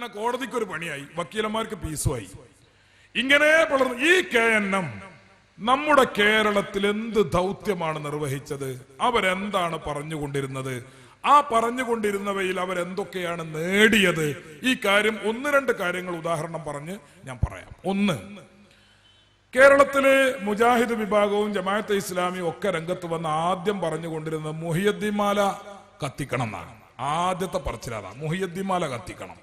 അങ്ങനെ കോടതിക്കൊരു പണിയായി, വക്കീലന്മാർക്ക് പീസുമായി. ഇങ്ങനെ വളർന്നു ഈ KNM നമ്മുടെ കേരളത്തിൽ എന്ത് ദൗത്യമാണ് നിർവഹിച്ചത്? അവരെന്താണ് പറഞ്ഞുകൊണ്ടിരുന്നത്? ആ പറഞ്ഞുകൊണ്ടിരുന്നവയിൽ അവരെന്തൊക്കെയാണ് നേടിയത്? ഈ കാര്യം 1-2 കാര്യങ്ങൾ ഉദാഹരണം പറഞ്ഞ് ഞാൻ പറയാം. ഒന്ന്, കേരളത്തിലെ മുജാഹിദ് വിഭാഗവും ജമാഅത്തെ ഇസ്ലാമിയും ഒക്കെ രംഗത്ത് വന്ന് ആദ്യം പറഞ്ഞുകൊണ്ടിരുന്നത് മുഹിയുദ്ദീൻ മാല കത്തിക്കണം എന്നാണ്. ആദ്യത്തെ പറച്ചിലാണ് മുഹിയുദ്ദീൻ മാല കത്തിക്കണം.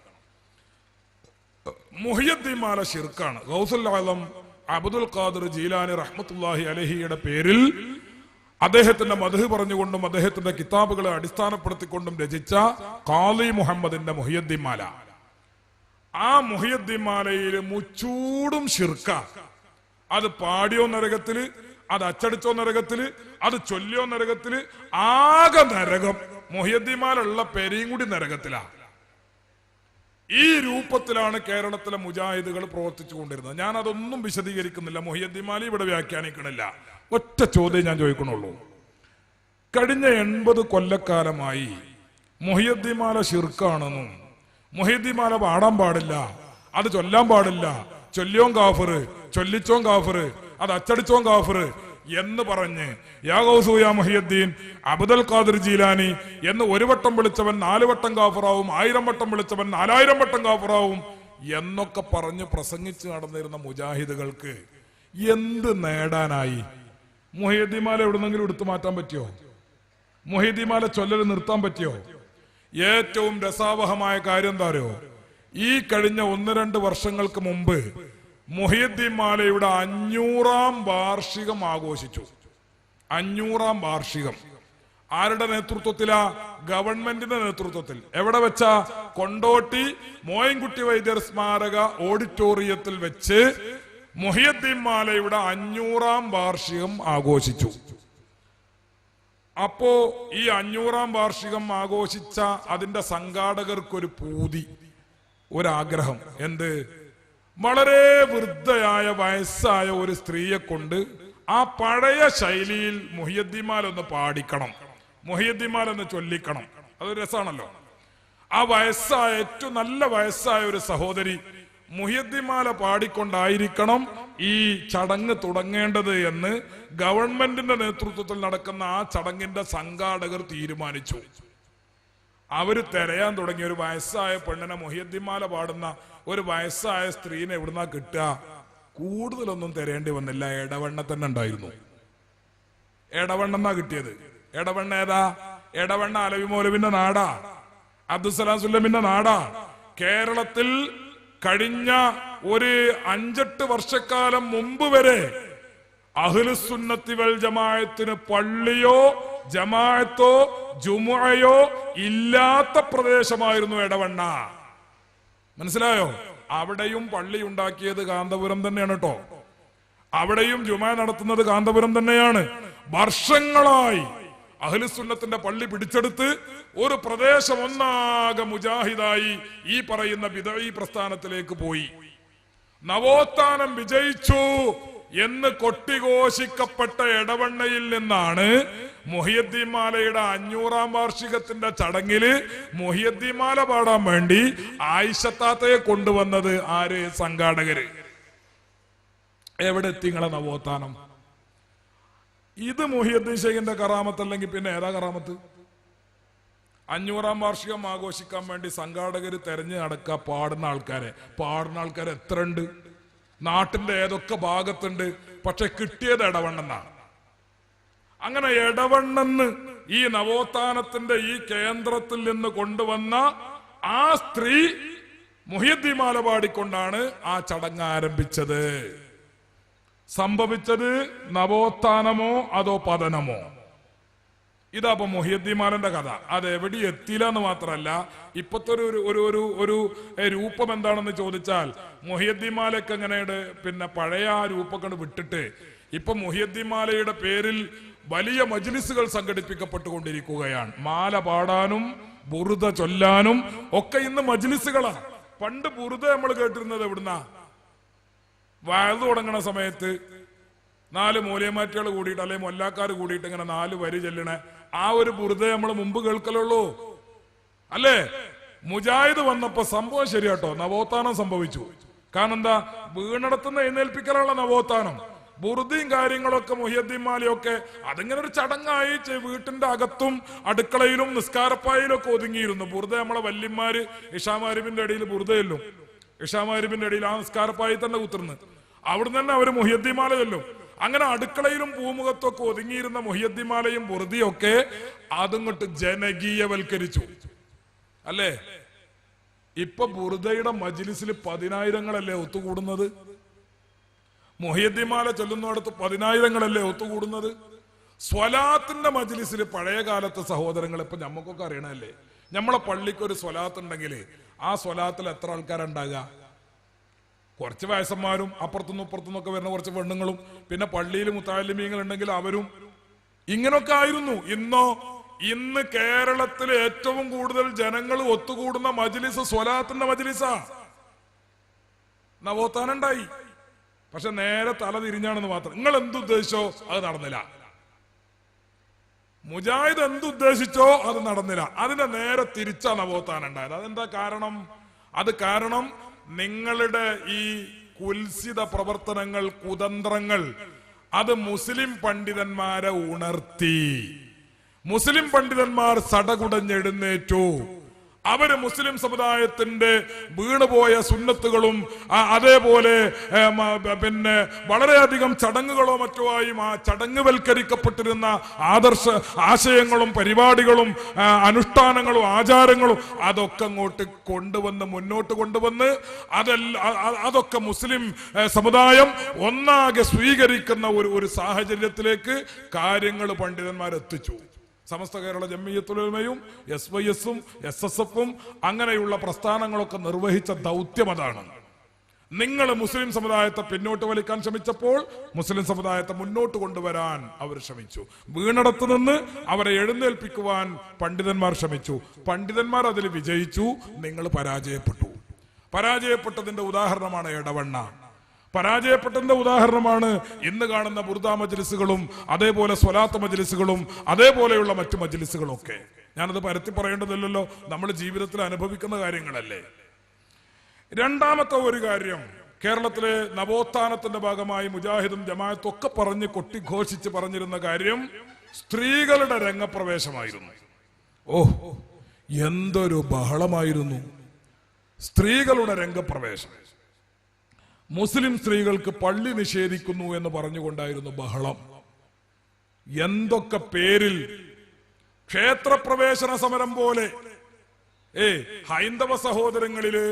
മുഹിയുദ്ദീൻ മാല ശിർക്കാണ്. ഗൗസുൽ ആലം അബ്ദുൽ ഖാദിർ ജീലാനി റഹ്മത്തുള്ളാഹി അലൈഹിയുടെ പേരിൽ അദ്ദേഹത്തിന്റെ മദ്ഹ് പറഞ്ഞുകൊണ്ടും അദ്ദേഹത്തിന്റെ കിതാബുകളെ അടിസ്ഥാനപ്പെടുത്തിക്കൊണ്ടും രചിച്ച ഖാലി മുഹമ്മദിന്റെ മുഹിയുദ്ദീൻ മാല, ആ മുഹിയുദ്ദീൻ മാലയിൽ മുച്ചൂടും ശിർക്ക. അത് പാടിയോ നരകത്തില്, അത് അച്ചടിച്ചോ നരകത്തില്, അത് ചൊല്ലിയോ നരകത്തില്, ആകെ നരകം. മുഹിയുദ്ദീൻ മാല ഉള്ള പെരിയും കൂടി നരകത്തിലാ. ഈ രൂപത്തിലാണ് കേരളത്തിലെ മുജാഹിദുകൾ പ്രവർത്തിച്ചു കൊണ്ടിരുന്നത്. ഞാൻ അതൊന്നും വിശദീകരിക്കുന്നില്ല, മുഹിയുദ്ദീൻ മാല ഇവിടെ വ്യാഖ്യാനിക്കണില്ല. ഒറ്റ ചോദ്യം ഞാൻ ചോദിക്കണുള്ളൂ. കഴിഞ്ഞ 80 കൊല്ലക്കാലമായി മുഹിയുദ്ദീൻ മാല ശിർക്കാണെന്നും മുഹിയുദ്ദീൻ മാല പാടാൻ പാടില്ല, അത് ചൊല്ലാൻ പാടില്ല, ചൊല്ലിയോൻ കാഫിർ, ചൊല്ലിച്ചോൻ കാഫിർ, അത് അച്ചടിച്ചോൻ കാഫിർ എന്ന് പറഞ്ഞ് യാ ഗൗസു യാ മുഹിയുദ്ദീൻ അബ്ദുൽ ഖാദിർ ജീലാനി എന്ന് 1 വട്ടം വിളിച്ചവൻ 4 വട്ടം കാഫിറാവും, 1000 വട്ടം വിളിച്ചവൻ 4000 വട്ടം കാഫിറാവും എന്നൊക്കെ പറഞ്ഞ് പ്രസംഗിച്ച് നടന്നിരുന്ന മുജാഹിദുകൾക്ക് എന്ത് നേടാനായി? മുഹിയുദ്ദീൻ മാല എവിടുന്നെങ്കിലും എടുത്തു മാറ്റാൻ പറ്റിയോ? മുഹിയുദ്ദീൻ മാല ചൊല്ലൽ നിർത്താൻ പറ്റിയോ? ഏറ്റവും രസാവഹമായ കാര്യം എന്താ അറിയോ? ഈ കഴിഞ്ഞ 1-2 വർഷങ്ങൾക്ക് മുമ്പ് മുഹിയുദ്ദീൻ മാലയുടെ 500ാം വാർഷികം ആഘോഷിച്ചു. 500ാം വാർഷികം ആരുടെ നേതൃത്വത്തിലാ? ഗവൺമെന്റിന്റെ നേതൃത്വത്തിൽ. എവിടെ വെച്ചാ? കൊണ്ടോട്ടി മോയിൻകുട്ടി വൈദ്യർ സ്മാരക ഓഡിറ്റോറിയത്തിൽ വെച്ച് മുഹിയുദ്ദീൻ മാലയുടെ 500ാം വാർഷികം ആഘോഷിച്ചു. അപ്പോ ഈ 500ാം വാർഷികം ആഘോഷിച്ച അതിന്റെ സംഘാടകർക്കൊരു പൂതി, ഒരാഗ്രഹം. എന്ത്? വളരെ വൃദ്ധയായ വയസ്സായ ഒരു സ്ത്രീയെ കൊണ്ട് ആ പഴയ ശൈലിയിൽ മുഹിയുദ്ദീൻ മാല ഒന്ന് പാടിക്കണം, മുഹിയുദ്ദീൻ മാല ഒന്ന് ചൊല്ലിക്കണം. അതൊരു രസമാണല്ലോ. ആ വയസ്സായ, ഏറ്റവും നല്ല വയസ്സായ ഒരു സഹോദരി മുഹിയുദ്ദീൻ മാല പാടിക്കൊണ്ടായിരിക്കണം ഈ ചടങ്ങ് തുടങ്ങേണ്ടത് എന്ന് ഗവൺമെന്റിന്റെ നേതൃത്വത്തിൽ നടക്കുന്ന ആ ചടങ്ങിന്റെ സംഘാടകർ തീരുമാനിച്ചു. അവര് തിരയാൻ തുടങ്ങി. ഒരു വയസ്സായ പെണ്ണിനെ, മുഹിയുദ്ദീൻ മാല പാടുന്ന ഒരു വയസ്സായ സ്ത്രീനെ എവിടുന്നാ കിട്ടുക? കൂടുതലൊന്നും തിരയേണ്ടി വന്നില്ല, എടവണ്ണ തന്നെ ഉണ്ടായിരുന്നു. എടവണ്ണെന്നാ കിട്ടിയത്. എടവണ്ണ ഏതാ? എടവണ്ണ അലവി മൗലവിന്റെ നാടാ, അബ്ദുസ്സലാം സുല്ലമിന്റെ നാടാ. കേരളത്തിൽ കഴിഞ്ഞ ഒരു 5-8 വർഷക്കാലം മുമ്പ് വരെ അഹ്ലുസുന്നത്തി വൽ ജമാഅത്തിന് പള്ളിയോ ജമാഅത്തോ ജുമുഅയോ ഇല്ലാത്ത പ്രദേശമായിരുന്നു എടവണ്ണ. മനസ്സിലായോ? അവിടെയും പള്ളി ഉണ്ടാക്കിയത് കാന്തപുരം തന്നെയാണ് കേട്ടോ. അവിടെയും ജുമുഅ നടത്തുന്നത് കാന്തപുരം തന്നെയാണ്. വർഷങ്ങളായി അഹ്ലുസുന്നത്തിന്റെ പള്ളി പിടിച്ചെടുത്ത് ഒരു പ്രദേശം ഒന്നാകെ മുജാഹിദായി ഈ പറയുന്ന ബിദ്അഈ പ്രസ്ഥാനത്തിലേക്ക് പോയി. നവോത്ഥാനം വിജയിച്ചു എന്ന് കൊട്ടിഘോഷിക്കപ്പെട്ട എടവണ്ണയിൽ നിന്നാണ് മുഹിയുദ്ദീൻ മാലയുടെ 500ാം വാർഷികത്തിന്റെ ചടങ്ങില് മുഹിയുദ്ദീൻ മാല പാടാൻ വേണ്ടി ആയിഷത്താത്തയെ കൊണ്ടുവന്നത്. ആര്? സംഘാടകര്. എവിടെ എത്തി നിങ്ങളെ നവോത്ഥാനം? ഇത് മുഹിയുദ്ദീൻ ഷെയ്ഖിന്റെ കറാമത്ത് അല്ലെങ്കിൽ പിന്നെ ഏതാ കറാമത്ത്? 500ാം വാർഷികം ആഘോഷിക്കാൻ വേണ്ടി സംഘാടകര് തെരഞ്ഞു നടക്കുക പാടുന്ന ആൾക്കാരെ എത്ര ഉണ്ട്? നാട്ടിന്റെ ഏതൊക്കെ ഭാഗത്തുണ്ട്? പക്ഷെ കിട്ടിയത് എടവണ്ണെന്നാണ്. അങ്ങനെ എടവണ്ണെന്ന് ഈ നവോത്ഥാനത്തിന്റെ ഈ കേന്ദ്രത്തിൽ നിന്ന് കൊണ്ടുവന്ന ആ സ്ത്രീ മുഹിയുദ്ദീൻ മാല പാടിക്കൊണ്ടാണ് ആ ചടങ്ങ് ആരംഭിച്ചത്. സംഭവിച്ചത് നവോത്ഥാനമോ അതോ പതനമോ? ഇതാ മുഹിയുദ്ദീൻ മാലന്റെ കഥ. അത് എവിടെ എത്തിയില്ല എന്ന് മാത്രമല്ല, ഇപ്പത്തെ ഒരു രൂപം എന്താണെന്ന് ചോദിച്ചാൽ മുഹിയുദ്ദീൻ മാലയ്ക്ക് എങ്ങനെയാണ് പിന്നെ പഴയ ആ രൂപങ്ങൾ വിട്ടിട്ട് ഇപ്പൊ മുഹിയുദ്ദീൻ മാലയുടെ പേരിൽ വലിയ മജ്ലിസുകൾ സംഘടിപ്പിക്കപ്പെട്ടുകൊണ്ടിരിക്കുകയാണ്. മാല പാടാനും ബുറുദ ചൊല്ലാനും ഒക്കെ ഇന്ന് മജ്ലിസുകളാണ്. പണ്ട് ബുറുദ നമ്മൾ കേട്ടിരുന്നത് എവിടുന്നാ? വയല് തുടങ്ങണ സമയത്ത് 4 മൂലയമാറ്റുകൾ കൂടിയിട്ട് അല്ലെങ്കിൽ മൊല്ലാക്കാർ കൂടിയിട്ട് ഇങ്ങനെ 4 വരി ചെല്ലണ ആ ഒരു ബുറുദ നമ്മൾ മുമ്പ് കേൾക്കലുള്ളൂ അല്ലേ? മുജാഹിദ് വന്നപ്പോ സംഭവം ശരിയാട്ടോ, നവോത്ഥാനം സംഭവിച്ചു. കാരണം എന്താ, വീണിടത്തുനിന്ന് എഴുന്നേൽപ്പിക്കലുള്ള നവോത്ഥാനം. ബുറുദിയും കാര്യങ്ങളൊക്കെ മുഹിയുദ്ദീൻ മാലിയൊക്കെ അതിങ്ങനെ ഒരു ചടങ്ങായി വീട്ടിന്റെ അകത്തും അടുക്കളയിലും നിസ്കാരപ്പായിലും ഒക്കെ ഒതുങ്ങിയിരുന്നു. ബുറുദ നമ്മളെ വല്യന്മാര് ഇഷാമാരിബിന്റെ ഇടയിൽ ബുറുദയല്ലും, ഇഷാമാരിബിന്റെ ഇടയിൽ ആ നിസ്കാരപ്പായി തന്നെ കുത്തിർന്ന് അവിടുന്ന് തന്നെ അവര് മുഹിയുദ്ദീൻ മാല ചൊല്ലും. അങ്ങനെ അടുക്കളയിലും പൂമുഖത്തൊക്കെ ഒതുങ്ങിയിരുന്ന മുഹിയുദ്ദീൻ മാലയും ബുറുദിയും ഒക്കെ അതിങ്ങോട്ട് ജനകീയവൽക്കരിച്ചു അല്ലേ. ഇപ്പൊ ബുറുദയുടെ മജ്ലിസിൽ 10,000-ങ്ങളല്ലേ ഒത്തുകൂടുന്നത്. മുഹിയുദ്ദീൻ മാല ചൊല്ലുന്നിടത്ത് 10,000-ങ്ങളല്ലേ ഒത്തുകൂടുന്നത്. സ്വലാത്തിന്റെ മജ്ലിസിൽ പഴയ കാലത്തെ സഹോദരങ്ങൾ ഇപ്പൊ ഞമ്മക്കൊക്കെ അറിയണല്ലേ, നമ്മളെ പള്ളിക്ക് ഒരു സ്വലാത്ത് ഉണ്ടെങ്കിൽ ആ സ്വലാത്തിൽ എത്ര ആൾക്കാരുണ്ടാകുക? കുറച്ച് വയസ്സന്മാരും അപ്പുറത്തുനിന്നും ഇപ്പുറത്തുനിന്നൊക്കെ വരുന്ന കുറച്ച് പെണ്ണുങ്ങളും പിന്നെ പള്ളിയിൽ മുത്താലിമീങ്ങൾ ഉണ്ടെങ്കിൽ അവരും. ഇങ്ങനൊക്കെ ആയിരുന്നു. ഇന്ന് കേരളത്തിൽ ഏറ്റവും കൂടുതൽ ജനങ്ങൾ ഒത്തുകൂടുന്ന മജ്ലിസ് സ്വലാത്തിന്റെ മജ്ലിസാ. നവോത്ഥാനം ഉണ്ടായി, പക്ഷെ നേരെ തല തിരിഞ്ഞാണെന്ന് മാത്രം. നിങ്ങൾ എന്തുദ്ദേശിച്ചോ അത് നടന്നില്ല. മുജാഹിദ് എന്തുദ്ദേശിച്ചോ അത് നടന്നില്ല. അതിന്റെ നേരെ തിരിച്ചാ നവോത്ഥാനം ഉണ്ടായത്. അതെന്താ കാരണം? അത് കാരണം നിങ്ങളുടെ ഈ കുൽസിത പ്രവർത്തനങ്ങൾ, കുതന്ത്രങ്ങൾ അത് മുസ്ലിം പണ്ഡിതന്മാരെ ഉണർത്തി. മുസ്ലിം പണ്ഡിതന്മാർ സടകുടഞ്ഞെഴുന്നേറ്റു. അവര് മുസ്ലിം സമുദായത്തിന്റെ വീണുപോയ സുന്നത്തുകളും അതേപോലെ പിന്നെ വളരെയധികം ചടങ്ങുകളോ മറ്റോ ആയി ആ ചടങ്ങുവൽക്കരിക്കപ്പെട്ടിരുന്ന ആശയങ്ങളും പരിപാടികളും അനുഷ്ഠാനങ്ങളും ആചാരങ്ങളും അതൊക്കെ അങ്ങോട്ട് മുന്നോട്ട് കൊണ്ടുവന്ന് അതൊക്കെ മുസ്ലിം സമുദായം ഒന്നാകെ സ്വീകരിക്കുന്ന ഒരു സാഹചര്യത്തിലേക്ക് കാര്യങ്ങൾ പണ്ഡിതന്മാരെത്തിച്ചു. സമസ്ത കേരള ജംഇയ്യത്തുൽ ഉലമയും SYS-ഉം SSF-ഉം അങ്ങനെയുള്ള പ്രസ്ഥാനങ്ങളൊക്കെ നിർവഹിച്ച ദൗത്യം അതാണ്. നിങ്ങൾ മുസ്ലിം സമുദായത്തെ പിന്നോട്ട് വലിക്കാൻ ശ്രമിച്ചപ്പോൾ മുസ്ലിം സമുദായത്തെ മുന്നോട്ട് കൊണ്ടുവരാൻ അവർ ശ്രമിച്ചു. വീണിടത്ത് നിന്ന് അവരെ എഴുന്നേൽപ്പിക്കുവാൻ പണ്ഡിതന്മാർ ശ്രമിച്ചു. പണ്ഡിതന്മാർ അതിൽ വിജയിച്ചു, നിങ്ങൾ പരാജയപ്പെട്ടു. പരാജയപ്പെട്ടതിന്റെ ഉദാഹരണമാണ് എടവണ്ണ. പരാജയപ്പെട്ടതിന്റെ ഉദാഹരണമാണ് ഇന്ന് കാണുന്ന ബുർദ മജ്ലിസുകളും അതേപോലെ സ്വലാത്ത് മജ്ലിസുകളും അതേപോലെയുള്ള മറ്റു മജ്ലിസുകളും ഒക്കെ. ഞാനത് പരത്തി പറയേണ്ടതില്ലല്ലോ, നമ്മൾ ജീവിതത്തിൽ അനുഭവിക്കുന്ന കാര്യങ്ങളല്ലേ. രണ്ടാമത്തെ ഒരു കാര്യം, കേരളത്തിലെ നവോത്ഥാനത്തിന്റെ ഭാഗമായി മുജാഹിദും ജമാഅത്തും ഒക്കെ പറഞ്ഞ് കൊട്ടിഘോഷിച്ച് പറഞ്ഞിരുന്ന കാര്യം സ്ത്രീകളുടെ രംഗപ്രവേശമായിരുന്നു. എന്തൊരു ബഹളമായിരുന്നു സ്ത്രീകളുടെ രംഗപ്രവേശം. മുസ്ലിം സ്ത്രീകൾക്ക് പള്ളി നിഷേധിക്കുന്നു എന്ന് പറഞ്ഞുകൊണ്ടായിരുന്നു ബഹളം. എന്തൊക്കെ പേരിൽ ക്ഷേത്രപ്രവേശന സമരം പോലെ. ഹൈന്ദവ സഹോദരങ്ങളില്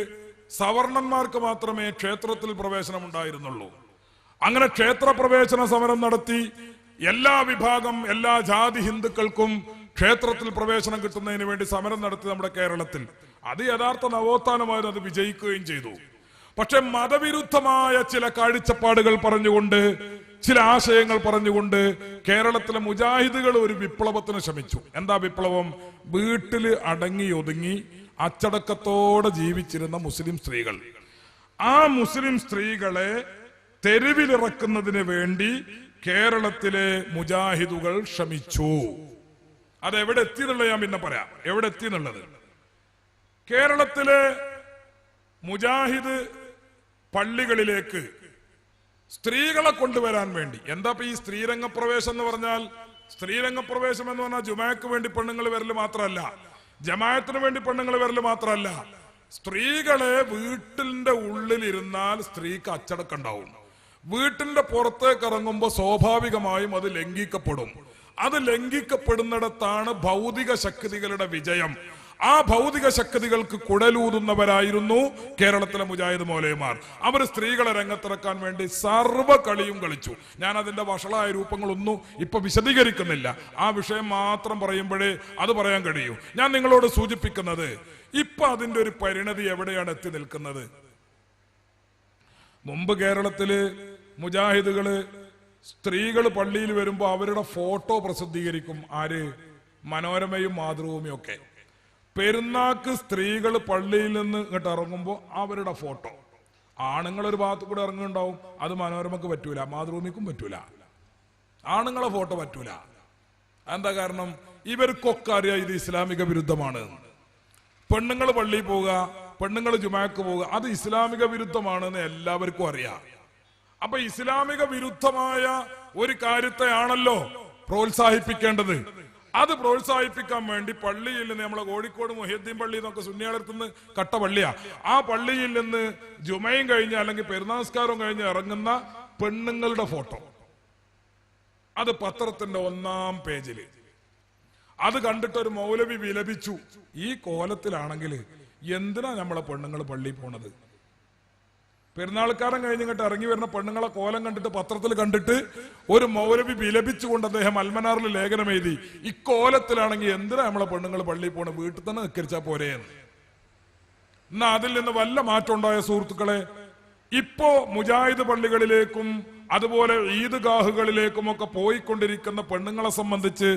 സവർണന്മാർക്ക് മാത്രമേ ക്ഷേത്രത്തിൽ പ്രവേശനം ഉണ്ടായിരുന്നുള്ളൂ. അങ്ങനെ ക്ഷേത്രപ്രവേശന സമരം നടത്തി എല്ലാ വിഭാഗം എല്ലാ ജാതി ഹിന്ദുക്കൾക്കും ക്ഷേത്രത്തിൽ പ്രവേശനം കിട്ടുന്നതിന് വേണ്ടി സമരം നടത്തി നമ്മുടെ കേരളത്തിൽ. അത് യഥാർത്ഥ നവോത്ഥാനമായിരുന്നു, അത് വിജയിക്കുകയും ചെയ്തു. പക്ഷെ മതവിരുദ്ധമായ ചില കാഴ്ചപ്പാടുകൾ പറഞ്ഞുകൊണ്ട്, ചില ആശയങ്ങൾ പറഞ്ഞുകൊണ്ട് കേരളത്തിലെ മുജാഹിദുകൾ ഒരു വിപ്ലവത്തിന് ശ്രമിച്ചു. എന്താ വിപ്ലവം? വീട്ടിൽ അടങ്ങി ഒതുങ്ങി അച്ചടക്കത്തോടെ ജീവിച്ചിരുന്ന മുസ്ലിം സ്ത്രീകൾ, ആ മുസ്ലിം സ്ത്രീകളെ തെരുവിലിറക്കുന്നതിന് വേണ്ടി കേരളത്തിലെ മുജാഹിദുകൾ ശ്രമിച്ചു. അതെവിടെ എത്തിയെന്നുള്ളത് ഞാൻ പിന്നെ പറയാം, എവിടെ എത്തി എന്നുള്ളത്. കേരളത്തിലെ മുജാഹിദ് പള്ളികളിലേക്ക് സ്ത്രീകളെ കൊണ്ടുവരാൻ വേണ്ടി, എന്താ ഈ സ്ത്രീരംഗപ്രവേശം എന്ന് പറഞ്ഞാൽ? സ്ത്രീരംഗപ്രവേശം എന്ന് പറഞ്ഞാൽ ജുമാക്ക് വേണ്ടി പെണ്ണുങ്ങൾ വരല് മാത്രമല്ല, ജമാഅത്തിന് വേണ്ടി പെണ്ണുങ്ങൾ വരല് മാത്രമല്ല, സ്ത്രീകളെ വീട്ടിന്റെ ഉള്ളിലിരുന്നാൽ സ്ത്രീക്ക് അച്ചടക്കം ഉണ്ടാവും. വീട്ടിന്റെ പുറത്തേക്ക് ഇറങ്ങുമ്പോൾ സ്വാഭാവികമായും അത് ലംഘിക്കപ്പെടും. അത് ലംഘിക്കപ്പെടുന്നിടത്താണ് ഭൗതിക ശക്തികളുടെ വിജയം. ആ ഭൗതിക ശക്തികൾക്ക് കുടലൂതുന്നവരായിരുന്നു കേരളത്തിലെ മുജാഹിദ് മൗലവിമാർ. അവർ സ്ത്രീകളെ രംഗത്തിറക്കാൻ വേണ്ടി സർവ്വ കളിയും കളിച്ചു. ഞാൻ അതിന്റെ വഷളായ രൂപങ്ങളൊന്നും ഇപ്പൊ വിശദീകരിക്കുന്നില്ല. ആ വിഷയം മാത്രം പറയുമ്പോഴേ അത് പറയാൻ കഴിയൂ. ഞാൻ നിങ്ങളോട് സൂചിപ്പിക്കുന്നത്, ഇപ്പൊ അതിന്റെ ഒരു പരിണതി എവിടെയാണ് എത്തി നിൽക്കുന്നത്? മുമ്പ് കേരളത്തില് മുജാഹിദുകള് സ്ത്രീകൾ പള്ളിയിൽ വരുമ്പോ അവരുടെ ഫോട്ടോ പ്രസിദ്ധീകരിക്കും. ആര്? മനോരമയും മാതൃഭൂമിയും ഒക്കെ. പെരുന്നാക്ക് സ്ത്രീകൾ പള്ളിയിൽ നിന്ന് ഇങ്ങോട്ട് ഇറങ്ങുമ്പോൾ അവരുടെ ഫോട്ടോ. ആണുങ്ങൾ ഒരു ഭാഗത്ത് കൂടെ ഇറങ്ങുന്നുണ്ടാവും, അത് മനോരമക്ക് പറ്റൂല, മാതൃഭൂമിക്കും പറ്റൂല. ആണുങ്ങളെ ഫോട്ടോ പറ്റൂല. എന്താ കാരണം? ഇവർക്കൊക്കെ അറിയാം ഇത് ഇസ്ലാമിക വിരുദ്ധമാണ്. പെണ്ണുങ്ങൾ പള്ളിയിൽ പോവുക, പെണ്ണുങ്ങൾ ജുമാക്ക് പോവുക, അത് ഇസ്ലാമിക വിരുദ്ധമാണെന്ന് എല്ലാവർക്കും അറിയാം. അപ്പൊ ഇസ്ലാമിക വിരുദ്ധമായ ഒരു കാര്യത്തെയാണല്ലോ പ്രോത്സാഹിപ്പിക്കേണ്ടത്. അത് പ്രോത്സാഹിപ്പിക്കാൻ വേണ്ടി പള്ളിയിൽ നിന്ന്, നമ്മളെ കോഴിക്കോട് മുഹിയുദ്ദീൻ പള്ളി എന്നൊക്കെ സുന്നിയാളത്തുനിന്ന് കട്ട പള്ളിയാ, ആ പള്ളിയിൽ നിന്ന് ജുമയും കഴിഞ്ഞ് അല്ലെങ്കിൽ പെരുന്നാസ്കാരവും കഴിഞ്ഞ് ഇറങ്ങുന്ന പെണ്ണുങ്ങളുടെ ഫോട്ടോ അത് പത്രത്തിന്റെ 1-ാം പേജില്. അത് കണ്ടിട്ട് ഒരു മൗലവി വിലപിച്ചു, ഈ കോലത്തിലാണെങ്കിൽ എന്തിനാ നമ്മളെ പെണ്ണുങ്ങൾ പള്ളിയിൽ പോണത്? പെരുന്നാൾക്കാരൻ കഴിഞ്ഞിട്ട് ഇറങ്ങി വരുന്ന പെണ്ണുങ്ങളെ കോലം കണ്ടിട്ട് പത്രത്തിൽ കണ്ടിട്ട് ഒരു മൗലവി വിലപിച്ചുകൊണ്ട് അദ്ദേഹം അൽമനാറിൽ ലേഖനം എഴുതി, ഇക്കോലത്തിലാണെങ്കിൽ എന്തിനാ നമ്മളെ പെണ്ണുങ്ങൾ പള്ളിയിൽ പോണ, വീട്ടിൽ തന്നെ നിക്കരിച്ചാ പോരെയെന്ന്. എന്നാ അതിൽ നിന്ന് വല്ല മാറ്റം ഉണ്ടായ സുഹൃത്തുക്കളെ? ഇപ്പോ മുജാഹിദ് പള്ളികളിലേക്കും അതുപോലെ ഈദ്ഗാഹുകളിലേക്കും ഒക്കെ പോയിക്കൊണ്ടിരിക്കുന്ന പെണ്ണുങ്ങളെ സംബന്ധിച്ച്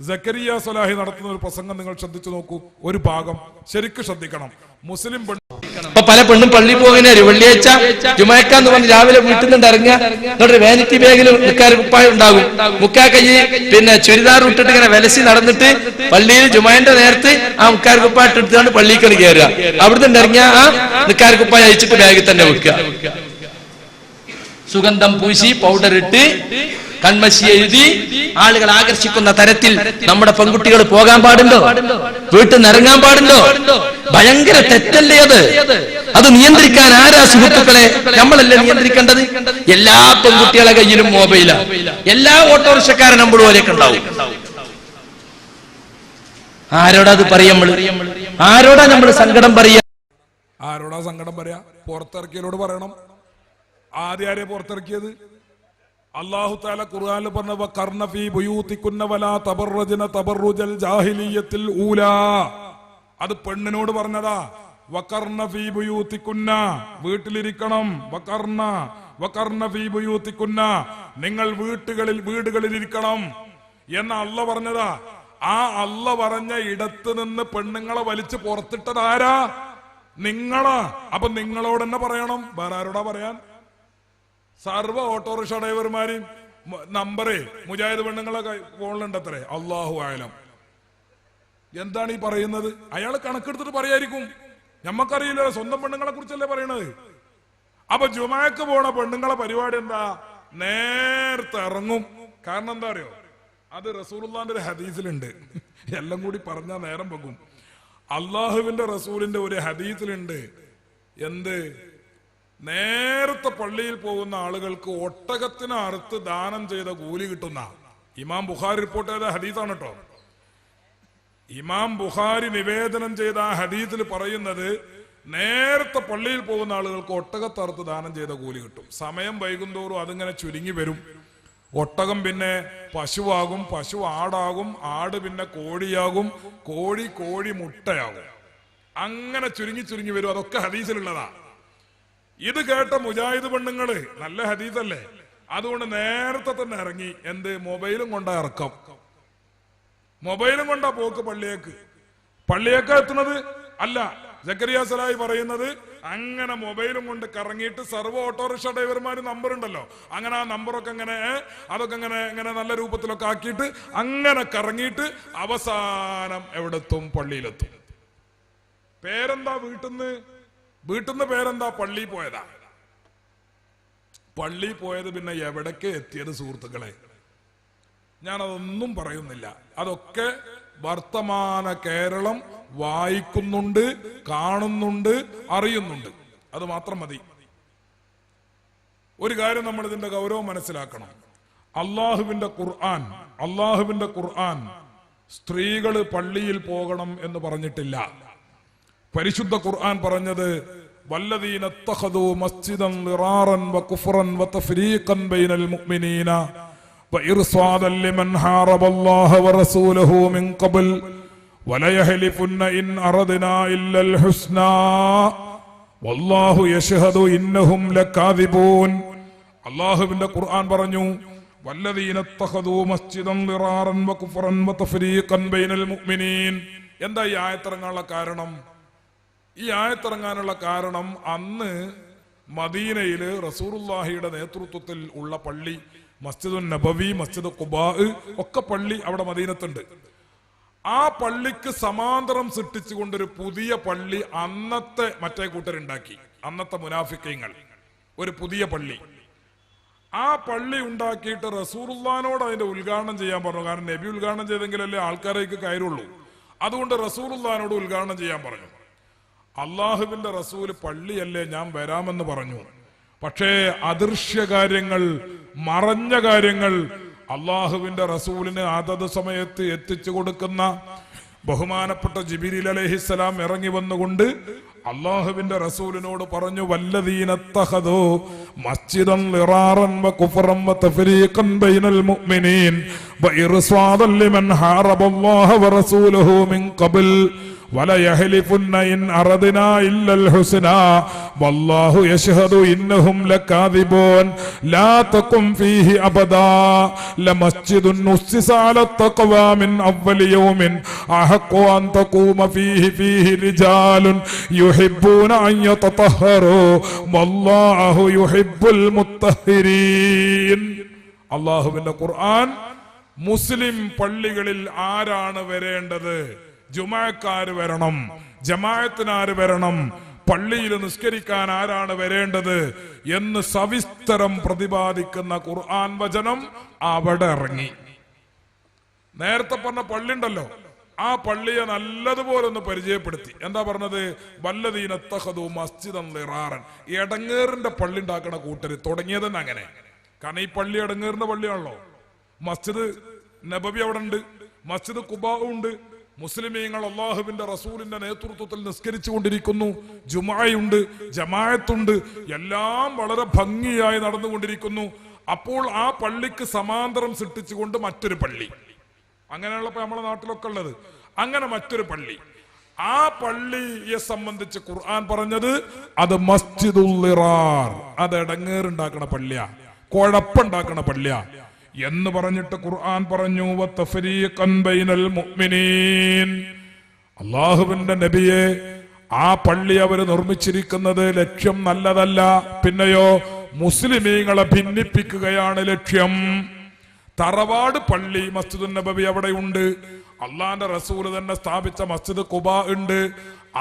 സക്കരിയ സ്വലാഹി നടത്തുന്ന ഒരു പ്രസംഗം നിങ്ങൾ ശ്രദ്ധിച്ചു നോക്കൂ. ഒരു ഭാഗം ശരിക്കും ശ്രദ്ധിക്കണം. മുസ്ലിം അപ്പൊ പല പെണ്ണും പള്ളി പോകുന്ന വെള്ളിയാഴ്ച ജുമാക്കാന്ന് പറഞ്ഞ് രാവിലെ വീട്ടിൽ നിന്ന് ഇറങ്ങുക, എന്നിട്ട് വാനിറ്റി ബാഗിൽ നിൽക്കാർ കുപ്പായം ഉണ്ടാകും, മുക്കാ കൈ പിന്നെ ചുരിദാർ ഇട്ടിട്ട് ഇങ്ങനെ വിലസി നടന്നിട്ട് പള്ളിയിൽ ജുമാന്റെ നേരത്ത് ആ മുക്കാർ കുപ്പായിട്ട് എടുത്തുകൊണ്ട് പള്ളിക്കണ് കയറുക. അവിടുന്ന് ഇറങ്ങിയ ആ നിക്കാർ കുപ്പായം അയച്ചിട്ട് ബാഗിൽ തന്നെ വെക്കുക. സുഗന്ധം പൂശി പൗഡർ ഇട്ട് കൺമശി എഴുതി ആളുകൾ ആകർഷിക്കുന്ന തരത്തിൽ നമ്മുടെ പെൺകുട്ടികൾ പോകാൻ പാടുണ്ടോ? വീട്ടിൽ നിന്ന് ഇറങ്ങാൻ പാടുണ്ടോ? ഭയങ്കര തെറ്റല്ലേ അത്? അത് നിയന്ത്രിക്കാൻ ആരാ സുഹൃത്തുക്കളെ? നമ്മളല്ലേ നിയന്ത്രിക്കേണ്ടത്? എല്ലാ പെൺകുട്ടികളെ കയ്യിലും മൊബൈലാ, എല്ലാ ഓട്ടോറിക്ഷക്കാരെ നമ്പർ പോലെയൊക്കെ ഉണ്ടാവും. ആരോടാ അത് പറയാ? ആരോടാ നമ്മൾ സങ്കടം പറയാ? ആരോടാ സങ്കടം പറയാ? പുറത്തിറക്കിയവരോട് പറയണം. ആദ്യം ആരെയാ പുറത്തിറക്കിയത്? അല്ലാഹു തആല ഖുർആനിൽ പറഞ്ഞ വഖർന ഫീ ബുയൂതികുന്ന വലാ തബറജ്ന തബറുജൽ ജാഹിലിയ്യത്തിൽ ഊലാ. അത് പെണ്ണിനോട് പറഞ്ഞതാ. വഖർന ഫീ ബുയൂതികുന്ന, വീട്ടിലിരിക്കണം. വഖർന ഫീ ബുയൂതികുന്ന, നിങ്ങൾ വീടുകളിൽ ഇരിക്കണം എന്ന് അല്ല പറഞ്ഞതാ. ആ അല്ല പറഞ്ഞ ഇടത്ത് നിന്ന് പെണ്ണുങ്ങളെ വലിച്ചു പുറത്തിട്ടതാരാ? നിങ്ങളാ. അപ്പൊ നിങ്ങളോട് തന്നെ പറയണം, വേറെ ആരോടാ പറയാൻ? സർവ്വ ഓട്ടോറിക്ഷ ഡ്രൈവർമാരെയും നമ്പറേ മുജാഹിദ് പെണ്ണുങ്ങളെ ഫോണിലുണ്ട് അത്രേ. അല്ലാഹു ആലം. എന്താണ് ഈ പറയുന്നത്? അയാൾ കണക്കെടുത്തിട്ട് പറയായിരിക്കും, ഞമ്മക്കറിയില്ല. സ്വന്തം പെണ്ണുങ്ങളെ കുറിച്ചല്ലേ പറയണത്. അപ്പൊ ജുമാക്ക് പോണ പെണ്ണുങ്ങളെ പരിപാടി എന്താ? നേരത്തെ ഇറങ്ങും. കാരണം എന്താ അറിയോ? അത് റസൂലുള്ളാഹിന്റെ ഒരു ഹദീസിലുണ്ട്. എല്ലാം കൂടി പറഞ്ഞാൽ നേരം പോകും. അള്ളാഹുവിന്റെ റസൂലിന്റെ ഒരു ഹദീസിലുണ്ട്. എന്ത്? നേരത്തെ പള്ളിയിൽ പോകുന്ന ആളുകൾക്ക് ഒട്ടകത്തിന് അറുത്ത് ദാനം ചെയ്ത കൂലി കിട്ടുന്ന. ഇമാം ബുഖാരി റിപ്പോർട്ട് ചെയ്ത ഹദീസാണ് കേട്ടോ. ഇമാം ബുഖാരി നിവേദനം ചെയ്ത ആ ഹദീസിൽ പറയുന്നത്, നേരത്തെ പള്ളിയിൽ പോകുന്ന ആളുകൾക്ക് ഒട്ടകത്തറുത്ത് ദാനം ചെയ്ത കൂലി കിട്ടും. സമയം വൈകുന്തോറും അതിങ്ങനെ ചുരുങ്ങി വരും. ഒട്ടകം പിന്നെ പശുവാകും, പശു ആടാകും, ആട് പിന്നെ കോഴിയാകും, കോഴി മുട്ടയാകും. അങ്ങനെ ചുരുങ്ങി വരും. അതൊക്കെ ഹദീസിലുള്ളതാ. ഇത് കേട്ട മുജാഹിദ് പെണ്ണുങ്ങള് നല്ല ഹദീസല്ലേ, അതുകൊണ്ട് നേരത്തെ തന്നെ ഇറങ്ങി. എന്ത്? മൊബൈലും കൊണ്ടാ ഇറക്കം. മൊബൈലും കൊണ്ടാ പോക്ക് പള്ളിയേക്കാ എത്തുന്നത് അല്ല. സക്കരിയ സ്വലാഹി പറയുന്നത് അങ്ങനെ മൊബൈലും കൊണ്ട് കറങ്ങിയിട്ട് സർവ്വ ഓട്ടോറിക്ഷ ഡ്രൈവർമാര് നമ്പർ ഉണ്ടല്ലോ, അങ്ങനെ ആ നമ്പറൊക്കെ അതൊക്കെ ഇങ്ങനെ നല്ല രൂപത്തിലൊക്കെ ആക്കിയിട്ട് അങ്ങനെ കറങ്ങിയിട്ട് അവസാനം എവിടെത്തും? പള്ളിയിലെത്തും. പേരെന്താ? വീട്ടിന്ന് പേരെന്താ? പള്ളി പോയതാ. പള്ളി പോയത് പിന്നെ എവിടേക്ക് എത്തിയത് സുഹൃത്തുക്കളെ? ഞാനതൊന്നും പറയുന്നില്ല. അതൊക്കെ വർത്തമാന കേരളം വായിക്കുന്നുണ്ട്, കാണുന്നുണ്ട്, അറിയുന്നുണ്ട്. അത് മാത്രം മതി. ഒരു കാര്യം നമ്മൾ ഇതിന്റെ ഗൗരവം മനസ്സിലാക്കണം. അള്ളാഹുവിന്റെ ഖുർആൻ സ്ത്രീകള് പള്ളിയിൽ പോകണം എന്ന് പറഞ്ഞിട്ടില്ല. പരിശുദ്ധ ഖുർആൻ പറഞ്ഞത് വല്ലദീന ഇത്തഖദൂ മസ്ജിദൻ ളിറാറൻ വകുഫ്റൻ വതഫരീഖൻ ബൈനൽ മുഅ്മിനീന വഇർസാദൻ ലിമൻ ഹാറബല്ലാഹ വറസൂലഹു മിൻ ഖബൽ വലയഹ്ലിഫുന്ന ഇൻ അറദ്നാ ഇല്ലൽ ഹുസ്നാ വല്ലാഹു യശ്ഹദു ഇന്നഹും ലകാദിബൂൻ. അല്ലാഹുവിന്റെ ഖുർആൻ പറഞ്ഞു വല്ലദീന ഇത്തഖദൂ മസ്ജിദൻ ളിറാറൻ വകുഫ്റൻ വതഫരീഖൻ ബൈനൽ മുഅ്മിനീൻ. എന്താ ഈ ആയത്തിറങ്ങാനുള്ള കാരണം? ഈ ആയത്തിറങ്ങാനുള്ള കാരണം അന്ന് മദീനയില് റസൂലുള്ളാഹിയുടെ നേതൃത്വത്തിൽ ഉള്ള പള്ളി, മസ്ജിദുൻ നബവി, മസ്ജിദ് ഖുബാ ഒക്കെ പള്ളി അവിടെ മദീനത്തുണ്ട്. ആ പള്ളിക്ക് സമാന്തരം സൃഷ്ടിച്ചുകൊണ്ടൊരു പുതിയ പള്ളി അന്നത്തെ മറ്റേ കൂട്ടരുണ്ടാക്കി. അന്നത്തെ മുനാഫിക്കീങ്ങൾ ഒരു പുതിയ പള്ളി, ആ പള്ളി ഉണ്ടാക്കിയിട്ട് റസൂലുള്ളാഹിനോട് അതിന്റെ ഉദ്ഘാടനം ചെയ്യാൻ പറഞ്ഞു. കാരണം നബി ഉദ്ഘാടനം ചെയ്തെങ്കിലല്ലേ ആൾക്കാരേക്ക് കയറുള്ളൂ. അതുകൊണ്ട് റസൂലുള്ളാഹിനോട് ഉദ്ഘാടനം ചെയ്യാൻ പറഞ്ഞു. അള്ളാഹുവിന്റെ റസൂല് പള്ളിയല്ലേ, ഞാൻ വരാമെന്ന് പറഞ്ഞു. പക്ഷേ അദൃശ്യ കാര്യങ്ങൾ, മറഞ്ഞ കാര്യങ്ങൾ അള്ളാഹുവിന്റെ റസൂലിന് അതത് സമയത്ത് എത്തിച്ചു കൊടുക്കുന്ന ബഹുമാനപ്പെട്ട ജിബ്രീൽ അലൈഹിസ്സലാം ഇറങ്ങി വന്നുകൊണ്ട് അള്ളാഹുവിന്റെ റസൂലിനോട് പറഞ്ഞു, വല്ലദീനത്തഖദൂ മസ്ജിദൻ ളിറാറൻ വകുഫറൻ വതഫരീഖൻ ബൈനൽ മുഅ്മിനീൻ വഇർസാദൻ ലിമൻ ഹാറബല്ലാഹ വറസൂലഹു മിൻ ഖബൽ വലയഹ്ലിഫുന്ന ഇൻ അറദ്നാ ഇല്ലൽ ഹുസ്നാ വല്ലാഹു യശ്ഹദു ഇന്നഹും ലകാദിബൂൻ ലാ തഖും ഫീഹി അബദാ ലമസ്ജിദുൻ ഉസ്സിസ അലാ തഖ്വാ മിൻ അവ്വലി യൗമിൻ അഹഖു അൻ തഖൂമ ഫീഹി റിജാലുൻ യുഹിബ്ബൂന അൻ യതതഹറു വല്ലാഹു യുഹിബ്ബുൽ മുത്തഹിരീൻ. അല്ലാഹുവിന്റെ ഖുർആൻ മുസ്ലിം പള്ളികളിൽ ആരാണ് വരേണ്ടത്, ജുമാഅക്കാര് വരണം, ജമാഅത്തിനാര് വരണം, പള്ളിയിൽ നിസ്കരിക്കാൻ ആരാണ് വരേണ്ടത് എന്ന് സവിസ്തരം പ്രതിപാദിക്കുന്ന ഖുർആൻ വചനം അവിടെ ഇറങ്ങി. നേരത്തെ പറഞ്ഞ പള്ളി ഉണ്ടല്ലോ, ആ പള്ളിയെ നല്ലതുപോലെ ഒന്ന് പരിചയപ്പെടുത്തി. എന്താ പറഞ്ഞത്? വല്ലദീനത്തഖദൂ മസ്ജിദൻ ളിറാറൻ. എടങ്ങേറിന്റെ പള്ളി ഉണ്ടാക്കണ കൂട്ടര് തുടങ്ങിയത് തന്നെ അങ്ങനെ. കാരണം ഈ പള്ളി എടങ്ങേറിന്റെ പള്ളിയാണല്ലോ. മസ്ജിദ് നബവി അവിടെ ഉണ്ട്, മസ്ജിദ് ഖുബാഉ ഉണ്ട്, മുസ്ലിമീങ്ങൾ അള്ളാഹുവിന്റെ റസൂലിന്റെ നേതൃത്വത്തിൽ നിസ്കരിച്ചു കൊണ്ടിരിക്കുന്നു, ജുമായുണ്ട്, ജമാഅത്തുണ്ട്, എല്ലാം വളരെ ഭംഗിയായി നടന്നുകൊണ്ടിരിക്കുന്നു. അപ്പോൾ ആ പള്ളിക്ക് സമാന്തരം സൃഷ്ടിച്ചുകൊണ്ട് മറ്റൊരു പള്ളി, അങ്ങനെയുള്ളപ്പോ നമ്മുടെ നാട്ടിലൊക്കെ ഉള്ളത്, അങ്ങനെ മറ്റൊരു പള്ളി. ആ പള്ളിയെ സംബന്ധിച്ച് ഖുർആൻ പറഞ്ഞത് അത് മസ്ജിദുൽ ളിറാർ, അത് ഇടങ്ങേറുണ്ടാക്കണ പള്ളിയാ, കുഴപ്പുണ്ടാക്കണ പള്ളിയാ എന്ന് പറഞ്ഞിട്ട് ഖുർആൻ പറഞ്ഞു, വതഫരീഖൻ ബൈനൽ മുഅ്മിനീൻ. അല്ലാഹുവിന്റെ നബിയെ, ആ പള്ളി അവര് നിർമ്മിച്ചിരിക്കുന്നത് ലക്ഷ്യം നല്ലതല്ല, പിന്നെയോ മുസ്ലിമീങ്ങളെ ഭിന്നിപ്പിക്കുകയാണ് ലക്ഷ്യം. തറവാട് പള്ളി മസ്ജിദുൻ നബവി അവിടെ ഉണ്ട്, അള്ളാന്റെ റസൂൽ തന്നെ സ്ഥാപിച്ച മസ്ജിദ് ഖുബാ ഉണ്ട്.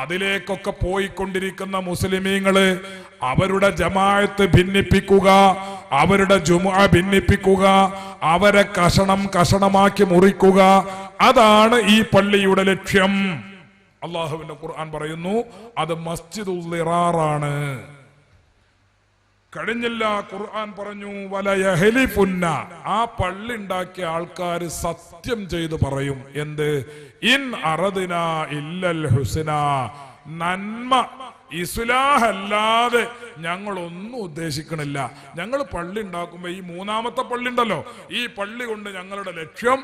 അതിലേക്കൊക്കെ പോയിക്കൊണ്ടിരിക്കുന്ന മുസ്ലിമീങ്ങള് അവരുടെ ജമാഅത്ത് ഭിന്നിപ്പിക്കുക, അവരുടെ ജുമുഅ ഭിന്നിപ്പിക്കുക, അവരെ കഷണം കഷണമാക്കി മുറിക്കുക, അതാണ് ഈ പള്ളിയുടെ ലക്ഷ്യം. അള്ളാഹുവിന്റെ ഖുർആൻ പറയുന്നു അത് മസ്ജിദുൽ ളിറാറാണ്. കഴിഞ്ഞില്ല, ഖുർആൻ പറഞ്ഞു വലയഹ്ലിഫുന്ന. ആ പള്ളി ഉണ്ടാക്കിയ ആൾക്കാർ സത്യം ചെയ്ത് പറയും, എന്ത്? ഇൻ അറദ്നാ ഇല്ലൽ ഹുസ്നാ, നന്മ ഇസ്ലാഹ് അല്ലാതെ ഞങ്ങൾ ഒന്നും ഉദ്ദേശിക്കണില്ല. ഞങ്ങൾ പള്ളി ഉണ്ടാക്കുമ്പോ ഈ മൂന്നാമത്തെ പള്ളി ഉണ്ടല്ലോ, ഈ പള്ളി കൊണ്ട് ഞങ്ങളുടെ ലക്ഷ്യം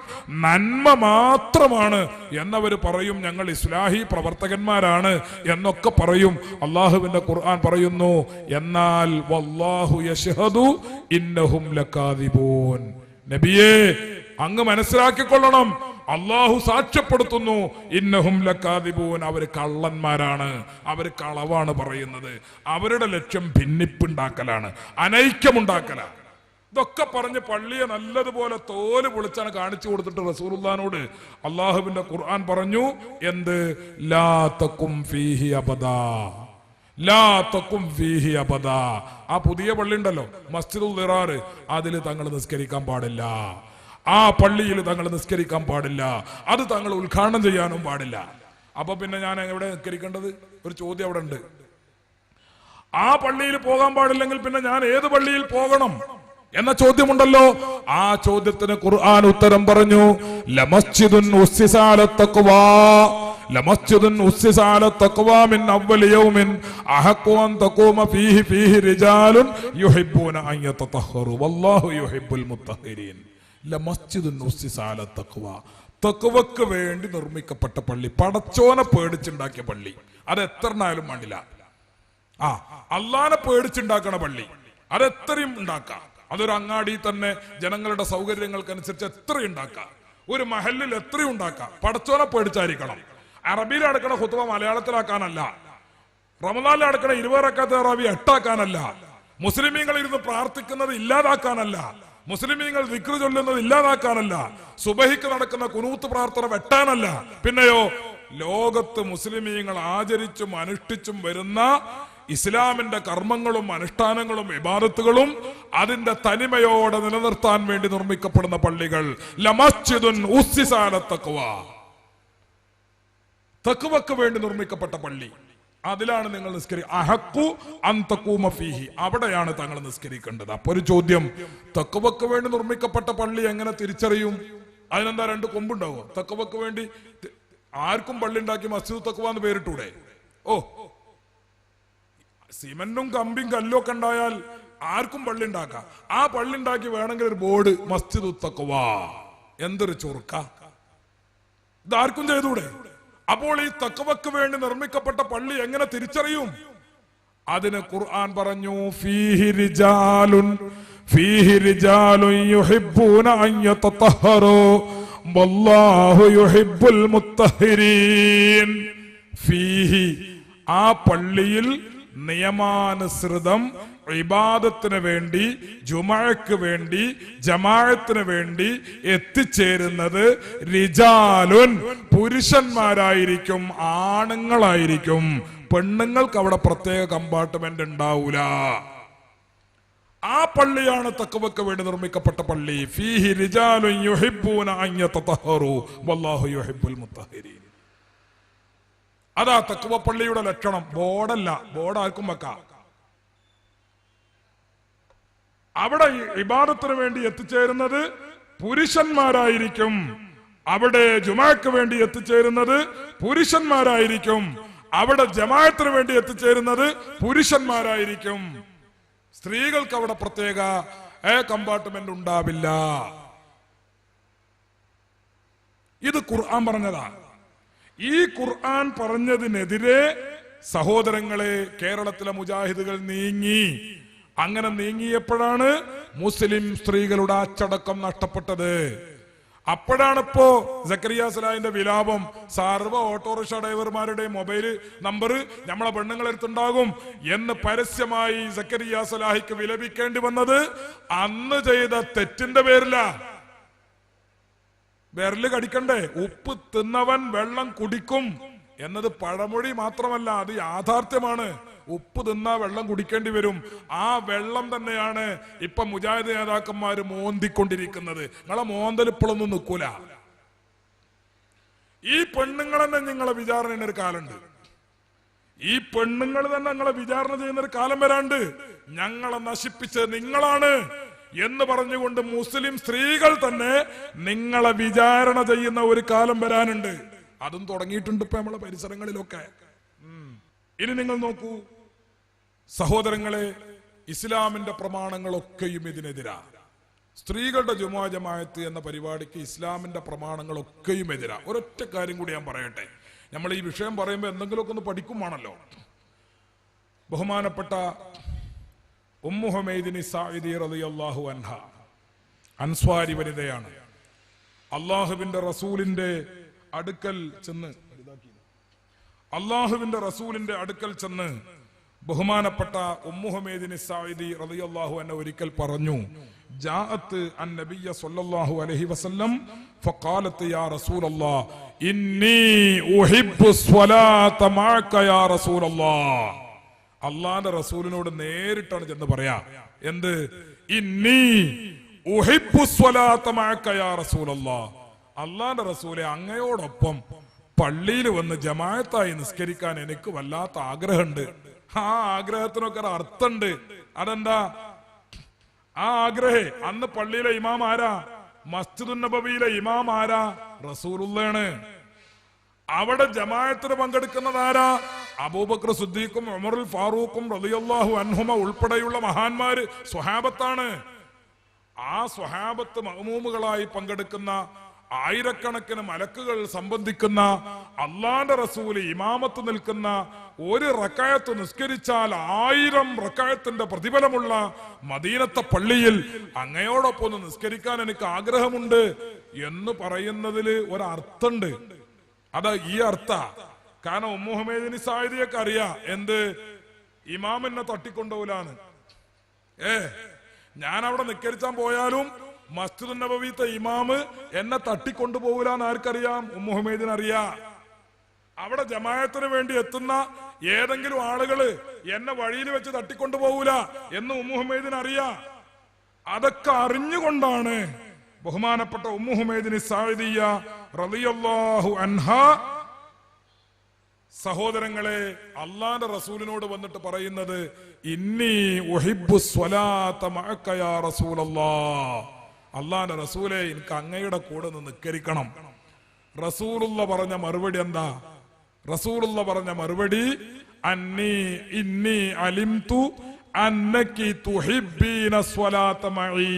നന്മ മാത്രമാണ് എന്നവർ പറയും. ഞങ്ങൾ ഇസ്ലാഹി പ്രവർത്തകന്മാരാണ് എന്നൊക്കെ പറയും. അള്ളാഹുവിന്റെ ഖുർആൻ പറയുന്നു, എന്നാൽ വല്ലാഹു യശ്ഹദു ഇന്നഹും ലകാദിബൂൻ. നബിയേ, അങ്ങ് മനസ്സിലാക്കിക്കൊള്ളണം, അള്ളാഹു സാക്ഷ്യപ്പെടുത്തുന്നു, ഇന്നഹും ലകാദിബൂൻ, അവര് കള്ളന്മാരാണ്, അവര് കളവാണ് പറയുന്നത്, അവരുടെ ലക്ഷ്യം ഭിന്നിപ്പുണ്ടാക്കലാണ്, അനൈക്യമുണ്ടാക്കലാണ്. ഇതൊക്കെ പറഞ്ഞ് പള്ളിയെ നല്ലതുപോലെ തോല് പൊളിച്ചാണ് കാണിച്ചു കൊടുത്തിട്ട് റസൂലുള്ളാഹിനോട് അള്ളാഹുവിന്റെ ഖുർആൻ പറഞ്ഞു, എന്ത്? ലാ തഖും ഫീഹി അബദാ, ലാ തഖും ഫീഹി അബദാ. ആ പുതിയ പള്ളി ഉണ്ടല്ലോ മസ്ജിദുൽ ളിറാർ, അതിൽ തങ്ങൾ നിസ്കരിക്കാൻ പാടില്ല, ആ പള്ളിയിൽ തങ്ങൾ നിസ്കരിക്കാൻ പാടില്ല, അത് തങ്ങൾ ഉദ്ഘാടനം ചെയ്യാനും പാടില്ല. അപ്പൊ പിന്നെ ഞാൻ എവിടെ നിസ്കരിക്കേണ്ടത്? ഒരു ചോദ്യം അവിടെ ഉണ്ട്. ആ പള്ളിയിൽ പോകാൻ പാടില്ലെങ്കിൽ പിന്നെ ഞാൻ ഏത് പള്ളിയിൽ പോകണം എന്ന ചോദ്യമുണ്ടല്ലോ. ആ ചോദ്യത്തിന് ഖുർആൻ ഉത്തരം പറഞ്ഞു, ലമസ്ജിദുൻ ഉസ്സിസ അലാ തഖ്വാ, ലമസ്ജിദുൻ ഉസ്സിസ അലാ തഖ്വാ മിൻ അവ്വലി യൗമിൻ അഹഖു അൻ തഖൂമ ഫീഹി റിജാലുൻ യുഹിബ്ബൂന അൻ യതതഹറു വല്ലാഹു യുഹിബ്ബുൽ മുത്തഹിരീൻ. ലമസ്ജിദുൻ ഉസ്സിസ അലാ തഖ്വാ, തഖ്വക്ക് വേണ്ടി നിർമ്മിക്കപ്പെട്ട പള്ളി, പടച്ചോനെ പേടിച്ചുണ്ടാക്കിയ പള്ളി, അത് എത്രനായാലും വേണ്ടില്ല. അള്ളാനെ പേടിച്ചുണ്ടാക്കണ പള്ളി അത് എത്രയും ഉണ്ടാക്കാം. അതൊരു അങ്ങാടി തന്നെ ജനങ്ങളുടെ സൗകര്യങ്ങൾക്കനുസരിച്ച് എത്രയും ഉണ്ടാക്കാം, ഒരു മഹലിൽ എത്രയും ഉണ്ടാക്കാം. പടച്ചോനെ പേടിച്ചായിരിക്കണം. അറബിയിൽ അടക്കണ ഖുത്ബ മലയാളത്തിലാക്കാനല്ല, റമദാനിൽ അടക്കണ 20 റക്അത്ത് തറാവി 8 ആക്കാനല്ല, മുസ്ലിമീങ്ങൾ ഇരുന്ന് പ്രാർത്ഥിക്കുന്നത് ഇല്ലാതാക്കാനല്ല, മുസ്ലിമീങ്ങൾ ദിക്ർ ചൊല്ലുന്നത് ഇല്ലാതാക്കാനല്ല, സുബഹിക്ക് നടക്കുന്ന കുനൂത്ത് പ്രാർത്ഥന വെട്ടാനല്ല, പിന്നെയോ ലോകത്ത് മുസ്ലിമീങ്ങൾ ആചരിച്ചും അനുഷ്ഠിച്ചും വരുന്ന ഇസ്ലാമിന്റെ കർമ്മങ്ങളും അനുഷ്ഠാനങ്ങളും ഇബാദത്തുകളും അതിന്റെ തനിമയോടെ നിലനിർത്താൻ വേണ്ടി നിർമ്മിക്കപ്പെടുന്ന പള്ളികൾ. ലമസ്ജിദുൻ ഉസ്സിസ അല തഖ്വ, തഖ്വക്ക് വേണ്ടി നിർമ്മിക്കപ്പെട്ട പള്ളി, അതിലാണ് നിങ്ങൾ അഹഖു അൻ തഖൂമ ഫീഹി, അവിടെയാണ് തങ്ങൾ നിസ്കരിക്കേണ്ടത്. അപ്പൊ ഒരു ചോദ്യം, തഖ്വക്ക് വേണ്ടി നിർമ്മിക്കപ്പെട്ട പള്ളി എങ്ങനെ തിരിച്ചറിയും? അതിനെന്താ രണ്ട് കൊമ്പുണ്ടാവോ? തഖ്വക്ക് വേണ്ടി ആർക്കും പള്ളി ഉണ്ടാക്കി മസ്ജിദ് തഖ്വ എന്ന് പേരിട്ടൂടെ? ഓ, സിമന്റും കമ്പിയും കല്ലും ഒക്കെ ഉണ്ടായാൽ ആർക്കും പള്ളി ഉണ്ടാക്കാം. ആ പള്ളി ഉണ്ടാക്കി വേണമെങ്കിൽ ഒരു ബോർഡ് മസ്ജിദ് തഖ്വ, എന്തൊരു ചൊറുക്ക, ഇതാർക്കും ചെയ്തൂടെ? അപ്പോൾ ഈ തഖ്വക്ക് വേണ്ടി നിർമ്മിക്കപ്പെട്ട പള്ളി എങ്ങനെ തിരിച്ചറിയും? അതിന് ഖുർആൻ പറഞ്ഞു, ഫീഹി റിജാലുൻ യുഹിബ്ബൂന അൻ യതതഹറു വല്ലാഹു യുഹിബ്ബുൽ മുത്തഹിരീൻ. ഫീഹി, ആ പള്ളിയിൽ നിയമാനുസൃതം ഇബാദത്തിന് വേണ്ടി, ജുമഅക്ക് വേണ്ടി, ജമാഅത്തിന് വേണ്ടി എത്തിച്ചേരുന്നത് റിജാലുൻ, പുരുഷന്മാരായിരിക്കും, ആണുങ്ങളായിരിക്കും. പെണ്ണുങ്ങൾക്ക് അവിടെ പ്രത്യേക കമ്പാർട്ട്മെന്റ് ഉണ്ടാവൂല. ആ പള്ളിയാണ് തഖ്വക്ക് വേണ്ടി നിർമ്മിക്കപ്പെട്ട പള്ളി. ഫീഹി റിജാലുൻ യുഹിബ്ബൂന അൻ യതതഹറു വല്ലാഹു യുഹിബ്ബുൽ മുത്തഹിരീൻ. അതാ തഖ്വ പള്ളിയുടെ ലക്ഷണം. ബോർഡല്ല, ബോർഡ് ആർക്കും വെക്കാം. അവിടെ ഇബാദത്തിന് വേണ്ടി എത്തിച്ചേരുന്നത് പുരുഷന്മാരായിരിക്കും. അവിടെ ജുമാക്ക് വേണ്ടി എത്തിച്ചേരുന്നത് പുരുഷന്മാരായിരിക്കും. അവിടെ ജമാഅത്തിന് വേണ്ടി എത്തിച്ചേരുന്നത് പുരുഷന്മാരായിരിക്കും. സ്ത്രീകൾക്ക് അവിടെ പ്രത്യേക കമ്പാർട്ട്മെന്റ് ഉണ്ടാവില്ല. ഇത് ഖുർആൻ പറഞ്ഞതാ. ഈ ഖുർആൻ പറഞ്ഞതിനെതിരെ സഹോദരങ്ങളെ കേരളത്തിലെ മുജാഹിദുകൾ നീങ്ങി. അങ്ങനെ നീങ്ങിയപ്പോഴാണ് മുസ്ലിം സ്ത്രീകളുടെ അച്ചടക്കം നഷ്ടപ്പെട്ടത്. അപ്പോഴാണിപ്പോ സക്കരിയ സലാഹിന്റെ വിലാപം, സർവ്വ ഓട്ടോറിക്ഷ ഡ്രൈവർമാരുടെ മൊബൈല് നമ്പർ നമ്മളെ പെണ്ണുങ്ങളെടുത്തുണ്ടാകും എന്ന് പരസ്യമായി സക്കരിയ സലാഹിക്ക് വിലപിക്കേണ്ടി വന്നത് അന്ന് ചെയ്ത തെറ്റിന്റെ പേരില. വിരല് കടിക്കണ്ടേ? ഉപ്പ് തിന്നവൻ വെള്ളം കുടിക്കും എന്നത് പഴമൊഴി മാത്രമല്ല, അത് യാഥാർത്ഥ്യമാണ്. ഉപ്പ് തിന്നാ വെള്ളം കുടിക്കേണ്ടി വരും. ആ വെള്ളം തന്നെയാണ് ഇപ്പൊ മുജാഹിദ് നേതാക്കന്മാര് മോന്തിക്കൊണ്ടിരിക്കുന്നത്. നിങ്ങളെ മോന്തൽ ഇപ്പോഴൊന്നും നിൽക്കൂല. ഈ പെണ്ണുങ്ങൾ തന്നെ നിങ്ങളെ വിചാരണ ചെയ്യുന്ന ഒരു കാലുണ്ട്. ഈ പെണ്ണുങ്ങൾ തന്നെ നിങ്ങളെ വിചാരണ ചെയ്യുന്ന ഒരു കാലം വരാണ്ട്. ഞങ്ങളെ നശിപ്പിച്ചത് നിങ്ങളാണ് എന്ന് പറഞ്ഞുകൊണ്ട് മുസ്ലിം സ്ത്രീകൾ തന്നെ നിങ്ങളെ വിചാരണ ചെയ്യുന്ന ഒരു കാലം വരാനുണ്ട്. അതും തുടങ്ങിയിട്ടുണ്ട് ഇപ്പൊ നമ്മളെ പരിസരങ്ങളിലൊക്കെ. ഇനി നിങ്ങൾ നോക്കൂ സഹോദരങ്ങളെ, ഇസ്ലാമിന്റെ പ്രമാണങ്ങളൊക്കെയും ഇതിനെതിരാ. സ്ത്രീകളുടെ ജുമുഅ ജമാഅത്ത് എന്ന പരിപാടിക്ക് ഇസ്ലാമിന്റെ പ്രമാണങ്ങളൊക്കെയും എതിരാ. ഒരൊറ്റ കാര്യം കൂടി ഞാൻ പറയട്ടെ. നമ്മൾ ഈ വിഷയം പറയുമ്പോൾ എന്തെങ്കിലുമൊക്കെ ഒന്ന് പഠിക്കുമാണല്ലോ. ബഹുമാനപ്പെട്ട ഉമ്മു ഹുമൈദിനി സാഇദി റളിയല്ലാഹു അൻഹ അൻസ്വാരി വനിതയാണ്. അള്ളാഹുവിന്റെ റസൂലിന്റെ അടുക്കൽ ചെന്ന് ബഹുമാനപ്പെട്ട ഉമ്മു ഹുമൈദിനി സാഇദി റളിയല്ലാഹു അൻഹ ഒരിക്കൽ പറഞ്ഞു, ജാഅത്ത് അൻ നബിയ സ്വല്ലല്ലാഹു അലൈഹി വസല്ലം ഫഖാലത്ത് യാ റസൂലല്ലാഹ് ഇന്നി ഉഹിബ്ബു സ്വലാത മഅക യാ റസൂലല്ലാഹ്. അള്ളാന്റെ റസൂലിനോട് നേരിട്ടാണ് ചെന്ന് പറയാ. എന്ത്? ഇന്നി ഉഹിബ്ബു സ്വലാത മഅക യാ റസൂലല്ലാഹ്. അള്ളാന്റെ റസൂലെ, അങ്ങയോടൊപ്പം പള്ളിയിൽ വന്ന് ജമാഅത്തായി നിസ്കരിക്കാൻ എനിക്ക് വല്ലാത്ത ആഗ്രഹമുണ്ട്. ആ ആഗ്രഹത്തിനൊക്കെ ഒരു അർത്ഥമുണ്ട്. അതെന്താ ആ ആഗ്രഹേ? അന്ന് പള്ളിയിലെ ഇമാം ആരാ? മസ്ജിദുൻ നബവിയിലെ ഇമാം ആരാ? റസൂലുള്ളാണ്. അവിടെ ജമാഅത്തിന് പങ്കെടുക്കുന്നത് ആരാ? അബൂബക്കർ സിദ്ദീഖും ഉമറുൽ ഫാറൂഖും റളിയല്ലാഹു അൻഹുമ ഉൾപ്പെടെയുള്ള മഹാന്മാര് സ്വഹാബത്താണ്. ആ സ്വഹാബത്ത് മഅ്മൂമുകളായി പങ്കെടുക്കുന്ന ആയിരക്കണക്കിന് മലക്കുകൾ സംബന്ധിക്കുന്ന അള്ളാന്റെ റസൂല് ഇമാമത്ത് നിൽക്കുന്ന ഒരു റക്അത്ത് നിസ്കരിച്ചാൽ 1000 റക്അത്തിന്റെ പ്രതിഫലമുള്ള മദീനത്തെ പള്ളിയിൽ അങ്ങയോടൊപ്പം ഒന്ന് നിസ്കരിക്കാൻ എനിക്ക് ആഗ്രഹമുണ്ട് എന്ന് പറയുന്നതിൽ ഒരർത്ഥമുണ്ട്. അത് ഈ അർത്ഥ. കാരണം ഉമ്മു ഹുമൈദിനി സായിദിയൊക്കെ അറിയാ എന്ത്? ഇമാം എന്നെ തട്ടിക്കൊണ്ടുപോലാന്ന്. ഞാൻ അവിടെ നിക്കരിച്ചാൻ പോയാലും മസ്ജിദ് നബവിത്തെ ഇമാമ് എന്നെ തട്ടിക്കൊണ്ടുപോകൂലെന്ന് ആർക്കറിയാം? ഉമ്മു ഹുമൈദിന് അറിയാം. അവിടെ ജമാഅത്തിന് വേണ്ടി എത്തുന്ന ഏതെങ്കിലും ആളുകള് എന്നെ വഴിയിൽ വെച്ച് തട്ടിക്കൊണ്ടുപോകൂല എന്ന് ഉമ്മു ഹുമൈദിന് അറിയാം. അതൊക്കെ അറിഞ്ഞുകൊണ്ടാണ് ബഹുമാനപ്പെട്ട ഉമ്മു ഹുമൈദിന് സാഇദിയ്യ റളിയല്ലാഹു അൻഹാ സഹോദരങ്ങളെ അള്ളാന്റെ റസൂലിനോട് വന്നിട്ട് പറയുന്നത്, ഇന്നി ഉഹിബ്ബു സ്വലാത്ത മഅക യാ റസൂലല്ലാഹ്. അള്ളാന്റെ റസൂലെ, എനിക്ക് അങ്ങയുടെ കൂടെ നിന്ന് നിസ്കരിക്കണം. റസൂലുള്ള പറഞ്ഞ മറുപടി എന്താ? റസൂലുള്ള പറഞ്ഞ മറുപടി, ഇന്നി അലിംതു അന്നകി തുഹിബ്ബീന സ്വലാത്ത മഈ.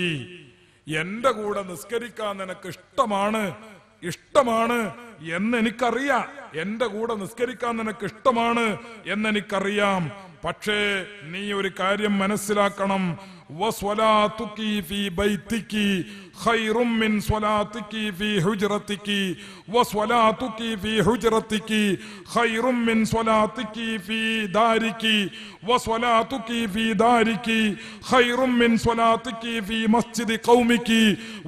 എന്റെ കൂടെ നിസ്കരിക്കാൻ നിനക്ക് ഇഷ്ടമാണ് എന്നെനിക്കറിയാം. എന്റെ കൂടെ നിസ്കരിക്കാൻ നിനക്ക് ഇഷ്ടമാണ് എന്നെനിക്കറിയാം. പക്ഷേ നീ ഒരു കാര്യം മനസ്സിലാക്കണം, വസ്വലാതുകി ഫീ ബൈതികി ഖൈറും മിൻ സ്വലാതികി ഫീ ഹുജ്റതികി വസ്വലാതുകി ഫീ ഹുജ്റതികി ഖൈറും മിൻ സ്വലാതികി ഫീ ദാരികി വസ്വലാതുകി ഫീ ദാരികി ഖൈറും മിൻ സ്വലാതികി ഫീ മസ്ജിദി ഖൗമികി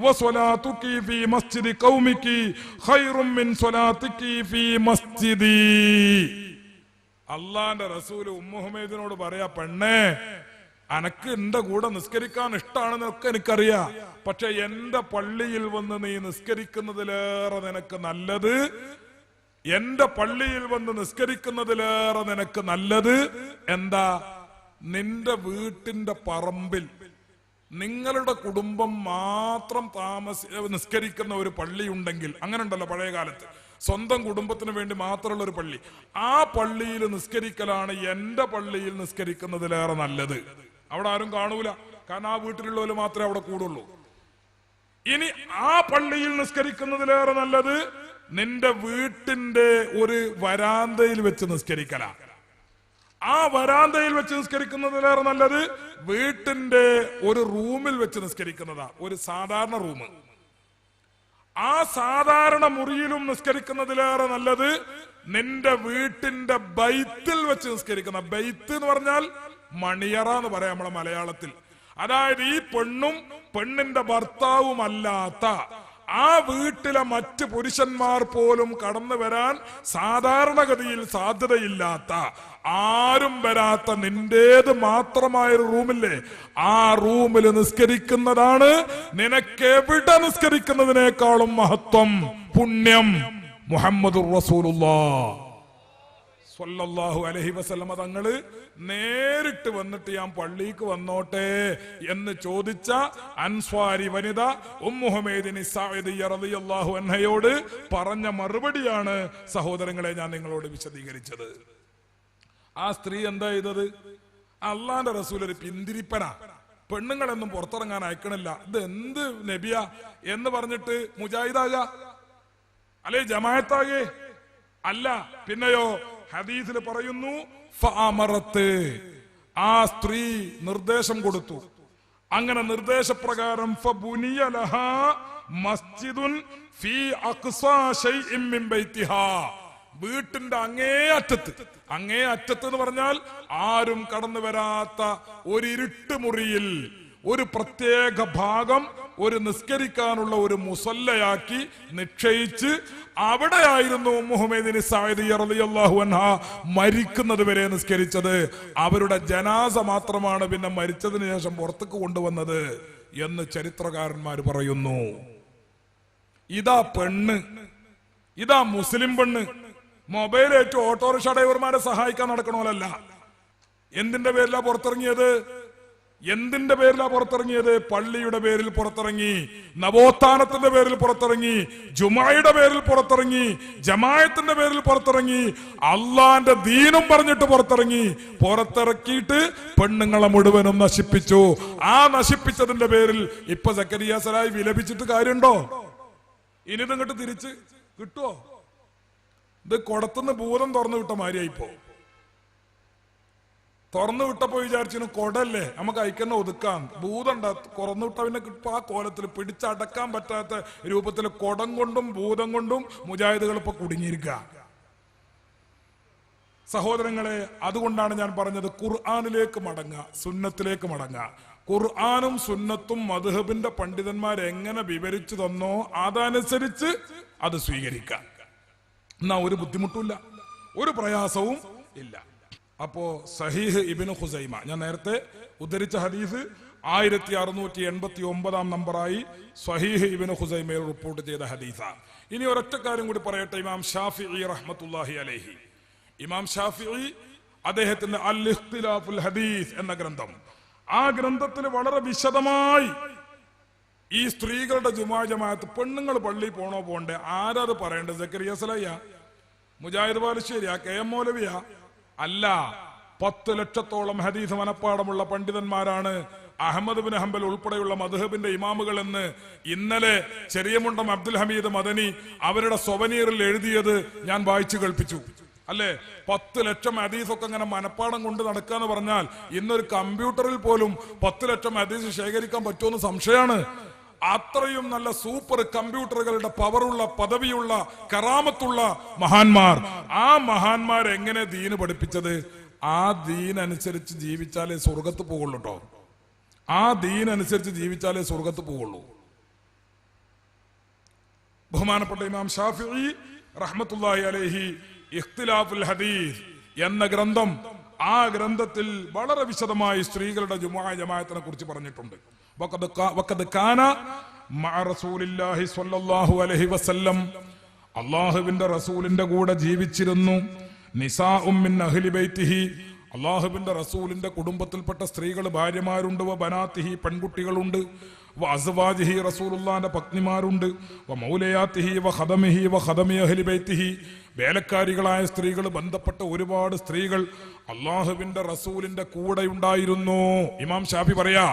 വസ്വലാതുകി ഫീ മസ്ജിദി ഖൗമികി ഖൈറും മിൻ സ്വലാതികി ഫീ മസ്ജിദി. അള്ളാന്റെ റസൂല് ഉമ്മു ഹുമൈദിനോട് പറയാ, പെണ്ണേ, അനക്ക് എന്റെ കൂടെ നിസ്കരിക്കാൻ ഇഷ്ടമാണെന്നൊക്കെ എനിക്കറിയാം. പക്ഷെ എന്റെ പള്ളിയിൽ വന്ന് നീ നിസ്കരിക്കുന്നതിലേറെ നിനക്ക് നല്ലത്, എന്റെ പള്ളിയിൽ വന്ന് നിസ്കരിക്കുന്നതിലേറെ നിനക്ക് നല്ലത് എന്താ? നിന്റെ വീട്ടിന്റെ പറമ്പിൽ നിങ്ങളുടെ കുടുംബം മാത്രം നിസ്കരിക്കുന്ന ഒരു പള്ളി ഉണ്ടെങ്കിൽ, അങ്ങനെ ഉണ്ടല്ലോ പഴയ കാലത്ത്, സ്വന്തം കുടുംബത്തിന് വേണ്ടി മാത്രമുള്ള ഒരു പള്ളി, ആ പള്ളിയിൽ നിസ്കരിക്കലാണ് എന്റെ പള്ളിയിൽ നിസ്കരിക്കുന്നതിലേറെ നല്ലത്. അവിടെ ആരും കാണൂല, കാരണം ആ വീട്ടിലുള്ളവർ മാത്രമേ അവിടെ കൂടുള്ളൂ. ഇനി ആ പള്ളിയിൽ നിസ്കരിക്കുന്നതിലേറെ നല്ലത് നിന്റെ വീട്ടിന്റെ ഒരു വരാന്തയിൽ വെച്ച് നിസ്കരിക്കലാണ്. ആ വരാന്തയിൽ വെച്ച് നിസ്കരിക്കുന്നതിലേറെ നല്ലത് വീട്ടിന്റെ ഒരു റൂമിൽ വെച്ച് നിസ്കരിക്കുന്നതാ, ഒരു സാധാരണ റൂം. ആ സാധാരണ മുറിയിലും നിസ്കരിക്കുന്നതിലേറെ നല്ലത് നിന്റെ വീട്ടിന്റെ ബൈത്തിൽ വെച്ച് നിസ്കരിക്കുന്ന. ബൈത്ത് എന്ന് പറഞ്ഞാൽ മണിയറ എന്ന് പറയാം നമ്മളെ മലയാളത്തിൽ. അതായത് ഈ പെണ്ണും പെണ്ണിന്റെ ഭർത്താവുമല്ലാത്ത ആ വീട്ടിലെ മറ്റ് പുരുഷന്മാർ പോലും കടന്നു വരാൻ സാധാരണഗതിയിൽ സാധ്യതയില്ലാത്ത, ആരും വരാത്ത നിന്റേത് മാത്രമായൊരു റൂമില്ലേ, ആ റൂമിൽ നിസ്കരിക്കുന്നതാണ് നിനക്ക് എവിടെ നിസ്കരിക്കുന്നതിനേക്കാളും മഹത്വം, പുണ്യം. മുഹമ്മദുർ റസൂലുള്ളാഹ് സ്വല്ലല്ലാഹു അലൈഹി വസല്ലമ തങ്ങള് നേരിട്ട് വന്നിട്ട് ഞാൻ പള്ളിക്ക് വന്നോട്ടെ എന്ന് ചോദിച്ച അൻസ്വാരി വനിത ഉമ്മു ഹുമൈദിന് സാഇദിയ്യ റളിയല്ലാഹു അൻഹയോട് പറഞ്ഞ മറുപടിയാണ് സഹോദരങ്ങളെ ഞാൻ നിങ്ങളോട് വിശദീകരിച്ചത്. ആ സ്ത്രീ എന്താ ചെയ്തത്? അള്ളാന്റെ റസൂൽ ഒരു പിന്തിരിപ്പന, പെണ്ണുങ്ങളൊന്നും പുറത്തിറങ്ങാൻ അയക്കണില്ല, ഇത് എന്ത് നബിയ എന്ന് പറഞ്ഞിട്ട് മുജാഹിദാക അല്ലെ ജമാഅത്താകെ അല്ല. പിന്നെയോ ഹദീസിൽ പറയുന്നു, ഫഅമറത്ത്, ആ സ്ത്രീ നിർദ്ദേശം കൊടുത്തു. അങ്ങനെ നിർദ്ദേശപ്രകാരം ഫബുനിയ ലഹാ മസ്ജിദുൻ ഫീ അഖ്സാ ശൈഇൻ മിൻ ബൈതിഹാ, വീട്ടിന്റെ അങ്ങേ അറ്റത്ത് എന്ന് പറഞ്ഞാൽ ആരും കടന്നു വരാത്ത ഒരു ഇരുട്ട് മുറിയിൽ ഒരു പ്രത്യേക ഭാഗം ഒരു നിസ്കരിക്കാനുള്ള ഒരു മുസല്ലയാക്കി നിശ്ചയിച്ച് അവിടെയായിരുന്നു ഉമ്മു ഹുമൈദിന് സാഇദിയ്യ റളിയല്ലാഹു അൻഹാ മരിക്കുന്നത് വരെ നിസ്കരിച്ചത്. അവരുടെ ജനാസ മാത്രമാണ് പിന്നെ മരിച്ചതിന് ശേഷം പുറത്തേക്ക് കൊണ്ടുവന്നത് എന്ന് ചരിത്രകാരന്മാർ പറയുന്നു. ഇതാ പെണ്ണ്, ഇതാ മുസ്ലിം പെണ്ണ്. മൊബൈലേറ്റ് ഓട്ടോറിക്ഷ ഡ്രൈവർമാരെ സഹായിക്കാൻ നടക്കണമല്ല. എന്തിന്റെ പേരിലാ പുറത്തിറങ്ങിയത്? എന്തിന്റെ പേരിലാ പുറത്തിറങ്ങിയത്? പള്ളിയുടെ പേരിൽ പുറത്തിറങ്ങി, നവോത്ഥാനത്തിന്റെ പേരിൽ പുറത്തിറങ്ങി, ജുമായുടെ പേരിൽ പുറത്തിറങ്ങി, ജമാഅത്തിന്റെ പേരിൽ പുറത്തിറങ്ങി, അള്ളാന്റെ ദീനും പറഞ്ഞിട്ട് പുറത്തിറക്കിയിട്ട് പെണ്ണുങ്ങളെ മുഴുവനും നശിപ്പിച്ചു. ആ നശിപ്പിച്ചതിന്റെ പേരിൽ ഇപ്പൊ സക്കരിയ സലായി വിലപിച്ചിട്ട് കാര്യമുണ്ടോ? ഇനി ഇതിങ്ങോട്ട് തിരിച്ച് കിട്ടുവോ? ഇത് കൊടത്തുനിന്ന് ഭൂതം തുറന്നു വിട്ട മാതിരിയായിപ്പോ. തുറന്നു വിട്ടപ്പോ വിചാരിച്ചു കൊടല്ലേ നമുക്ക് അയക്കുന്ന ഒതുക്കാം, ഭൂതം തുറന്നു വിട്ട പിന്നെ ആ കോലത്തിൽ പിടിച്ചടക്കാൻ പറ്റാത്ത രൂപത്തിൽ കൊടം കൊണ്ടും ഭൂതം കൊണ്ടും മുജാഹിദുകൾ ഇപ്പൊ കുടുങ്ങിയിരിക്കുക. സഹോദരങ്ങളെ, അതുകൊണ്ടാണ് ഞാൻ പറഞ്ഞത് ഖുർആനിലേക്ക് മടങ്ങുക, സുന്നത്തിലേക്ക് മടങ്ങുക. ഖുർആനും സുന്നത്തും മദ്ഹബിന്റെ പണ്ഡിതന്മാർ എങ്ങനെ വിവരിച്ചു തന്നോ അതനുസരിച്ച് അത് സ്വീകരിക്കാം. എന്നാ ഒരു ബുദ്ധിമുട്ടില്ല, ഒരു പ്രയാസവും ഇല്ല. അപ്പോ സഹീഹ് ഇബ്നു ഖുസൈമ, ഞാൻ നേരത്തെ ഉദ്ധരിച്ച ഹദീസ് 1689 നമ്പറായി സഹീഹ് ഇബ്നു ഖുസൈമയിൽ റിപ്പോർട്ട് ചെയ്ത ഹദീസാണ്. ഇനി ഒരൊറ്റ കാര്യം കൂടി പറയട്ടെ. ഇമാം ഷാഫിഈ റഹ്മത്തുള്ളാഹി അലൈഹി, ഇമാം ഷാഫിഈ അദ്ദേഹത്തിന്റെ അൽ ഇഖ്തിലാഫുൽ ഹദീസ് എന്ന ഗ്രന്ഥം, ആ ഗ്രന്ഥത്തിൽ വളരെ വിശദമായി ഈ സ്ത്രീകളുടെ ജുമാ ജമാഅത്ത്, പെണ്ണുങ്ങൾ പള്ളിയിൽ പോണോ പോണ്ടേ, ആരാത് പറയേണ്ടത്? സക്കരിയ സലയ്യ, മുജാഹിദ് ബാലുശ്ശേരിയ, കെ എം മൗലവിയ? അല്ല, 10 ലക്ഷത്തോളം ഹദീസ് മനപ്പാടമുള്ള പണ്ഡിതന്മാരാണ് അഹമ്മദ് ബിൻ ഹംബൽ ഉൾപ്പെടെയുള്ള മദ്ഹബിന്റെ ഇമാമുകൾ എന്ന് ഇന്നലെ ചെറിയമുണ്ടം അബ്ദുൽ ഹമീദ് മദനി അവരുടെ സൊവനീറിൽ എഴുതിയത് ഞാൻ വായിച്ചു കേൾപ്പിച്ചു. അല്ലെ, 10 ലക്ഷം ഹദീസൊക്കെ അങ്ങനെ മനപ്പാടം കൊണ്ട് നടക്കാന്ന് പറഞ്ഞാൽ ഇന്നൊരു കമ്പ്യൂട്ടറിൽ പോലും 10 ലക്ഷം ഹദീസ് ശേഖരിക്കാൻ പറ്റുമെന്ന് സംശയമാണ്. അത്രയും നല്ല സൂപ്പർ കമ്പ്യൂട്ടറുകളുടെ പവറുള്ള, പദവിയുള്ള, കറാമത്തുള്ള മഹാന്മാർ. ആ മഹാന്മാർ എങ്ങനെ ദീന് പഠിപ്പിച്ചത്? ആ ദീൻ അനുസരിച്ച് ജീവിച്ചാലേ സ്വർഗത്ത് പോകുള്ളൂ കേട്ടോ. ആ ദീൻ അനുസരിച്ച് ജീവിച്ചാലേ സ്വർഗത്ത് പോകുള്ളൂ. ബഹുമാനപ്പെട്ട ഇമാം ഷാഫിഈ റഹ്മത്തുള്ളാഹി അലൈഹി ഇഖ്തിലാഫുൽ ഹദീസ് എന്ന ഗ്രന്ഥം, ആ ഗ്രന്ഥത്തിൽ വളരെ വിശദമായി സ്ത്രീകളുടെ ജുമുഅ ജമാഅത്തിനെ കുറിച്ച് പറഞ്ഞിട്ടുണ്ട്. വഖദ് കാന മഅ റസൂലില്ലാഹി സ്വല്ലല്ലാഹു അലൈഹി വസല്ലം, അല്ലാഹുവിന്റെ റസൂലിന്റെ കൂടെ ജീവിച്ചിരുന്നു. നിസാഉം മിൻ അഹ്ലി ബൈത്തിഹി, അല്ലാഹുവിന്റെ റസൂലിന്റെ കുടുംബത്തിൽപ്പെട്ട സ്ത്രീകൾ, ഭാര്യമാരുണ്ട്. വ ബനാത്തിഹി, പെൺകുട്ടികളുണ്ട്. വ അസ്വാജിഹി, റസൂലുള്ളാഹിന്റെ പത്നിമാരുണ്ട്. വ മൗലയാത്തിഹി വ ഖദമിഹി വ ഖദമി അഹ്ലി ബൈത്തിഹി, വേലക്കാരികളായ സ്ത്രീകൾ, ബന്ധപ്പെട്ട ഒരുപാട് സ്ത്രീകൾ അള്ളാഹുവിന്റെ റസൂലിന്റെ കൂടെ ഉണ്ടായിരുന്നു. ഇമാം ഷാഫി പറയാ,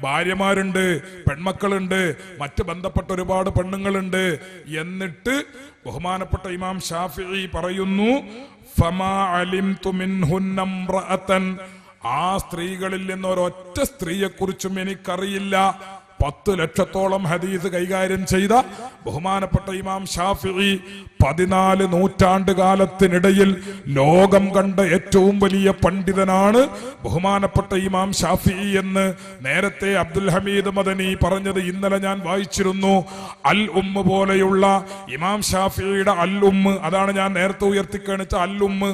ഭാര്യമാരുണ്ട്, പെൺമക്കളുണ്ട്, മറ്റ് ബന്ധപ്പെട്ട ഒരുപാട് പെണ്ണുങ്ങളുണ്ട്. എന്നിട്ട് ബഹുമാനപ്പെട്ട ഇമാം ഷാഫിഈ പറയുന്നു, ഫമാ അലിംതു മിൻഹുന്ന ഇംറഅതൻ, ആ സ്ത്രീകളിൽ നിന്ന് ഒരൊറ്റ സ്ത്രീയെ കുറിച്ചും എനിക്കറിയില്ല. 10 ലക്ഷത്തോളം ഹദീസ് കൈകാര്യം ചെയ്ത ബഹുമാനപ്പെട്ട ഇമാം ഷാഫിഈ 14 നൂറ്റാണ്ട് കാലത്തിനിടയിൽ ലോകം കണ്ട ഏറ്റവും വലിയ പണ്ഡിതനാണ് ബഹുമാനപ്പെട്ട ഇമാം ഷാഫിഈ എന്ന് നേരത്തെ അബ്ദുൽ ഹമീദ് മദനി പറഞ്ഞത് ഇന്നലെ ഞാൻ വായിച്ചിരുന്നു. അൽ ഉമ്മ് പോലെയുള്ള ഇമാം ഷാഫിഈയുടെ അൽ ഉമ്മ്, അതാണ് ഞാൻ നേരത്തെ ഉയർത്തിക്കാണിച്ച അൽ ഉമ്മ്.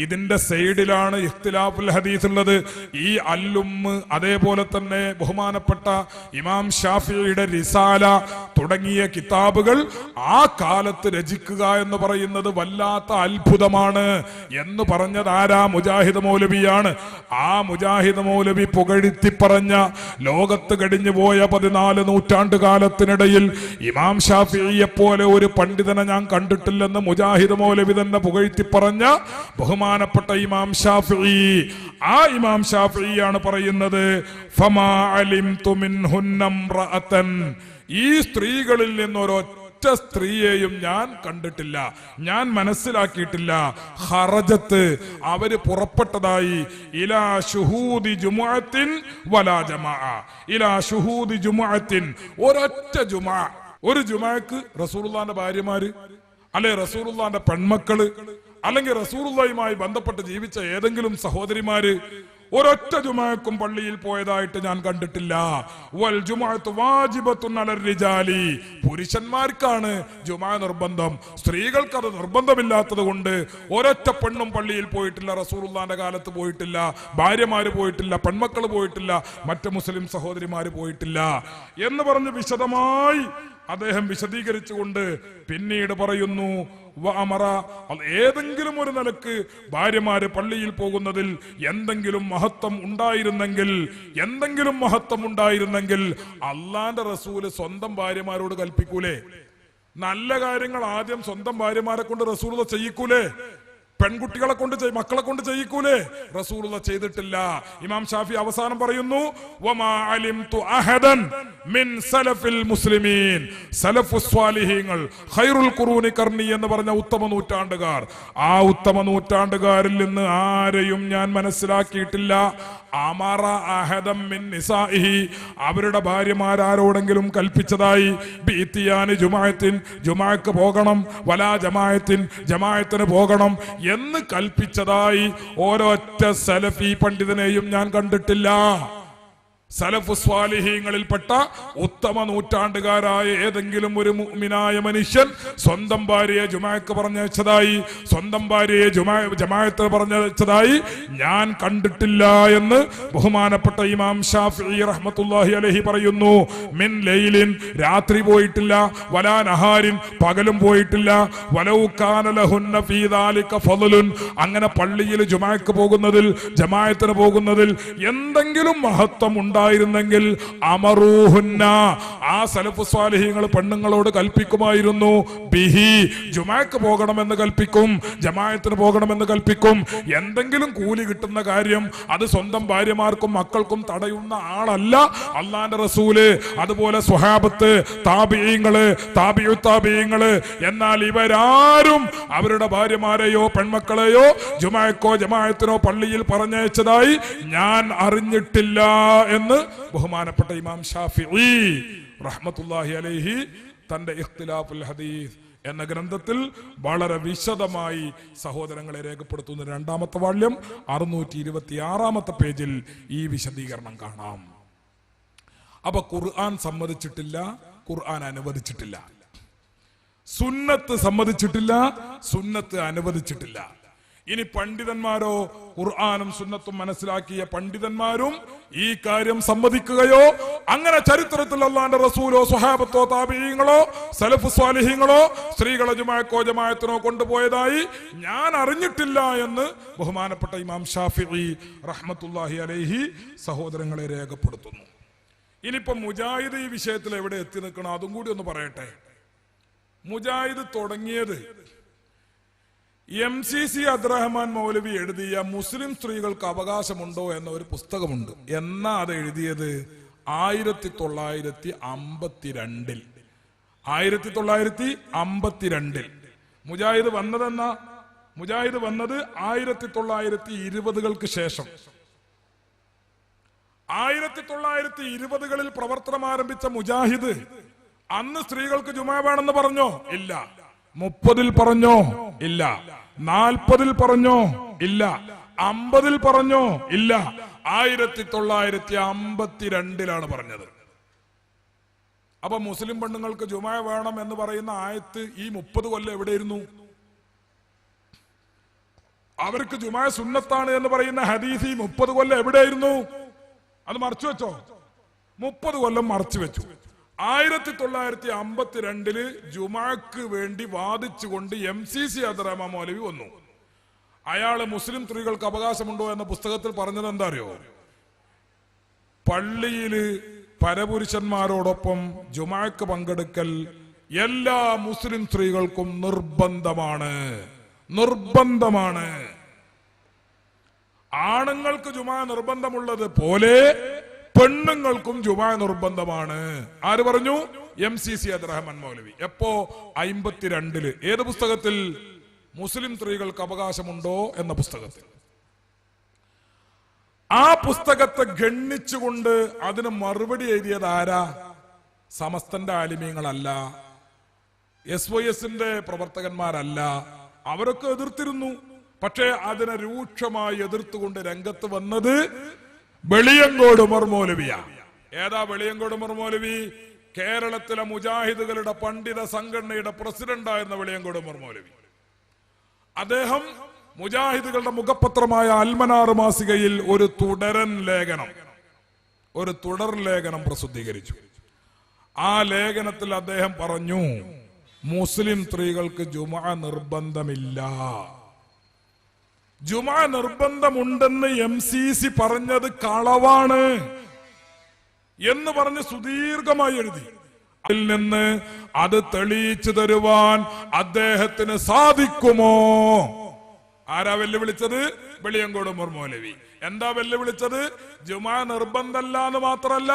ഇതിന്റെ സൈഡിലാണ് ഇഖ്തിലാഫുൽ ഹദീസ് ഉള്ളത്. ഈ അൽ ഉമ്മ്, അതേപോലെ തന്നെ ബഹുമാനപ്പെട്ട ഇമാം ഷാഫിഈയുടെ റിസാല തുടങ്ങിയ കിതാബുകൾ ആ കാലത്ത് രചിക്കുക എന്ന് പറയുന്നത് വല്ലാത്ത അത്ഭുതമാണ് എന്ന് പറഞ്ഞത് ആരാ? മുജാഹിദ് മൗലവിയാണ്. ആ മുജാഹിദ് മൗലവി പുകഴ്ത്തി പറഞ്ഞ, ലോകത്ത് കഴിഞ്ഞു പോയ 14 നൂറ്റാണ്ട് കാലത്തിനിടയിൽ ഇമാം ഷാഫിഈയെ പോലെ ഒരു പണ്ഡിതനെ ഞാൻ കണ്ടിട്ടില്ലെന്ന് മുജാഹിദ് മൗലവി തന്നെ പുകഴ്ത്തി പറഞ്ഞ ബഹുമാനപ്പെട്ട ഇമാം ഷാഫിഈ, ആ ഇമാം ഷാഫിഈയാണ് പറയുന്നത്, ഫമാ അലിംതു മിൻഹുന്ന ഇംറഅതൻ, ഈ സ്ത്രീകളിൽ നിന്നൊരൊറ്റ സ്ത്രീയെയും ഞാൻ കണ്ടിട്ടില്ല, ഞാൻ മനസ്സിലാക്കിയിട്ടില്ല. ഖറജത്ത്, അവര് പുറപ്പെട്ടതായി, ഇലാ ശുഹൂദി ജുമുഅത്തിൻ വലാ ജമാഅ, ഇലാ ശുഹൂദി ജുമുഅത്തിൻ, ഒരൊറ്റ ജുമുഅ, ഒരു ജുമുഅക്ക് റസൂലുള്ളാഹിന്റെ ഭാര്യമാര്, അല്ലെ റസൂലുള്ളാഹിന്റെ പെൺമക്കള്, അല്ലെങ്കിൽ റസൂലുള്ളാഹിയുമായി ബന്ധപ്പെട്ട് ജീവിച്ച ഏതെങ്കിലും സഹോദരിമാര് ഒരൊറ്റ ജുമുഅക്കും പള്ളിയിൽ പോയതായിട്ട് ഞാൻ കണ്ടിട്ടില്ല. വൽ ജുമുഅത്തു വാജിബത്തുൻ അലർ റിജാലി, പുരുഷന്മാർക്കാണ് ജുമുഅ നിർബന്ധം, സ്ത്രീകൾക്ക് അത് നിർബന്ധമില്ലാത്തത് കൊണ്ട് ഒരൊറ്റ പെണ്ണും പള്ളിയിൽ പോയിട്ടില്ല. റസൂലുള്ളാഹിന്റെ കാലത്ത് പോയിട്ടില്ല, ഭാര്യമാര് പോയിട്ടില്ല, പെൺമക്കൾ പോയിട്ടില്ല, മറ്റ് മുസ്ലിം സഹോദരിമാര് പോയിട്ടില്ല എന്ന് പറഞ്ഞ് വിശദമായി അദ്ദേഹം വിശദീകരിച്ചുകൊണ്ട് പിന്നീട് പറയുന്നു, ഏതെങ്കിലും ഒരു നിലക്ക് ഭാര്യമാര് പള്ളിയിൽ പോകുന്നതിൽ എന്തെങ്കിലും മഹത്വം ഉണ്ടായിരുന്നെങ്കിൽ അള്ളാന്റെ റസൂല് സ്വന്തം ഭാര്യമാരോട് കൽപ്പിക്കൂലേ? നല്ല കാര്യങ്ങൾ ആദ്യം സ്വന്തം ഭാര്യമാരെ കൊണ്ട് റസൂൽ ചെയ്യിക്കൂലേ? പെൺകുട്ടികളെ കൊണ്ട് മക്കളെ കൊണ്ട് ചെയ്യിക്കൂലേ? റസൂലുള്ളാഹി ചെയ്തിട്ടില്ല. ഇമാം ഷാഫി അവസാനം പറയുന്നു, വമാ അലിംതു അഹദൻ മിൻ സലഫിൽ മുസ്ലിമീൻ, സലഫുസ് സ്വാലിഹീങ്ങൾ, ഖൈറുൽ ഖുറൂനി ഖർനി എന്ന് പറഞ്ഞ ഉത്തമ നൂറ്റാണ്ടുകാർ, ആ ഉത്തമ നൂറ്റാണ്ടുകാരിൽ നിന്ന് ആരെയും ഞാൻ മനസ്സിലാക്കിയിട്ടില്ല. അമറ അഹദം മിൻ നിസാഇഹി, അവരുടെ ഭാര്യമാരോടെങ്കിലും കൽപ്പിച്ചതായി, ബിഇത്തിയാനി ജുമുഅത്തിൻ, ജുമുഅക്ക് പോകണം, വലാ ജമാഅത്തിൻ, ജമാഅത്തിന് പോകണം എന്ന് കൽപ്പിച്ചതായി ഒരൊറ്റ സലഫി പണ്ഡിതനെയും ഞാൻ കണ്ടിട്ടില്ല. സലഫ് സ്വാലിഹീങ്ങളിൽപ്പെട്ട ഉത്തമ നൂറ്റാണ്ടുകാരായ ഏതെങ്കിലും ഒരു മുഅ്മിനായ മനുഷ്യൻ സ്വന്തം ഭാര്യയെ ജുമാക്ക് പറഞ്ഞയച്ചതായി, സ്വന്തം ഭാര്യയെ ജമാഅത്ത് പറഞ്ഞയച്ചതായി ഞാൻ കണ്ടിട്ടില്ല എന്ന് ബഹുമാനപ്പെട്ട ഇമാം ഷാഫിഈ റഹ്മത്തുള്ളാഹി അലൈഹി പറയുന്നു. മിൻ ലൈലിൻ, രാത്രി പോയിട്ടില്ല, വലാ നഹാരിൻ, പകലും പോയിട്ടില്ല, വലൗ കാന ലഹുന്ന ഫീ ദാലിക ഫളലുൻ, അങ്ങനെ പള്ളിയിൽ ജുമാക്ക് പോകുന്നതിൽ, ജമാഅത്തിന് പോകുന്നതിൽ എന്തെങ്കിലും മഹത്വം ഉണ്ടായിരുന്നെങ്കിൽ അമറൂഹുന്ന, ആ സലഫ് സ്വാലിഹീങ്ങൾ പെണ്ണുങ്ങളോട് കൽപ്പിക്കുമായിരുന്നു. ബിഹി, ജുമാക്ക് പോകണമെന്ന് കൽപ്പിക്കും, ജമാഅത്തിന് പോകണമെന്ന് കൽപ്പിക്കും. എന്തെങ്കിലും കൂലി കിട്ടുന്ന കാര്യം അത് സ്വന്തം ഭാര്യമാർക്കും മക്കൾക്കും തടയുന്ന ആളല്ല അല്ലാഹുവിന്റെ റസൂല്, അതുപോലെ സ്വഹാബത്ത്, താബിഈങ്ങള്, താബിഉ താബിഈങ്ങള്. എന്നാൽ ഇവരാരും അവരുടെ ഭാര്യമാരെയോ പെൺമക്കളെയോ ജുമാക്കോ ജമാഅത്തിനോ പള്ളിയിൽ പറഞ്ഞയച്ചതായി ഞാൻ അറിഞ്ഞിട്ടില്ല എന്ന് ബഹുമാനപ്പെട്ട ഇമാം ഷാഫിഈ റഹ്മത്തുള്ളാഹി അലൈഹി തന്റെ ഇഖ്തിലാഫുൽ ഹദീസ് എന്ന ഗ്രന്ഥത്തിൽ വളരെ വിശദമായി സഹോദരങ്ങളെ രേഖപ്പെടുത്തുന്ന രണ്ടാമത്തെ വാള്യം 626 പേജിൽ ഈ വിശദീകരണം കാണാം. അപ്പൊ ഖുർആൻ സമ്മതിച്ചിട്ടില്ല, ഖുർആൻ അനുവദിച്ചിട്ടില്ല. സുന്നത്ത് സമ്മതിച്ചിട്ടില്ല, സുന്നത്ത് അനുവദിച്ചിട്ടില്ല. ഇനി പണ്ഡിതന്മാരോ, ഖുർആനും സുന്നത്തും മനസ്സിലാക്കിയ പണ്ഡിതന്മാരും ഈ കാര്യം സമ്മതിക്കുകയോ അങ്ങനെ ചരിത്രത്തിൽ അല്ലാഹുവിന്റെ റസൂലോ സ്വഹാബത്തോ താബിഈങ്ങളോ സലഫ് സ്വാലിഹീങ്ങളോ സ്ത്രീകളെ ജുമാക്കോ ജമാഅത്തിനോ കൊണ്ടുപോയതായി ഞാൻ അറിഞ്ഞിട്ടില്ല എന്ന് ബഹുമാനപ്പെട്ട ഇമാം ഷാഫിഈ റഹ്മത്തുള്ളാഹി അലൈഹി സഹോദരങ്ങളെ രേഖപ്പെടുത്തുന്നു. ഇനിയിപ്പോ മുജാഹിദ് ഈ വിഷയത്തിൽ എവിടെ എത്തി നിൽക്കണം അതും കൂടി ഒന്ന് പറയട്ടെ. മുജാഹിദ് തുടങ്ങിയത് MCC അബ്ദുറഹ്മാൻ മൗലവി എഴുതിയ മുസ്ലിം സ്ത്രീകൾക്ക് അവകാശമുണ്ടോ എന്ന ഒരു പുസ്തകമുണ്ട്. എന്നാ അത് എഴുതിയത്? 1952. 1952 മുജാഹിദ് വന്നതെന്നാ? മുജാഹിദ് വന്നത് 1920-കൾക്ക് ശേഷം. 1920-കളിൽ പ്രവർത്തനം ആരംഭിച്ച മുജാഹിദ് അന്ന് സ്ത്രീകൾക്ക് ജുമാ വേണമെന്ന് പറഞ്ഞോ? ഇല്ല. 30-ൽ പറഞ്ഞോ? ഇല്ല. 40-ൽ പറഞ്ഞോ? ഇല്ല. 50-ൽ പറഞ്ഞോ? ഇല്ല. 1952-ലാണ് പറഞ്ഞത്. അപ്പൊ മുസ്ലിം പെണ്ണുങ്ങൾക്ക് ജുമാ വേണം എന്ന് പറയുന്ന ആയത്ത് ഈ 30 കൊല്ലം എവിടെയിരുന്നു? അവർക്ക് ജുമാ സുന്നത്താണ് എന്ന് പറയുന്ന ഹദീസ് ഈ 30 കൊല്ലം എവിടെയായിരുന്നു? അത് മറച്ചു വെച്ചോ? 30 കൊല്ലം മറച്ചു വെച്ചു. 1952 ജുമാക്ക് വേണ്ടി വാദിച്ചുകൊണ്ട് MCC അബ്ദുറഹ്മാൻ മൗലവി വന്നു. അയാള് മുസ്ലിം സ്ത്രീകൾക്ക് അവകാശമുണ്ടോ എന്ന പുസ്തകത്തിൽ പറഞ്ഞത് എന്താ അറിയോ? പള്ളിയില് പരപുരുഷന്മാരോടൊപ്പം ജുമാക്ക് പങ്കെടുക്കൽ എല്ലാ മുസ്ലിം സ്ത്രീകൾക്കും നിർബന്ധമാണ്. നിർബന്ധമാണ്. ആണുങ്ങൾക്ക് ജുമാ നിർബന്ധമുള്ളത് പോലെ പെണ്ണുങ്ങൾക്കും ജുമാ നിർബന്ധമാണ്. ആര് പറഞ്ഞു? MCC അബ്ദുറഹ്മാൻ മൗലവി. എപ്പോ? 52-ല്. ഏത് പുസ്തകത്തിൽ? മുസ്ലിം സ്ത്രീകൾക്ക് അവകാശമുണ്ടോ എന്ന പുസ്തകത്തിൽ. ആ പുസ്തകത്തെ ഗണ്ണിച്ചുകൊണ്ട് അതിന് മറുപടി എഴുതിയത് ആരാ? സമസ്തന്റെ ആലിമീങ്ങളല്ല, SYSന്റെ പ്രവർത്തകന്മാരല്ല. അവരൊക്കെ എതിർത്തിരുന്നു. പക്ഷേ അതിനെ രൂക്ഷമായി എതിർത്തുകൊണ്ട് രംഗത്ത് വന്നത് വെളിയങ്കോട് ഉമർ മൗലവിയാ. ഏതാ വെളിയങ്കോട് ഉമർ മൗലവി? കേരളത്തിലെ മുജാഹിദുകളുടെ പണ്ഡിത സംഘടനയുടെ പ്രസിഡന്റായിരുന്ന വെളിയങ്കോട് ഉമർ മൗലവി. അദ്ദേഹം മുജാഹിദുകളുടെ മുഖപത്രമായ അൽമനാർ മാസികയിൽ ഒരു തുടർ ലേഖനം പ്രസിദ്ധീകരിച്ചു. ആ ലേഖനത്തിൽ അദ്ദേഹം പറഞ്ഞു, മുസ്ലിം സ്ത്രീകൾക്ക് ജുമാ നിർബന്ധമില്ല. ജുമാ നിർബന്ധമുണ്ടെന്ന് MCC പറഞ്ഞത് കളവാണ് എന്ന് പറഞ്ഞ് സുദീർഘമായി എഴുതി. അതിൽ നിന്ന് അത് തെളിയിച്ചു തരുവാൻ അദ്ദേഹത്തിന് സാധിക്കുമോ? ആരാ വെല്ലുവിളിച്ചത്? വെളിയങ്കോട് ഉമർ മൗലവി. എന്താ വെല്ലുവിളിച്ചത്? ജുമാ നിർബന്ധമല്ല എന്ന് മാത്രമല്ല,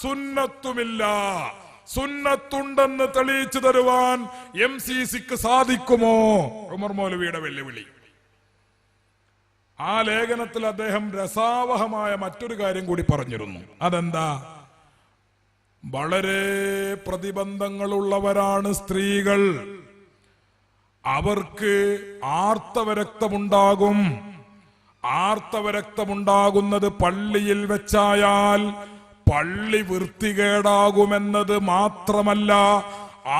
സുന്നത്തുമില്ല. സുന്നത്തുണ്ടെന്ന് തെളിയിച്ചു തരുവാൻ MCCക്ക് സാധിക്കുമോ? ഉമർ മൗലവിയുടെ വെല്ലുവിളി. ആ ലേഖനത്തിൽ അദ്ദേഹം രസാവഹമായ മറ്റൊരു കാര്യം കൂടി പറഞ്ഞിരുന്നു. അതെന്താ? വളരെ പ്രതിബന്ധങ്ങളുള്ളവരാണ് സ്ത്രീകൾ. അവർക്ക് ആർത്തവരക്തമുണ്ടാകും. ആർത്തവരക്തമുണ്ടാകുന്നത് പള്ളിയിൽ വെച്ചായാൽ പള്ളി വൃത്തികേടാകുമെന്നത് മാത്രമല്ല,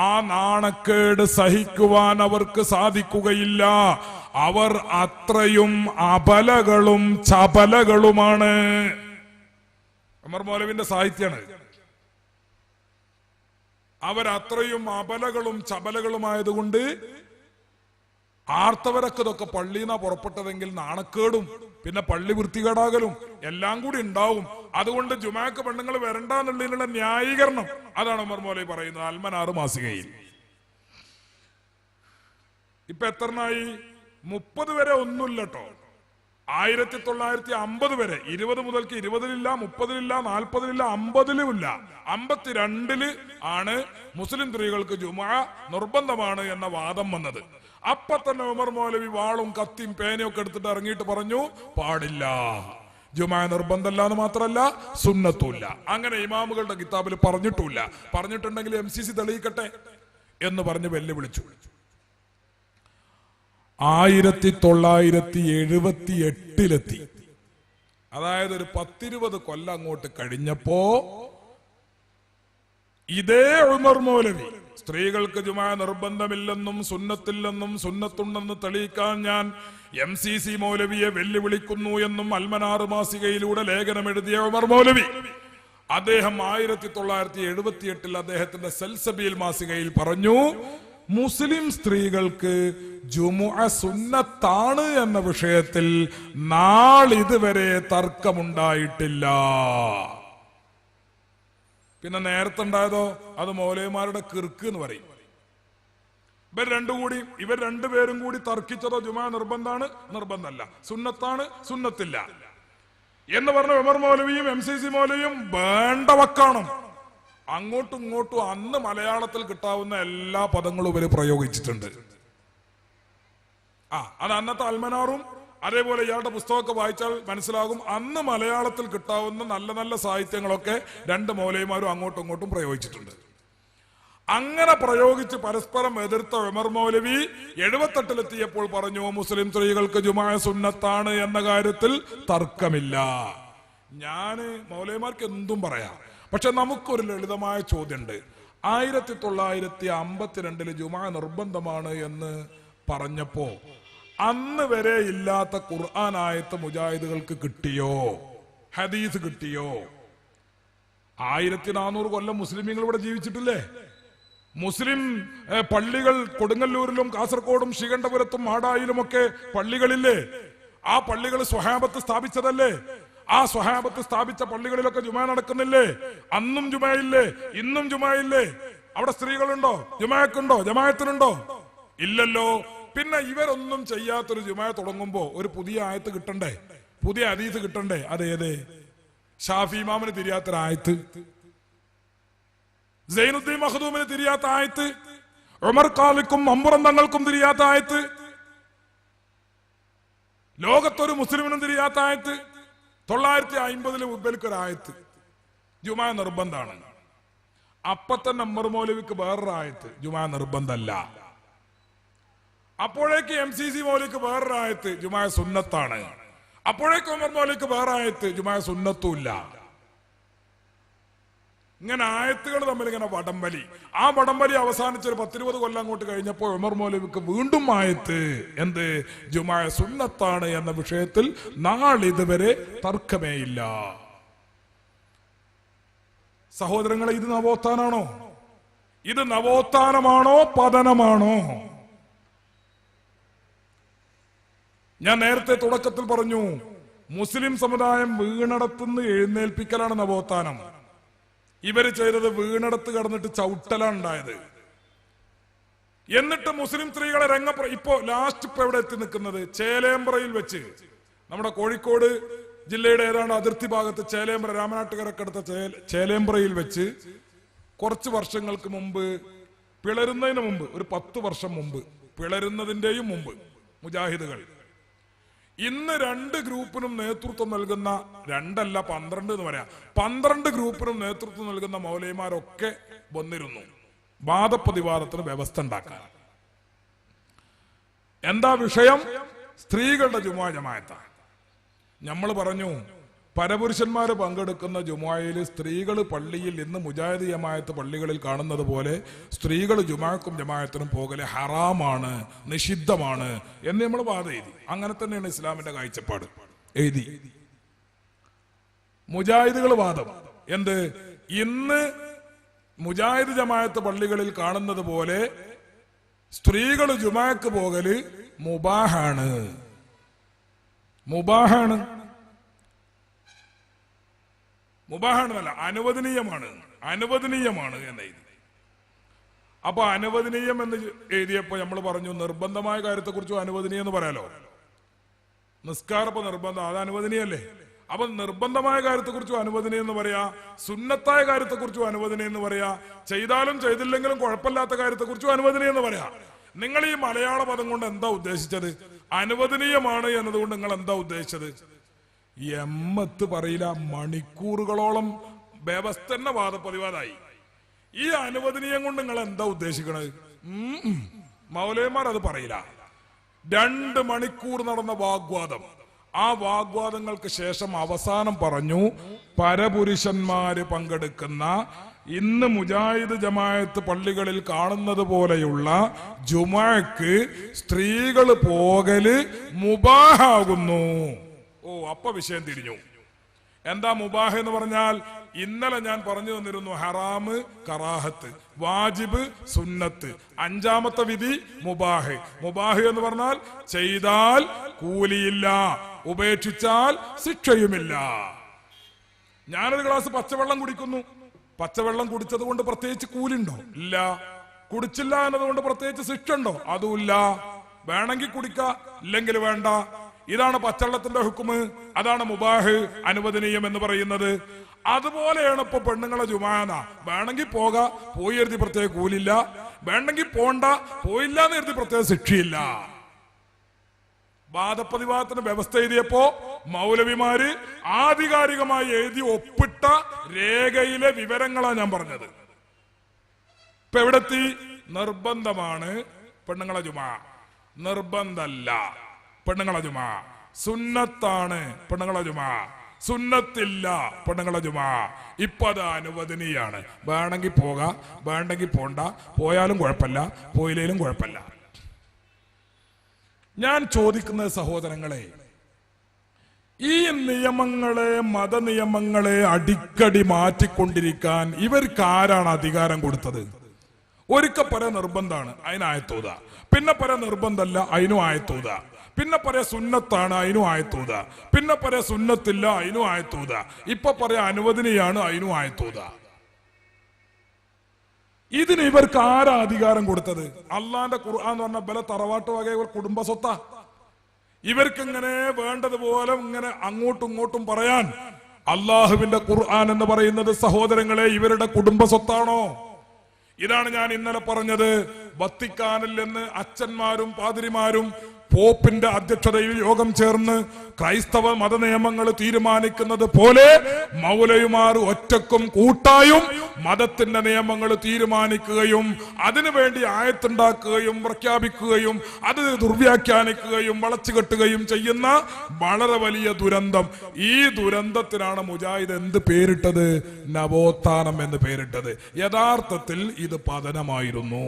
ആ നാണക്കേട് സഹിക്കുവാൻ അവർക്ക് സാധിക്കുകയില്ല. അവർ അത്രയും അബലകളും ചപലകളുമാണ്. ഉമർ മൗലവിന്റെ സാഹിത്യമാണ്. അവരത്രയും അബലകളും ചപലകളുമായതുകൊണ്ട് ആർത്തവരൊക്കെ ഇതൊക്കെ പള്ളിയിൽ നിന്നാ പുറപ്പെട്ടതെങ്കിൽ നാണക്കേടും പിന്നെ പള്ളി വൃത്തികേടാകലും എല്ലാം കൂടി ഉണ്ടാവും. അതുകൊണ്ട് ജുമാക്ക് പെണ്ണുങ്ങൾ വരണ്ടെന്നുള്ളതിനുള്ള ന്യായീകരണം അതാണ് ഉമർ മൗലവി പറയുന്നത് അൽമനാർ മാസികയിൽ. ഇപ്പൊ എത്രനായി? 30 വരെ ഒന്നുമില്ല കേട്ടോ. 1950 വരെ 20 മുതൽക്ക് 20-ലില്ല, 30-ലില്ല, 40-ലില്ല, 50-ലുമില്ല. 52-ല് ആണ് മുസ്ലിം സ്ത്രീകൾക്ക് ജുമാ നിർബന്ധമാണ് എന്ന വാദം വന്നത്. അപ്പൊ തന്നെ ഉമർ മൗലവി വാളും കത്തിയും പേനയും ഒക്കെ എടുത്തിട്ട് ഇറങ്ങിയിട്ട് പറഞ്ഞു, പാടില്ല, ജുമാ നിർബന്ധമല്ല എന്ന് മാത്രമല്ല സുന്നത്തുമില്ല. അങ്ങനെ ഇമാമുകളുടെ കിതാബിൽ പറഞ്ഞിട്ടില്ല. പറഞ്ഞിട്ടുണ്ടെങ്കിൽ MCC തെളിയിക്കട്ടെ എന്ന് പറഞ്ഞ് വെല്ലുവിളിച്ചു. 1978-ലെത്തി. അതായത് ഒരു 10-20 കൊല്ലം അങ്ങോട്ട് കഴിഞ്ഞപ്പോ ഇതേ ഉമർ മൗലവി സ്ത്രീകൾക്ക് ജുമാ നിർബന്ധമില്ലെന്നും സുന്നത്തില്ലെന്നും സുന്നത്തുണ്ടെന്ന് തെളിയിക്കാൻ ഞാൻ MCC മൗലവിയെ വെല്ലുവിളിക്കുന്നു എന്നും അൽമനാർ മാസികയിലൂടെ ലേഖനം എഴുതിയ ഉമർ മൗലവി അദ്ദേഹം 1978-ൽ അദ്ദേഹത്തിന്റെ സൽസബീൽ മാസികയിൽ പറഞ്ഞു, മുസ്ലിം സ്ത്രീകൾക്ക് ജുമുഅ സുന്നത്താണ് എന്ന വിഷയത്തിൽ നാളിതുവരെ തർക്കമുണ്ടായിട്ടില്ല. പിന്നെ നേരത്തെ ഉണ്ടായതോ അത് മൗലവിമാരുടെ കിർക്ക് എന്ന് പറയും. ഇവർ രണ്ടുപേരും കൂടി തർക്കിച്ചതോ ജുമാ നിർബന്ധാണ്, നിർബന്ധമല്ല, സുന്നത്താണ്, സുന്നത്തില്ല എന്ന് പറഞ്ഞ ഉമർ മൗലവിയും MCC മൗലവിയും വേണ്ട വക്കാണം. അങ്ങോട്ടും ഇങ്ങോട്ടും അന്ന് മലയാളത്തിൽ കിട്ടാവുന്ന എല്ലാ പദങ്ങളും ഇവര് പ്രയോഗിച്ചിട്ടുണ്ട്. അത് അന്നത്തെ അൽമനാറും അതേപോലെ ഇയാളുടെ പുസ്തകമൊക്കെ വായിച്ചാൽ മനസ്സിലാകും. അന്ന് മലയാളത്തിൽ കിട്ടാവുന്ന നല്ല നല്ല സാഹിത്യങ്ങളൊക്കെ രണ്ട് മൗലവിമാരും അങ്ങോട്ടും ഇങ്ങോട്ടും പ്രയോഗിച്ചിട്ടുണ്ട്. അങ്ങനെ പ്രയോഗിച്ച് പരസ്പരം എതിർത്ത ഉമർ മൗലവി 78-ലെത്തിയപ്പോൾ പറഞ്ഞു, മുസ്ലിം സ്ത്രീകൾക്ക് ജുമാ സുന്നത്താണ് എന്ന കാര്യത്തിൽ തർക്കമില്ല. ഞാന് മൗലവിമാർക്ക് എന്തും പറയാം, പക്ഷെ നമുക്കൊരു ലളിതമായ ചോദ്യമുണ്ട്. 1952 ജുമാ നിർബന്ധമാണ് എന്ന് പറഞ്ഞപ്പോ അന്ന് വരെ ഇല്ലാത്ത ഖുർആൻ ആയത്ത് മുജാഹിദുകൾക്ക് കിട്ടിയോ? ഹദീസ് കിട്ടിയോ? 1400 കൊല്ലം മുസ്ലിമീങ്ങൾ ഇവിടെ ജീവിച്ചിട്ടില്ലേ? മുസ്ലിം പള്ളികൾ കൊടുങ്ങല്ലൂരിലും കാസർഗോഡും ശ്രീകണ്ഠപുരത്തും മാടായിലുമൊക്കെ പള്ളികളില്ലേ? ആ പള്ളികൾ സ്വഹാബത്ത് സ്ഥാപിച്ചതല്ലേ? ആ സ്വഹാബത്ത് സ്ഥാപിച്ച പള്ളികളിലൊക്കെ ജുമാ നടക്കുന്നില്ലേ? അന്നും ജുമായില്ലേ? ഇന്നും ജുമായില്ലേ? അവിടെ സ്ത്രീകളുണ്ടോ? ജുമായക്കുണ്ടോ? ജമായത്തിനുണ്ടോ? ഇല്ലല്ലോ. പിന്നെ ഇവരൊന്നും ചെയ്യാത്തൊരു ജുമാ തുടങ്ങുമ്പോ ഒരു പുതിയ ആയത്ത് കിട്ടണ്ടേ? പുതിയ ഹദീസ് കിട്ടണ്ടേ? അതേത്? ഷാഫി ഇമാമിന് തിരിയാത്തൊരായത്ത്, സൈനുദ്ദീൻ മഖ്ദൂമിന് തിരിയാത്ത ആയത്ത്, ഉമർ ഖാലിക്കും അമ്പുറം തങ്ങൾക്കും തിരിയാത്ത ആയത്ത്, ലോകത്തൊരു മുസ്ലിമിനും തിരിയാത്ത ആയത്ത്, 950 മുബൽക്കൊരായത്ത് ജുമാ നിർബന്ധാണ്. അപ്പത്തന്നെ ഉമർ മൗലവിക്ക് വേറൊരു ആയത്ത് ജുമാ നിർബന്ധമല്ല. അപ്പോഴേക്ക് MCC മൗലവിക്ക് വേറൊരു ആയത്ത് ജുമാ സുന്നത്താണ്. അപ്പോഴേക്ക് ഉമർ മൗലവിക്ക് വേറെ ആയത്ത് ജുമാ സുന്നത്തുമില്ല. ഇങ്ങനെ ആയത്തുകൾ തമ്മിൽ ഇങ്ങനെ വടംവലി. ആ വടംവലി അവസാനിച്ച് ഒരു 10-20 കൊല്ലം അങ്ങോട്ട് കഴിഞ്ഞപ്പോൾ ഉമർ മൗലവിക്ക് വീണ്ടും ആയത്ത് എന്ത്? ജുമാ സുന്നത്താണ് എന്ന വിഷയത്തിൽ നാളിതുവരെ തർക്കമേയില്ല. സഹോദരങ്ങളെ, ഇത് നവോത്ഥാനാണോ? ഇത് നവോത്ഥാനമാണോ പതനമാണോ? ഞാൻ നേരത്തെ തുടക്കത്തിൽ പറഞ്ഞു, മുസ്ലിം സമുദായം വീണടത്തുനിന്ന് എഴുന്നേൽപ്പിക്കലാണ് നവോത്ഥാനം. ഇവര് ചെയ്തത് വീണടത്ത് കടന്നിട്ട് ചവിട്ടലാണ് ഉണ്ടായത്. എന്നിട്ട് മുസ്ലിം സ്ത്രീകളെ ഇപ്പോ ലാസ്റ്റ് ഇപ്പൊ എവിടെ എത്തി നിൽക്കുന്നത്? ചേലേമ്പ്രയിൽ വെച്ച്, നമ്മുടെ കോഴിക്കോട് ജില്ലയുടെ ഏതാണ്ട് അതിർത്തി ഭാഗത്ത് ചേലേമ്പ്ര, രാമനാട്ടുകരക്കടുത്ത ചേലേമ്പ്രയിൽ വെച്ച് കുറച്ച് വർഷങ്ങൾക്ക് മുമ്പ്, പിളരുന്നതിന് മുമ്പ്, ഒരു 10 വർഷം മുമ്പ്, പിളരുന്നതിന്റെയും മുമ്പ് മുജാഹിദുകൾ ഇന്ന് 2 ഗ്രൂപ്പിനും നേതൃത്വം നൽകുന്ന, 2 അല്ല 12 എന്ന് പറയാം, 12 ഗ്രൂപ്പിനും നേതൃത്വം നൽകുന്ന മൗലവിമാരൊക്കെ വന്നിരുന്നു വാദപ്രതിവാദത്തിന് വ്യവസ്ഥ ഉണ്ടാക്കാൻ. എന്താ വിഷയം? സ്ത്രീകളുടെ ജുമാ ജമാഅത്താണ്. നമ്മൾ പറഞ്ഞു, പരപുരുഷന്മാര് പങ്കെടുക്കുന്ന ജുമുഅയിൽ സ്ത്രീകൾ പള്ളിയിൽ ഇന്ന് മുജാഹിദ് ജമാഅത്ത് പള്ളികളിൽ കാണുന്നത് പോലെ സ്ത്രീകൾ ജുമുഅക്കും ജമാഅത്തിനും പോകല് ഹറാമാണ്, നിഷിദ്ധമാണ് എന്ന് നമ്മൾ വാദം എഴുതി. അങ്ങനെ തന്നെയാണ് ഇസ്ലാമിന്റെ കാഴ്ചപ്പാട്. എഴുതി മുജാഹിദുകൾ വാദം എന്ത്? ഇന്ന് മുജാഹിദ് ജമാഅത്ത് പള്ളികളിൽ കാണുന്നത് പോലെ സ്ത്രീകൾ ജുമുഅക്ക് പോകല് മുബാഹാണ്, മുബാഹാണ്, മുബാഹാണെന്നല്ല, അനുവദനീയമാണ്, അനുവദനീയമാണ് എന്ന് എഴുതി. അപ്പൊ അനുവദനീയം എന്ന് എഴുതിയപ്പോ നമ്മൾ പറഞ്ഞു നിർബന്ധമായ കാര്യത്തെ കുറിച്ചും അനുവദനീയം എന്ന് പറയാലോ. നിസ്കാരപ്പോ നിർബന്ധം, അത് അനുവദനീയല്ലേ? അപ്പൊ നിർബന്ധമായ കാര്യത്തെ കുറിച്ചും അനുവദനീയം എന്ന് പറയാ, സുന്നത്തായ കാര്യത്തെ കുറിച്ചും അനുവദനീയം എന്ന് പറയാ, ചെയ്താലും ചെയ്തില്ലെങ്കിലും കുഴപ്പമില്ലാത്ത കാര്യത്തെ കുറിച്ചും അനുവദനീയം എന്ന് പറയാ. നിങ്ങൾ ഈ മലയാള പദം കൊണ്ട് എന്താ ഉദ്ദേശിച്ചത്? അനുവദനീയമാണ് എന്നതുകൊണ്ട് നിങ്ങൾ എന്താ ഉദ്ദേശിച്ചത്? എമ്മത്ത് പറയില്ല, മണിക്കൂറുകളോളം വ്യവസ്ഥ വാദപ്രതിവാദമായി. ഈ അനുവദനീയം കൊണ്ട് നിങ്ങൾ എന്താ ഉദ്ദേശിക്കണത്? മൗലവിമാർ അത് പറയില്ല. 2 മണിക്കൂർ നടന്ന വാഗ്വാദം. ആ വാഗ്വാദങ്ങൾക്ക് ശേഷം അവസാനം പറഞ്ഞു, പരപുരുഷന്മാര് പങ്കെടുക്കുന്ന ഇന്ന് മുജാഹിദ് ജമാഅത്ത് പള്ളികളിൽ കാണുന്നത് പോലെയുള്ള ജുമുഅക്ക് സ്ത്രീകൾ പോകല് മുബാഹാകുന്നു. ഓ, അപ്പൊ വിഷയം തിരിഞ്ഞു. എന്താ മുബാഹ് എന്ന് പറഞ്ഞാൽ? ഇന്നലെ ഞാൻ പറഞ്ഞു തന്നിരുന്നു ഹറാമ് കറാഹത്ത്, വാജിബ് സുന്നത്ത്, 5ാമത്തെ വിധി മുബാഹ്. മുബാഹ് എന്ന് പറഞ്ഞാൽ ചെയ്താൽ കൂലിയില്ല, ഉപേക്ഷിച്ചാൽ ശിക്ഷയുമില്ല. ഞാനൊരു ഗ്ലാസ് പച്ചവെള്ളം കുടിക്കുന്നു, പച്ചവെള്ളം കുടിച്ചത് കൊണ്ട് പ്രത്യേകിച്ച് കൂലുണ്ടോ? ഇല്ല. കുടിച്ചില്ല എന്നതുകൊണ്ട് പ്രത്യേകിച്ച് ശിക്ഷ ഉണ്ടോ? അതുമില്ല. വേണമെങ്കിൽ കുടിക്ക, ഇല്ലെങ്കിൽ വേണ്ട. ഇതാണ് പച്ചവെള്ളത്തിന്റെ ഹുക്കുമ്, അതാണ് മുബാഹ്, അനുവദനീയം എന്ന് പറയുന്നത്. അതുപോലെയാണ് ഇപ്പൊ പെണ്ണുങ്ങളെ ജുമാന. വേണമെങ്കിൽ പോക, പോയി എഴുതി പ്രത്യേക കൂലില്ല, വേണമെങ്കിൽ പോണ്ട, പോയില്ല എന്ന് എഴുതി പ്രത്യേക ശിക്ഷയില്ല. വാദപ്രതിവാദത്തിന് വ്യവസ്ഥ എഴുതിയപ്പോ മൗലവിമാര് ആധികാരികമായി എഴുതി ഒപ്പിട്ട രേഖയിലെ വിവരങ്ങളാണ് ഞാൻ പറഞ്ഞത്. ഇപ്പൊ എവിടെത്തി? നിർബന്ധമാണ് പെണ്ണുങ്ങളെ ജുമാ, നിർബന്ധല്ല പെണ്ണുങ്ങളെ ജുമാ, സുന്നത്താണ് പെണ്ണുങ്ങളെ ജുമാ, സുന്നത്തില്ല പെണ്ണുങ്ങളെ ജുമാ. ഇപ്പൊ അത് അനുവദനീയാണ്. വേണമെങ്കിൽ പോകാം, വേണ്ടെങ്കിൽ പോണ്ട, പോയാലും കുഴപ്പമില്ല, പോയില്ലേലും കുഴപ്പമില്ല. ഞാൻ ചോദിക്കുന്ന സഹോദരങ്ങളെ, ഈ നിയമങ്ങളെ, മതനിയമങ്ങളെ അടിക്കടി മാറ്റിക്കൊണ്ടിരിക്കാൻ ഇവർക്ക് ആരാണ് അധികാരം കൊടുത്തത്? ഒരിക്കൽ പറയാ നിർബന്ധമാണ്, അതിനായത്തൂത. പിന്നെ പറയാ നിർബന്ധമല്ല, അതിനും ആയത്തൂത. പിന്നെ പറയാ സുന്നത്താണ്, അതിനും ആയത്തൂത. പിന്നെ പറയാ സുന്നത്തില്ല, അതിനും ആയത്തൂത. ഇപ്പൊ പറയാ അനുവദനീയാണ്, അതിനും ആയത്തൂത. ഇതിന് ഇവർക്ക് ആരാ അധികാരം കൊടുത്തത്? അള്ളാന്റെ ഖുർആൻ എന്ന് പറഞ്ഞ ബല തറവാട്ട് വക കുടുംബ സ്വത്താ. ഇവർക്ക് ഇങ്ങനെ വേണ്ടതുപോലെ ഇങ്ങനെ അങ്ങോട്ടും ഇങ്ങോട്ടും പറയാൻ അള്ളാഹുവിന്റെ ഖുർആൻ എന്ന് പറയുന്നത് സഹോദരങ്ങളെ ഇവരുടെ കുടുംബ സ്വത്താണോ? ഇതാണ് ഞാൻ ഇന്നലെ പറഞ്ഞത്. വത്തിക്കാനിൽ നിന്ന് അച്ഛന്മാരും പാതിരിമാരും പോപ്പിന്റെ അധ്യക്ഷതയിൽ യോഗം ചേർന്ന് ക്രൈസ്തവ മതനിയമങ്ങൾ തീരുമാനിക്കുന്നത് പോലെ മൗലവിമാർ ഒറ്റക്കും കൂട്ടായും മതത്തിന്റെ നിയമങ്ങൾ തീരുമാനിക്കുകയും അതിനുവേണ്ടി ആയത്തുണ്ടാക്കുകയും പ്രഖ്യാപിക്കുകയും അത് ദുർവ്യാഖ്യാനിക്കുകയും വളച്ചുകെട്ടുകയും ചെയ്യുന്ന വളരെ വലിയ ദുരന്തം. ഈ ദുരന്തത്തിനാണ് മുജാഹിദ് എന്ത് പേരിട്ടത്? നവോത്ഥാനം എന്ന് പേരിട്ടത്. യഥാർത്ഥത്തിൽ ഇത് പതനമായിരുന്നു.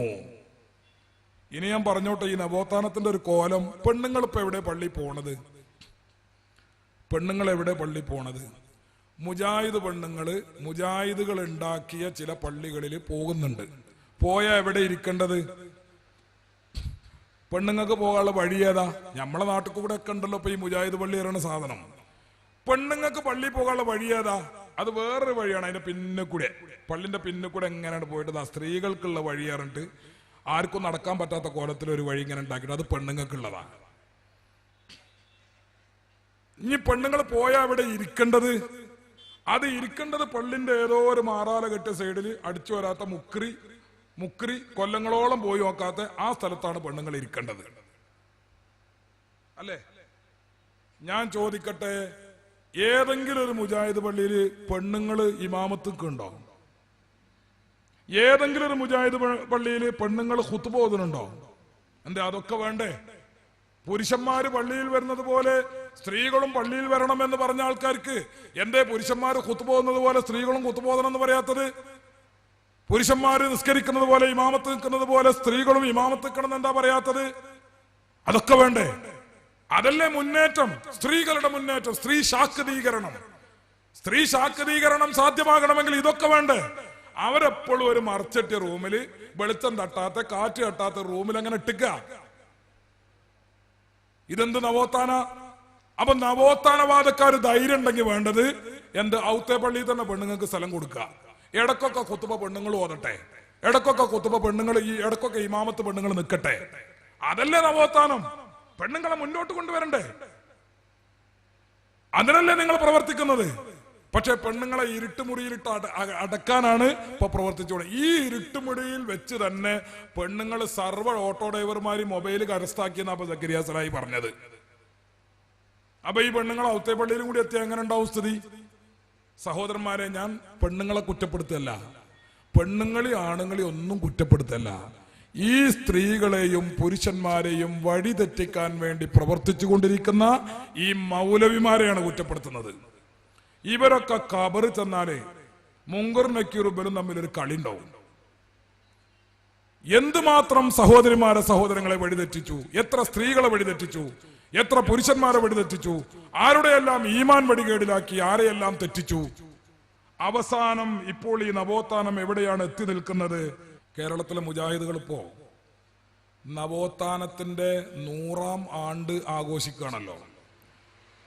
ഇനി ഞാൻ പറഞ്ഞോട്ടെ, ഈ നവോത്ഥാനത്തിന്റെ ഒരു കോലം. പെണ്ണുങ്ങൾ ഇപ്പൊ എവിടെ പള്ളി പോണത്? പെണ്ണുങ്ങൾ എവിടെ പള്ളി പോണത്? മുജാഹിദ് പെണ്ണുങ്ങള് മുജാഹിദുകൾ ഉണ്ടാക്കിയ ചില പള്ളികളിൽ പോകുന്നുണ്ട്. പോയാ എവിടെ ഇരിക്കേണ്ടത്? പെണ്ണുങ്ങൾക്ക് പോകാനുള്ള വഴി ഏതാ? നമ്മളെ നാട്ടിൽ കൂടെ ഒക്കെ ഉണ്ടല്ലോ ഇപ്പൊ ഈ മുജാഹിദ് പള്ളി പറയുന്ന സാധനം. പെണ്ണുങ്ങൾക്ക് പള്ളി പോകാനുള്ള വഴി ഏതാ? അത് വേറൊരു വഴിയാണ്. അതിന്റെ പിന്നുകൂടെ, പള്ളിന്റെ പിന്നുകൂടെ എങ്ങനെയാണ് പോയിട്ട് സ്ത്രീകൾക്കുള്ള വഴി പറഞ്ഞിട്ട് ആർക്കും നടക്കാൻ പറ്റാത്ത കോലത്തിൽ ഒരു വഴി ഇങ്ങനെ ഉണ്ടാക്കിയിട്ട് അത് പെണ്ണുങ്ങൾക്കുള്ളതാണ്. ഇനി പെണ്ണുങ്ങൾ പോയാ അവിടെ ഇരിക്കേണ്ടത്? അത് ഇരിക്കേണ്ടത് പള്ളിന്റെ ഏതോ ഒരു മാറാല കെട്ടിയ സൈഡിൽ അടിച്ചു വരാത്ത മുക്രി കൊല്ലങ്ങളോളം പോയി നോക്കാത്ത ആ സ്ഥലത്താണ് പെണ്ണുങ്ങൾ ഇരിക്കേണ്ടത്, അല്ലേ? ഞാൻ ചോദിക്കട്ടെ, ഏതെങ്കിലും ഒരു മുജാഹിദ് പള്ളിയിൽ പെണ്ണുങ്ങൾ ഇമാമത്തൊക്കെ ഉണ്ടോ? ഏതെങ്കിലും ഒരു മുജാഹിദ് പള്ളിയിൽ പെണ്ണുങ്ങൾ ഖുത്ബ ഓതുന്നുണ്ടോ? എന്താ അതൊക്കെ വേണ്ടേ? പുരുഷന്മാര് പള്ളിയിൽ വരുന്നത് പോലെ സ്ത്രീകളും പള്ളിയിൽ വരണം എന്ന് പറഞ്ഞ ആൾക്കാർക്ക് എന്തേ പുരുഷന്മാര് കുത്തുപോകുന്നത് പോലെ സ്ത്രീകളും കുത്തുപോകണം എന്ന് പറയാത്തത്? പുരുഷന്മാര് നിസ്കരിക്കുന്നത് പോലെ ഇമാമത്ത് നിൽക്കുന്നത് പോലെ സ്ത്രീകളും ഇമാമത്ത് നിൽക്കണം എന്താ പറയാത്തത്? അതൊക്കെ വേണ്ടേ? അതല്ലേ മുന്നേറ്റം, സ്ത്രീകളുടെ മുന്നേറ്റം, സ്ത്രീ ശാക്തീകരണം. സ്ത്രീ ശാക്തീകരണം സാധ്യമാകണമെങ്കിൽ ഇതൊക്കെ വേണ്ടേ? അവരെപ്പോഴും ഒരു മറച്ചിട്ടിയ റൂമില് വെളിച്ചം തട്ടാത്ത കാറ്റ് തട്ടാത്ത റൂമിൽ അങ്ങനെ ഇട്ടിക്ക. ഇതെന്ത് നവോത്ഥാന? അപ്പൊ നവോത്ഥാനവാദക്കാർ ധൈര്യം ഉണ്ടെങ്കിൽ വേണ്ടത് എന്ത്? ഔത്തേ പള്ളിയിൽ തന്നെ പെണ്ണുങ്ങൾക്ക് സ്ഥലം കൊടുക്കുക. ഇടക്കൊക്കെ കുത്തുബ പെണ്ണുങ്ങൾ ഓതട്ടെ, ഇടക്കൊക്കെ കുത്തുബ പെണ്ണുങ്ങൾ, ഈ ഇടക്കൊക്കെ ഇമാമത്ത് പെണ്ണുങ്ങൾ നിൽക്കട്ടെ. അതല്ലേ നവോത്ഥാനം? പെണ്ണുങ്ങളെ മുന്നോട്ട് കൊണ്ടുവരണ്ടേ? അതിനല്ലേ നിങ്ങൾ പ്രവർത്തിക്കുന്നത്? പക്ഷെ പെണ്ണുങ്ങളെ ഇരുട്ടുമുറിയിലിട്ട് അടക്കാനാണ് ഇപ്പൊ പ്രവർത്തിച്ചോളെ. ഈ ഇരുട്ടുമുറിയിൽ വെച്ച് തന്നെ പെണ്ണുങ്ങൾ സർവ്വ ഓട്ടോ ഡ്രൈവർമാര് മൊബൈൽ കരസ്ഥാക്കിയെന്നാ അപ്പൊ സക്കരിയ സലായി പറഞ്ഞത്. അപ്പൊ ഈ പെണ്ണുങ്ങൾ ഔത്തേ പള്ളിയിലും കൂടി എത്തിയാൽ എങ്ങനെ ഉണ്ടാവും സ്ഥിതി? സഹോദരന്മാരെ, ഞാൻ പെണ്ണുങ്ങളെ കുറ്റപ്പെടുത്തല്ല, പെണ്ണുങ്ങളെ ആണുങ്ങളെ ഒന്നും കുറ്റപ്പെടുത്തല്ല. ഈ സ്ത്രീകളെയും പുരുഷന്മാരെയും വഴിതെറ്റിക്കാൻ വേണ്ടി പ്രവർത്തിച്ചു കൊണ്ടിരിക്കുന്ന ഈ മൗലവിമാരെയാണ് കുറ്റപ്പെടുത്തുന്നത്. ഇവരൊക്കെ ഖബറ് ചെന്നാലേ മുങ്കറും നക്കീറും ഇവരും തമ്മിലൊരു കളി ഉണ്ടാവും. എന്തുമാത്രം സഹോദരങ്ങളെ വഴിതെറ്റിച്ചു, എത്ര സ്ത്രീകളെ വഴിതെറ്റിച്ചു, എത്ര പുരുഷന്മാരെ വഴിതെറ്റിച്ചു, ആരുടെയെല്ലാം ഈമാൻ വടികേടിലാക്കി, ആരെയെല്ലാം തെറ്റിച്ചു. അവസാനം ഇപ്പോൾ ഈ നവോത്ഥാനം എവിടെയാണ് എത്തി നിൽക്കുന്നത്? കേരളത്തിലെ മുജാഹിദുകൾ ഇപ്പോ നവോത്ഥാനത്തിന്റെ 100ാം ആണ്ട് ആഘോഷിക്കുകയാണല്ലോ.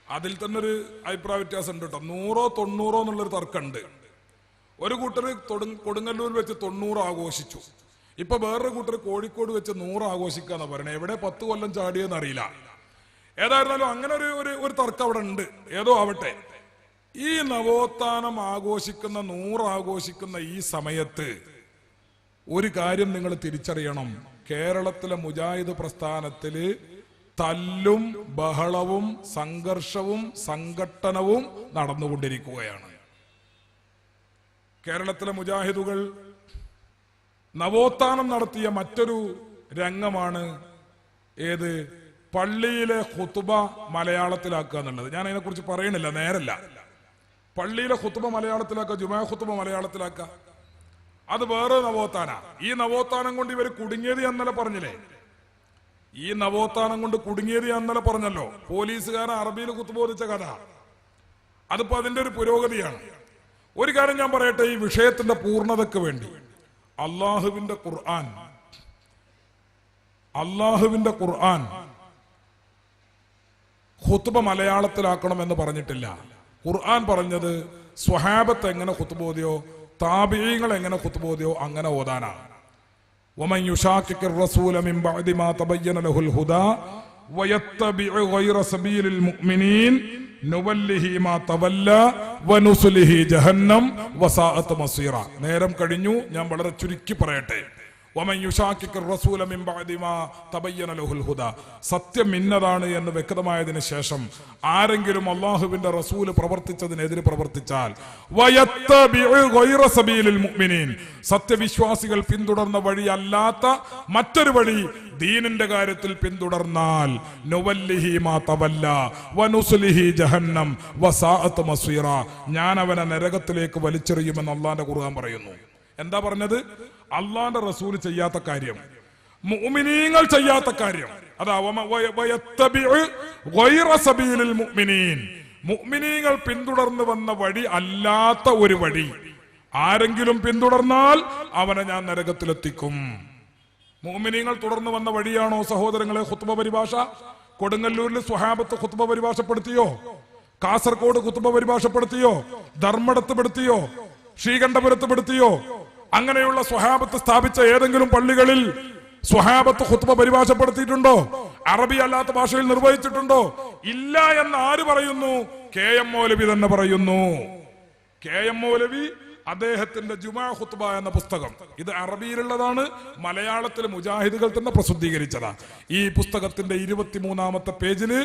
അതിൽ തന്നെ ഒരു അഭിപ്രായ വ്യത്യാസം ഉണ്ട് കേട്ടോ. 100ഓ 90ഓ എന്നുള്ളൊരു തർക്കമുണ്ട്. ഒരു കൂട്ടർ കൊടുങ്ങല്ലൂർ വെച്ച് 90 ആഘോഷിച്ചു. ഇപ്പൊ വേറൊരു കൂട്ടർ കോഴിക്കോട് വെച്ച് 100 ആഘോഷിക്കാന്നാ പറയണേ. എവിടെ 10 കൊല്ലം ചാടിയെന്ന് അറിയില്ല. ഏതായിരുന്നാലും അങ്ങനെ ഒരു തർക്കം അവിടെ ഉണ്ട്. ഏതോ ആവട്ടെ, ഈ നവോത്ഥാനം ആഘോഷിക്കുന്ന 100 ആഘോഷിക്കുന്ന ഈ സമയത്ത് ഒരു കാര്യം നിങ്ങൾ തിരിച്ചറിയണം. കേരളത്തിലെ മുജാഹിദ് പ്രസ്ഥാനത്തില് തല്ലും ബഹളവും സംഘർഷവും സംഘട്ടനവും നടന്നുകൊണ്ടിരിക്കുകയാണ്. കേരളത്തിലെ മുജാഹിദുകൾ നവോത്ഥാനം നടത്തിയ മറ്റൊരു രംഗമാണ് ഏത്? പള്ളിയിലെ ഖുതുബ മലയാളത്തിലാക്കുക എന്നുള്ളത്. ഞാൻ അതിനെക്കുറിച്ച് പറയണില്ല, നേരല്ല. പള്ളിയിലെ ഖുതുബ മലയാളത്തിലാക്കുക, ജുമാ ഖുതുബ മലയാളത്തിലാക്കുക, അത് വേറെ നവോത്ഥാന. ഈ നവോത്ഥാനം കൊണ്ട് ഇവർ കുടുങ്ങിയത് ഞാൻ ഇന്നലെ പറഞ്ഞില്ലേ? ഈ നവോത്ഥാനം കൊണ്ട് കുടുങ്ങിയത് ഞാൻ ഇന്നലെ പറഞ്ഞല്ലോ. പോലീസുകാരൻ അറബിയിൽ കുത്തുബോധിച്ച കഥ, അതിപ്പോ അതിന്റെ ഒരു പുരോഗതിയാണ്. ഒരു കാര്യം ഞാൻ പറയട്ടെ, ഈ വിഷയത്തിന്റെ പൂർണ്ണതയ്ക്ക് വേണ്ടി അള്ളാഹുവിന്റെ ഖുർആൻ ഖുതുബ മലയാളത്തിലാക്കണമെന്ന് പറഞ്ഞിട്ടില്ല. ഖുർആൻ പറഞ്ഞത് സ്വഹാബത്ത് എങ്ങനെ ഖുതുബോദിയോ താബിഈങ്ങൾ എങ്ങനെ ഖുതുബോദിയോ അങ്ങനെ ഓതാനാണ്. ومن يشاقق الرسول من بعد ما تبين له الهدى ويتبع غير سبيل المؤمنين نوله ما تولى ونصله جهنم وساءت مصيرا. നേരം കഴിഞ്ഞു, ഞാൻ വളരെ ചുരുക്കി പറയട്ടെ. ومن يشاقق الرسول من بعد ما تبين له الهدى, സത്യം ഇന്നതാണ് എന്ന് വ്യക്തമായതിനു ശേഷം ആരെങ്കിലും അല്ലാഹുവിന്റെ റസൂൽ പ്രവർത്തിച്ചതിനെതിരെ പ്രവർത്തിച്ചാൽ വയത്തബിഉ ഗൈറ സബീലിൽ മുഅ്മിനീൻ, സത്യവിശ്വാസികൾ പിന്തുടർന്ന വഴി അല്ലാത്ത മറ്റൊരു വഴി ദീനിന്റെ കാര്യത്തിൽ പിന്തുടർന്നാൽ നുവല്ലിഹി മാ തവല്ല വനുസ്ലിഹി ജഹന്നം വസാഅത് മസീറ, ഞാൻ അവനെ നരകത്തിലേക്ക് വലിച്ചെറിയുമെന്ന് അല്ലാഹുവിന്റെ ഖുർആൻ പറയുന്നു. എന്താ പറഞ്ഞത്? അള്ളാന്റെ റസൂൽ ചെയ്യാത്ത കാര്യം, മുഅ്മിനീങ്ങൾ ചെയ്യാത്ത കാര്യം, അതാ മുഅ്മിനീങ്ങൾ പിന്തുടർന്നു വന്ന വഴി അല്ലാത്ത ഒരു വഴി ആരെങ്കിലും പിന്തുടർന്നാൽ അവനെ ഞാൻ നരകത്തിലെത്തിക്കും. മുഅ്മിനീങ്ങൾ തുടർന്നു വന്ന വഴിയാണോ സഹോദരങ്ങളെ ഖുത്ബ പരിഭാഷ? കൊടുങ്ങല്ലൂരിൽ സ്വഹാബത്ത് ഖുത്ബ പരിഭാഷപ്പെടുത്തിയോ? കാസർഗോഡ് ഖുത്ബ പരിഭാഷപ്പെടുത്തിയോ? ധർമ്മടത്ത് പെടുത്തിയോ? ശ്രീകണ്ഠപുരത്ത് പെടുത്തിയോ? അങ്ങനെയുള്ള സ്വഹാബത്ത് സ്ഥാപിച്ച ഏതെങ്കിലും പള്ളികളിൽ സ്വഹാബത്ത് ഖുത്ബ പരിഭാഷപ്പെടുത്തിയിട്ടുണ്ടോ? അറബി അല്ലാത്ത ഭാഷയിൽ നിർവഹിച്ചിട്ടുണ്ടോ? ഇല്ല എന്ന് ആര് പറയുന്നു? KM മൗലവി തന്നെ പറയുന്നു. KM മൗലവി അദ്ദേഹത്തിന്റെ ജുമാ ഖുത്ബ എന്ന പുസ്തകം, ഇത് അറബിയിലുള്ളതാണ്, മലയാളത്തിലെ മുജാഹിദുകൾ തന്നെ പ്രസിദ്ധീകരിച്ചതാണ്. ഈ പുസ്തകത്തിന്റെ 23ാമത്തെ പേജില്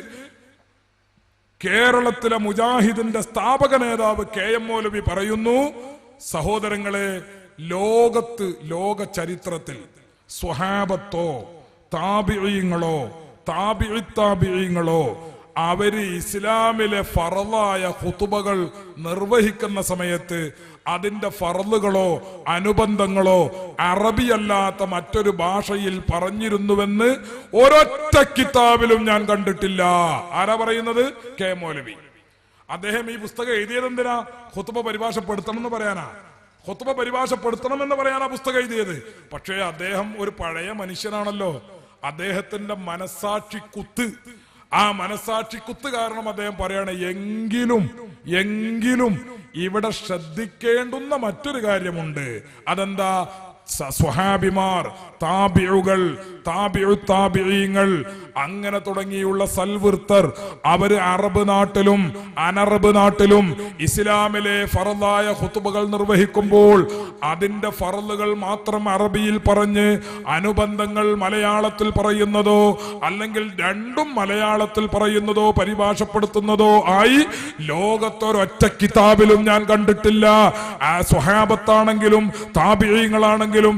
കേരളത്തിലെ മുജാഹിദിന്റെ സ്ഥാപക നേതാവ് KM മൗലവി പറയുന്നു, സഹോദരങ്ങളെ, ലോക ചരിത്രത്തിൽ സ്വഹാബത്തോ താബിഈങ്ങളോ താബിഈങ്ങളോ അവര് ഇസ്ലാമിലെ ഫറളായ ഖുതുബകൾ നിർവഹിക്കുന്ന സമയത്ത് അതിന്റെ ഫറളുകളോ അനുബന്ധങ്ങളോ അറബിയല്ലാത്ത മറ്റൊരു ഭാഷയിൽ പറഞ്ഞിരുന്നുവെന്ന് ഒരൊറ്റ കിതാബിലും ഞാൻ കണ്ടിട്ടില്ല. ആരാ പറയുന്നത്? കെ മൗലവി. അദ്ദേഹം ഈ പുസ്തകം എഴുതിയത് എന്തിനാ? ഖുതുബ പരിഭാഷപ്പെടുത്തണം എന്ന് പറയാനാ. ഖുതുബ പരിഭാഷപ്പെടുത്തണം എന്ന് പറയാനാ പുസ്തകം എഴുതിയത്. പക്ഷേ അദ്ദേഹം ഒരു പഴയ മനുഷ്യനാണല്ലോ. അദ്ദേഹത്തിന്റെ മനസാക്ഷി കുത്ത്, ആ മനസാക്ഷി കുത്ത് കാരണം അദ്ദേഹം പറയാണ് എങ്കിലും ഇവിടെ ശ്രദ്ധിക്കേണ്ടുന്ന മറ്റൊരു കാര്യമുണ്ട്. അതെന്താ? സ്വഹാബിമാർ, താബിഉകൾ, താബിഈങ്ങൾ, അങ്ങനെ തുടങ്ങിയുള്ള സൽവൃത്തർ അവര് അറബ് നാട്ടിലും അനറബ് നാട്ടിലും ഇസ്ലാമിലെ ഫറലായ ഖുതുബകൾ നിർവഹിക്കുമ്പോൾ അതിന്റെ ഫറലുകൾ മാത്രം അറബിയിൽ പറഞ്ഞ് അനുബന്ധങ്ങൾ മലയാളത്തിൽ പറയുന്നതോ അല്ലെങ്കിൽ രണ്ടും മലയാളത്തിൽ പറയുന്നതോ പരിഭാഷപ്പെടുത്തുന്നതോ ആയി ലോകത്തൊരൊറ്റ കിതാബിലും ഞാൻ കണ്ടിട്ടില്ല. ആ സ്വഹാബത്താണെങ്കിലും താബിഈങ്ങളാണെങ്കിലും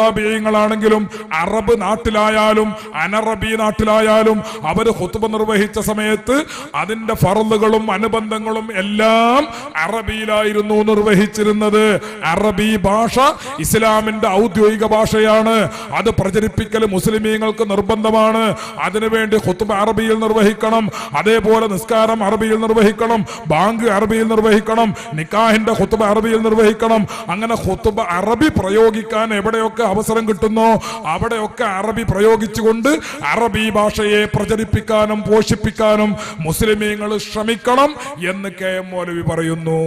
താബിഈങ്ങളാണെങ്കിലും അറബ് നാട്ടിലായാലും അനറബി നാട്ടിലായാലും അവര് ഖുതുബ നിർവഹിച്ച സമയത്ത് അതിന്റെ ഫറളുകളും അനുബന്ധങ്ങളും എല്ലാം അറബിയിലായിരുന്നു നിർവഹിച്ചിരുന്നത്. അറബി ഭാഷ ഇസ്ലാമിന്റെ ഔദ്യോഗിക ഭാഷയാണ്. അത് പ്രചരിപ്പിക്കൽ മുസ്ലിമീങ്ങൾക്ക് നിർബന്ധമാണ്. അതിനുവേണ്ടി ഖുതുബ അറബിയിൽ നിർവഹിക്കണം. അതേപോലെ നിസ്കാരം അറബിയിൽ നിർവഹിക്കണം, ബാങ്ക് അറബിയിൽ നിർവഹിക്കണം, നിക്കാഹിന്റെ ഖുതുബ അറബിയിൽ നിർവഹിക്കണം. അങ്ങനെ ഖുതുബ അറബി പ്രയോഗിക്കാൻ എവിടെയൊക്കെ അവസരം കിട്ടുന്നോ അവിടെയൊക്കെ അറബി പ്രയോഗിച്ചുകൊണ്ട് അറബി ഭാഷയെ പ്രചരിപ്പിക്കാനും പോഷിപ്പിക്കാനും മുസ്ലിമീങ്ങൾ ശ്രമിക്കണം എന്ന് കെ എം മൗലവി പറയുന്നു.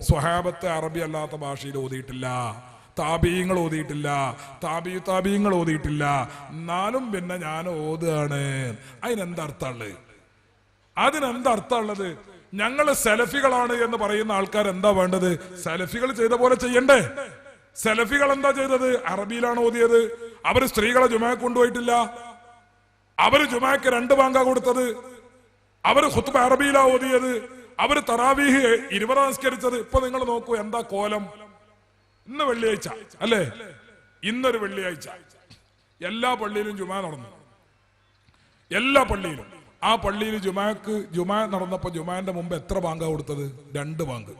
സ്വഹാബത്ത് അറബി അല്ലാത്ത ഭാഷയിൽ ഓതിയിട്ടില്ല, താബിഈങ്ങൾ ഓതിയിട്ടില്ല, താബിഈങ്ങൾ ഓതിയിട്ടില്ല. എന്നാലും പിന്നെ ഞാൻ ഓതുകയാണ്. അതിനെന്തർത്ഥമുള്ളത്? ഞങ്ങൾ സലഫികളാണ് എന്ന് പറയുന്ന ആൾക്കാർ എന്താ വേണ്ടത്? സലഫികൾ ചെയ്ത പോലെ ചെയ്യണ്ടേ? സലഫികൾ എന്താ ചെയ്തത്? അറബിയിലാണ് ഓതിയത്. അവര് സ്ത്രീകളെ ജുമാക്ക് കൊണ്ടുപോയിട്ടില്ല. അവര് ജുമാക്ക് 2 ബാങ്കാ കൊടുത്തത്. അവര് ഖുത്ബ അറബിയിലാ ഓതിയത്. അവര് തറാവീഹ് 20 നിസ്കരിച്ചത്. ഇപ്പൊ നിങ്ങൾ നോക്കൂ എന്താ കോലം. ഇന്ന് വെള്ളിയാഴ്ച അല്ലേ? ഇന്നൊരു വെള്ളിയാഴ്ച എല്ലാ പള്ളിയിലും ജുമാ നടന്നു. എല്ലാ പള്ളിയിലും. ആ പള്ളിയിൽ ജുമാ നടന്നപ്പോ ജുമാന്റെ മുമ്പ് എത്ര ബാങ്കാ കൊടുത്തത്? 2 ബാങ്ക്.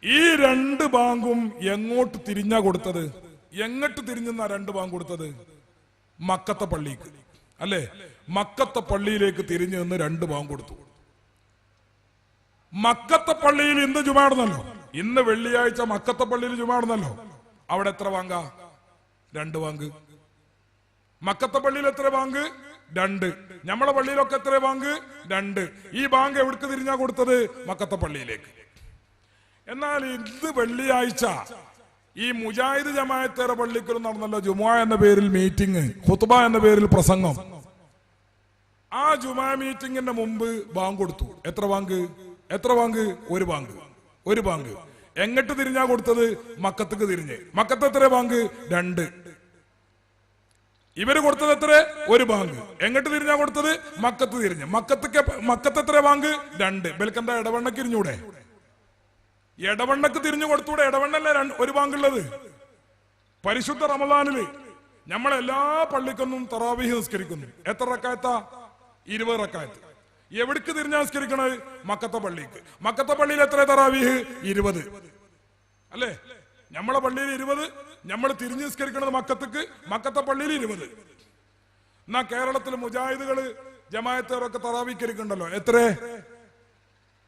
ഈ 2 ബാങ്കും എങ്ങോട്ട് തിരിഞ്ഞാ കൊടുത്തത്? എങ്ങോട്ട് തിരിഞ്ഞെന്നാ 2 ബാങ്ക് കൊടുത്തത്? മക്കത്തെ പള്ളിക്ക് അല്ലേ? മക്കത്തെ പള്ളിയിലേക്ക് തിരിഞ്ഞു നിന്ന് 2 ബാങ്ക് കൊടുത്തു. മക്കത്തെ പള്ളിയിൽ ഇന്ന് ജുമാ നടന്നല്ലോ. ഇന്ന് വെള്ളിയാഴ്ച മക്കത്തെ പള്ളിയിൽ ജുമാ നടന്നല്ലോ. അവിടെ എത്ര ബാങ്കാ? 2 ബാങ്ക്. മക്കത്തെ പള്ളിയിൽ എത്ര ബാങ്ക്? 2. നമ്മളെ പള്ളിയിലൊക്കെ എത്ര ബാങ്ക്? 2. ഈ ബാങ്ക് എവിടേക്ക് തിരിഞ്ഞാ കൊടുത്തത്? മക്കത്തെ പള്ളിയിലേക്ക്. എന്നാൽ ഇത് വെള്ളിയാഴ്ച ഈ മുജാഹിദ് ജമാഅത്തേറെ പള്ളിക്കലും നടന്നല്ലോ ജുമുഅ എന്ന പേരിൽ മീറ്റിംഗ്, ഖുത്ബ എന്ന പേരിൽ പ്രസംഗം. ആ ജുമുഅ മീറ്റിംഗിന്റെ മുമ്പ് ബാങ്ക് കൊടുത്തു. എത്ര ബാങ്ക്? 1 ബാങ്ക്. എങ്ങോട്ട് തിരിഞ്ഞാ കൊടുത്തത്? മക്കത്തേക്ക് തിരിഞ്ഞ്. മക്കത്ത് എത്ര ബാങ്ക്? 2. ഇവര് കൊടുത്തത് എത്ര? 1 ബാങ്ക്. എങ്ങോട്ട് തിരിഞ്ഞാ കൊടുത്തത്? മക്കത്ത് തിരിഞ്ഞ്. മക്കത്ത് എത്ര ബാങ്ക്? 2. ബൽക്കെന്താ ഇടവണ്ണക്ക് തിരിഞ്ഞൂടെ? ഇടവണ്ണക്ക് തിരിഞ്ഞു കൊടുത്തൂടെ? ഇടവണ്ണല്ലേ 1 ബാങ്കുള്ളത്? പരിശുദ്ധ റമദാനില് നമ്മളെല്ലാ പള്ളിക്കൊന്നും തറാവീഹ് നിസ്കരിക്കുന്നു. എത്ര റക്അത്താ? 20 റക്അത്ത്. എവിടേക്ക് തിരിഞ്ഞാ നിസ്കരിക്കണത്? മക്കത്തെ പള്ളിക്ക്. മക്കത്തെ പള്ളിയിൽ എത്ര തറാവീഹ്? 20 അല്ലേ? നമ്മളെ പള്ളിയിൽ 20. നമ്മൾ തിരിഞ്ഞു നിസ്കരിക്കണത് മക്കത്തേക്ക്. മക്കത്തെ പള്ളിയിൽ 20. എന്നാ കേരളത്തിൽ മുജാഹിദുകള് ജമാഅത്തേറൊക്കെ തറാവീഹ്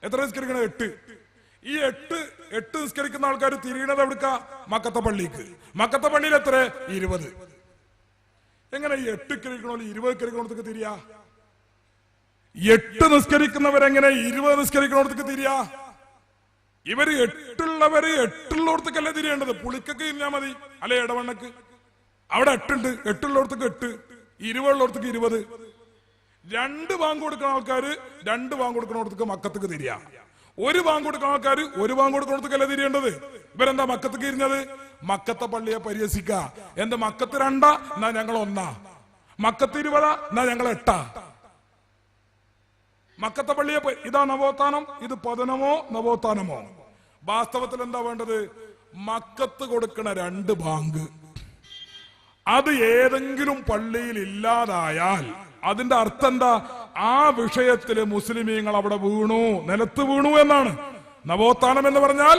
എത്ര നിസ്കരിക്കണത്? 8. ഈ 8 നിസ്കരിക്കുന്ന ആൾക്കാർ തിരിയണത് എവിടുക്ക? മക്കത്തെ പള്ളിക്ക്. മക്കത്തെ പള്ളിയിൽ എത്ര? 20. എങ്ങനെ ഈ 8 കിരിക്കണോ 20 കിരിക്കണോടത്തേക്ക് തിരിയാ? 8 നിസ്കരിക്കുന്നവരെങ്ങനെ 20 നിസ്കരിക്കണോടത്തേക്ക് തിരിയാ? ഇവര് 8 ഉള്ളവരല്ലേ തിരിയേണ്ടത്? പുളിക്കൊക്കെ തിരിഞ്ഞാ മതി അല്ലെ? ഇടവണ്ണക്ക് അവിടെ 8 ഉണ്ട്. 8 ഉള്ളവർക്ക് 8, 20 ഉള്ളവർക്ക് 20. 2 ബാങ്ക് കൊടുക്കുന്ന ആൾക്കാര് 2 ബാങ്ക് കൊടുക്കണോടത്തേക്ക് മക്കത്തേക്ക് തിരിയാ. 1 ബാങ്ക് കൊടുക്കുന്ന ആൾക്കാര് 1 ബാങ്ക് കൊടുക്കണോടത്തേക്കല്ലേ തിരിയേണ്ടത്? ഇവരെന്താ മക്കത്തേക്ക് തിരിഞ്ഞത്? മക്കത്തെ പള്ളിയെ പരിഹസിക്ക. എന്താ മക്കത്ത് 2 എന്നാ ഞങ്ങൾ 1, മക്കത്ത് 20 എന്നാ ഞങ്ങൾ 8. മക്കത്തെ പള്ളിയെ ഇതാ നവോത്ഥാനം, ഇത് പതനമോ നവോത്ഥാനമോ? വാസ്തവത്തിൽ എന്താ വേണ്ടത്? മക്കത്ത് കൊടുക്കണ 2 ബാങ്ക് അത് ഏതെങ്കിലും പള്ളിയിൽ ഇല്ലാതായാൽ അതിന്റെ അർത്ഥം എന്താ? ആ വിഷയത്തില് മുസ്ലിമീങ്ങൾ അവിടെ വീണു, നിലത്ത് വീണു എന്നാണ്. നവോത്ഥാനം എന്ന് പറഞ്ഞാൽ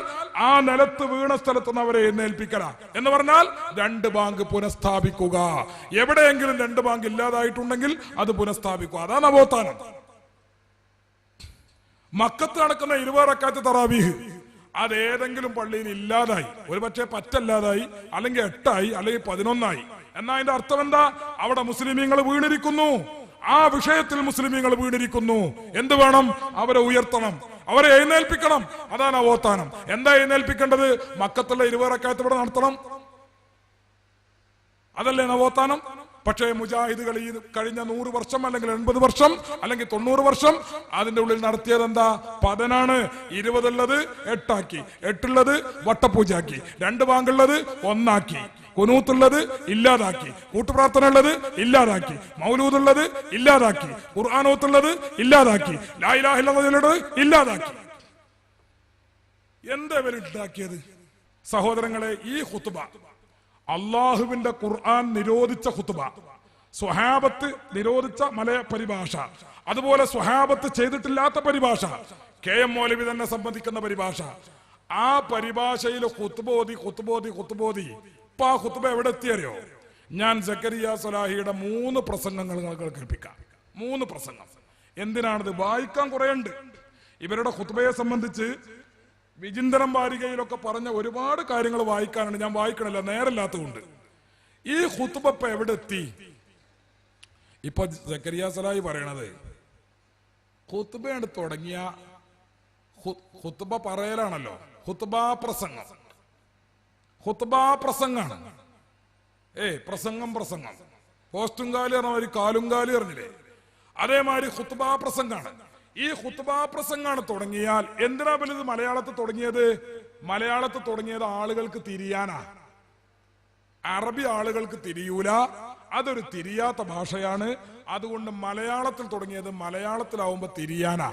ആ നിലത്ത് വീണ സ്ഥലത്ത് നിന്ന് അവരെ എഴുന്നേൽപ്പിക്കല എന്ന് പറഞ്ഞാൽ 2 ബാങ്ക് പുനഃസ്ഥാപിക്കുക. എവിടെയെങ്കിലും 2 ബാങ്ക് ഇല്ലാതായിട്ടുണ്ടെങ്കിൽ അത് പുനഃസ്ഥാപിക്കുക. അതാ നവോത്ഥാനം. മക്കത്ത് നടക്കുന്ന 20 റക്അത്ത് തറാവീഹ് അത് ഏതെങ്കിലും പള്ളിയിൽ ഇല്ലാതായി, ഒരു പക്ഷേ പറ്റല്ലാതായി, അല്ലെങ്കിൽ 8 ആയി, അല്ലെങ്കിൽ 11 ആയി. എന്നാ അതിന്റെ അർത്ഥം എന്താ? അവിടെ മുസ്ലിമീങ്ങൾ വീണിരിക്കുന്നു. ആ വിഷയത്തിൽ മുസ്ലിമീങ്ങൾ വീണിരിക്കുന്നു. എന്ത് വേണം? അവരെ ഉയർത്തണം, അവരെ എഴുന്നേൽപ്പിക്കണം. അതാണ് നവോത്ഥാനം. എന്താ എഴുന്നേൽപ്പിക്കേണ്ടത്? മക്കത്തുള്ള 20 റക്അത്ത് ഇവിടെ നടത്തണം. അതല്ലേ നവോത്ഥാനം? പക്ഷേ മുജാഹിദുകൾ ഈ കഴിഞ്ഞ 100 വർഷം അല്ലെങ്കിൽ 80 വർഷം അല്ലെങ്കിൽ 90 വർഷം അതിന്റെ ഉള്ളിൽ നടത്തിയത് എന്താ? പതനാണ്. 20 ഉള്ളത് 8 ആക്കി, 8 ഉള്ളത് വട്ടപ്പൂജാക്കി, 2 ബാങ്കുള്ളത് 1 ആക്കി, കുനൂത്തുള്ളത് ഇല്ലാതാക്കി, കൂട്ടുപ്രാർത്ഥന ഉള്ളത് ഇല്ലാതാക്കി, മൗലൂദുള്ളത് ഇല്ലാതാക്കി, ഖുർആനോത്തുള്ളത് ഇല്ലാതാക്കി, ലാ ഇലാഹ ഇല്ലല്ലാഹ് ഇല്ലാതാക്കി. എന്താ ഇവരുണ്ടാക്കിയത്? സഹോദരങ്ങളെ, ഈ ഖുത്ബ അള്ളാഹുവിന്റെ ഖുർആൻ നിരോധിച്ച ഖുത്ബ, സ്വഹാബത്ത് നിരോധിച്ച പരിഭാഷ, അതുപോലെ സ്വഹാബത്ത് ചെയ്തിട്ടില്ലാത്ത പരിഭാഷ, KM മൗലവി തന്നെ സംബന്ധിക്കുന്ന പരിഭാഷ, ആ പരിഭാഷയിൽ ഖുത്ബോതി ഇപ്പൊ ആ ഖുത്ബ എവിടെ എത്തിയറിയോ? ഞാൻ സക്കരിയ സ്വലാഹിയുടെ 3 പ്രസംഗങ്ങൾ നിങ്ങൾക്ക് കേൾപ്പിക്കാം. 3 പ്രസംഗം. എന്തിനാണിത്? വായിക്കാൻ കുറെ ഉണ്ട്. ഇവരുടെ ഖുത്ബയെ സംബന്ധിച്ച് വിചിന്തനം വാരികയിലൊക്കെ പറഞ്ഞ ഒരുപാട് കാര്യങ്ങൾ വായിക്കാനുണ്ട്. ഞാൻ വായിക്കണില്ല, നേരല്ലാത്തതുകൊണ്ട്. ഈ ഖുത്ബ ഇപ്പൊ എവിടെ എത്തി? ഇപ്പൊ സക്കരിയ സ്വലാഹി പറയണത് ഖുത്ബയാണ് തുടങ്ങിയ ഖുത്ബ പറയലാണല്ലോ, ഖുത്ബാ പ്രസംഗാണ്. പ്രസംഗം പോസ്റ്റും കാലി പറഞ്ഞ കാലും കാലി അറിഞ്ഞില്ലേ? അതേമാതിരി ഖുത്ബാ പ്രസംഗാണ്. ഈ ഖുത്ബാ പ്രസംഗാണ് തുടങ്ങിയാൽ എന്തിനാ വലുത് മലയാളത്തിൽ തുടങ്ങിയത് ആളുകൾക്ക് തിരിയാനാ. അറബി ആളുകൾക്ക് തിരിയൂല, അതൊരു തിരിയാത്ത ഭാഷയാണ്. അതുകൊണ്ട് മലയാളത്തിൽ തുടങ്ങിയത് മലയാളത്തിലാവുമ്പോ തിരിയാനാ.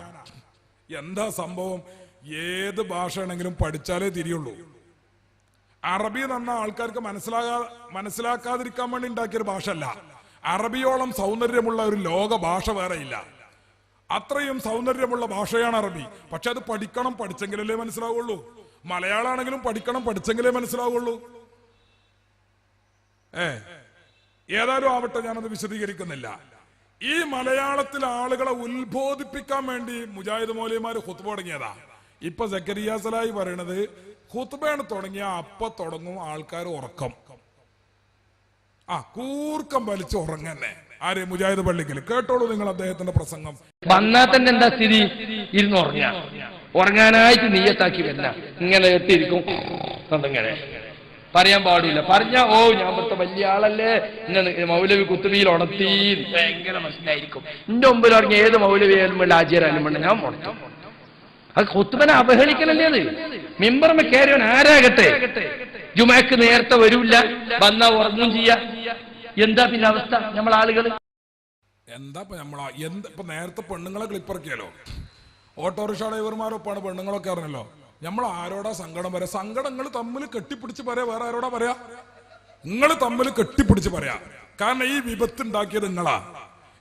എന്താ സംഭവം? ഏത് ഭാഷയാണെങ്കിലും പഠിച്ചാലേ തിരിയുള്ളൂ. അറബി എന്ന് പറഞ്ഞ ആൾക്കാർക്ക് മനസ്സിലാക്കാതിരിക്കാൻ വേണ്ടി ഉണ്ടാക്കിയൊരു ഭാഷ അല്ല. അറബിയോളം സൗന്ദര്യമുള്ള ഒരു ലോക ഭാഷ വേറെ ഇല്ല. അത്രയും സൗന്ദര്യമുള്ള ഭാഷയാണ് അറബി. പക്ഷെ അത് പഠിക്കണം, പഠിച്ചെങ്കിലല്ലേ മനസ്സിലാവുള്ളൂ. മലയാളമാണെങ്കിലും പഠിക്കണം, പഠിച്ചെങ്കിലേ മനസ്സിലാവുള്ളൂ. ഏതായാലും ആവട്ടെ, ഞാനത് വിശദീകരിക്കുന്നില്ല. ഈ മലയാളത്തിൽ ആളുകളെ ഉത്ബോധിപ്പിക്കാൻ വേണ്ടി മുജാഹിദ് മൗലവിമാര് ഖുത്ബ തുടങ്ങിയതാ. ഇപ്പൊ സക്കരിയ സ്വലാഹി പറയണത് ഖുത്ബയാണ് തുടങ്ങിയ അപ്പൊ തുടങ്ങും ആൾക്കാർ ഉറക്കം. കൂർക്കം വലിച്ച് ഉറങ്ങന്നെ. ആര്? മുജാഹിദ് പള്ളിക്കൽ. കേട്ടോളൂ നിങ്ങൾ അദ്ദേഹത്തിന്റെ പ്രസംഗം. വന്നാൽ തന്നെ എന്താ സ്ഥിതി? ഇരുന്ന് ഉറങ്ങാനായിട്ട് നീയത്താക്കി വരില്ല, ഇങ്ങനെ എത്തിയിരിക്കും. ഇങ്ങനെ പറയാൻ പാടില്ല. പറഞ്ഞ ഞാൻ ഇവിടുത്തെ വലിയ ആളല്ലേ, ഇങ്ങനെ മൗലവി കുത്തുബിയിൽ ഉണർത്തി ഭയങ്കര മനസ്സിലായിരിക്കും. എന്റെ മുമ്പിൽ ഉറങ്ങി ഏത് മൗലവിയാലും വേണ്ട, ആചാരാലും വേണ്ട, ഞാൻ ഉണർത്തും. അത് ഖുത്ബനെ അവഹേളിക്കലല്ലേ? അത് മിമ്പർമ കയറിയവൻ ആരാകട്ടെ ജുമാക്ക് നേരത്തെ വരൂല്ല, വന്നാ ഉറങ്ങും ചെയ്യാ. എന്താ പിന്നെ അവസ്ഥ? നമ്മൾ ആളുകൾ എന്താ ഇപ്പൊ നേരത്തെ പെണ്ണുങ്ങളെ ക്ലിപ്പിറക്കിയാലോ, ഓട്ടോറിക്ഷ ഡ്രൈവർമാരൊപ്പാണ് പെണ്ണുങ്ങളൊക്കെ അറിഞ്ഞല്ലോ. നമ്മൾ ആരോടാ സങ്കടം പറയാ? സങ്കടങ്ങൾ തമ്മിൽ കെട്ടിപ്പിടിച്ച് പറയാ. വേറെ ആരോടാ പറയാ? നിങ്ങൾ തമ്മിൽ കെട്ടിപ്പിടിച്ച് പറയാ. കാരണം ഈ വിപത്ത് ഉണ്ടാക്കിയത് നിങ്ങളാ.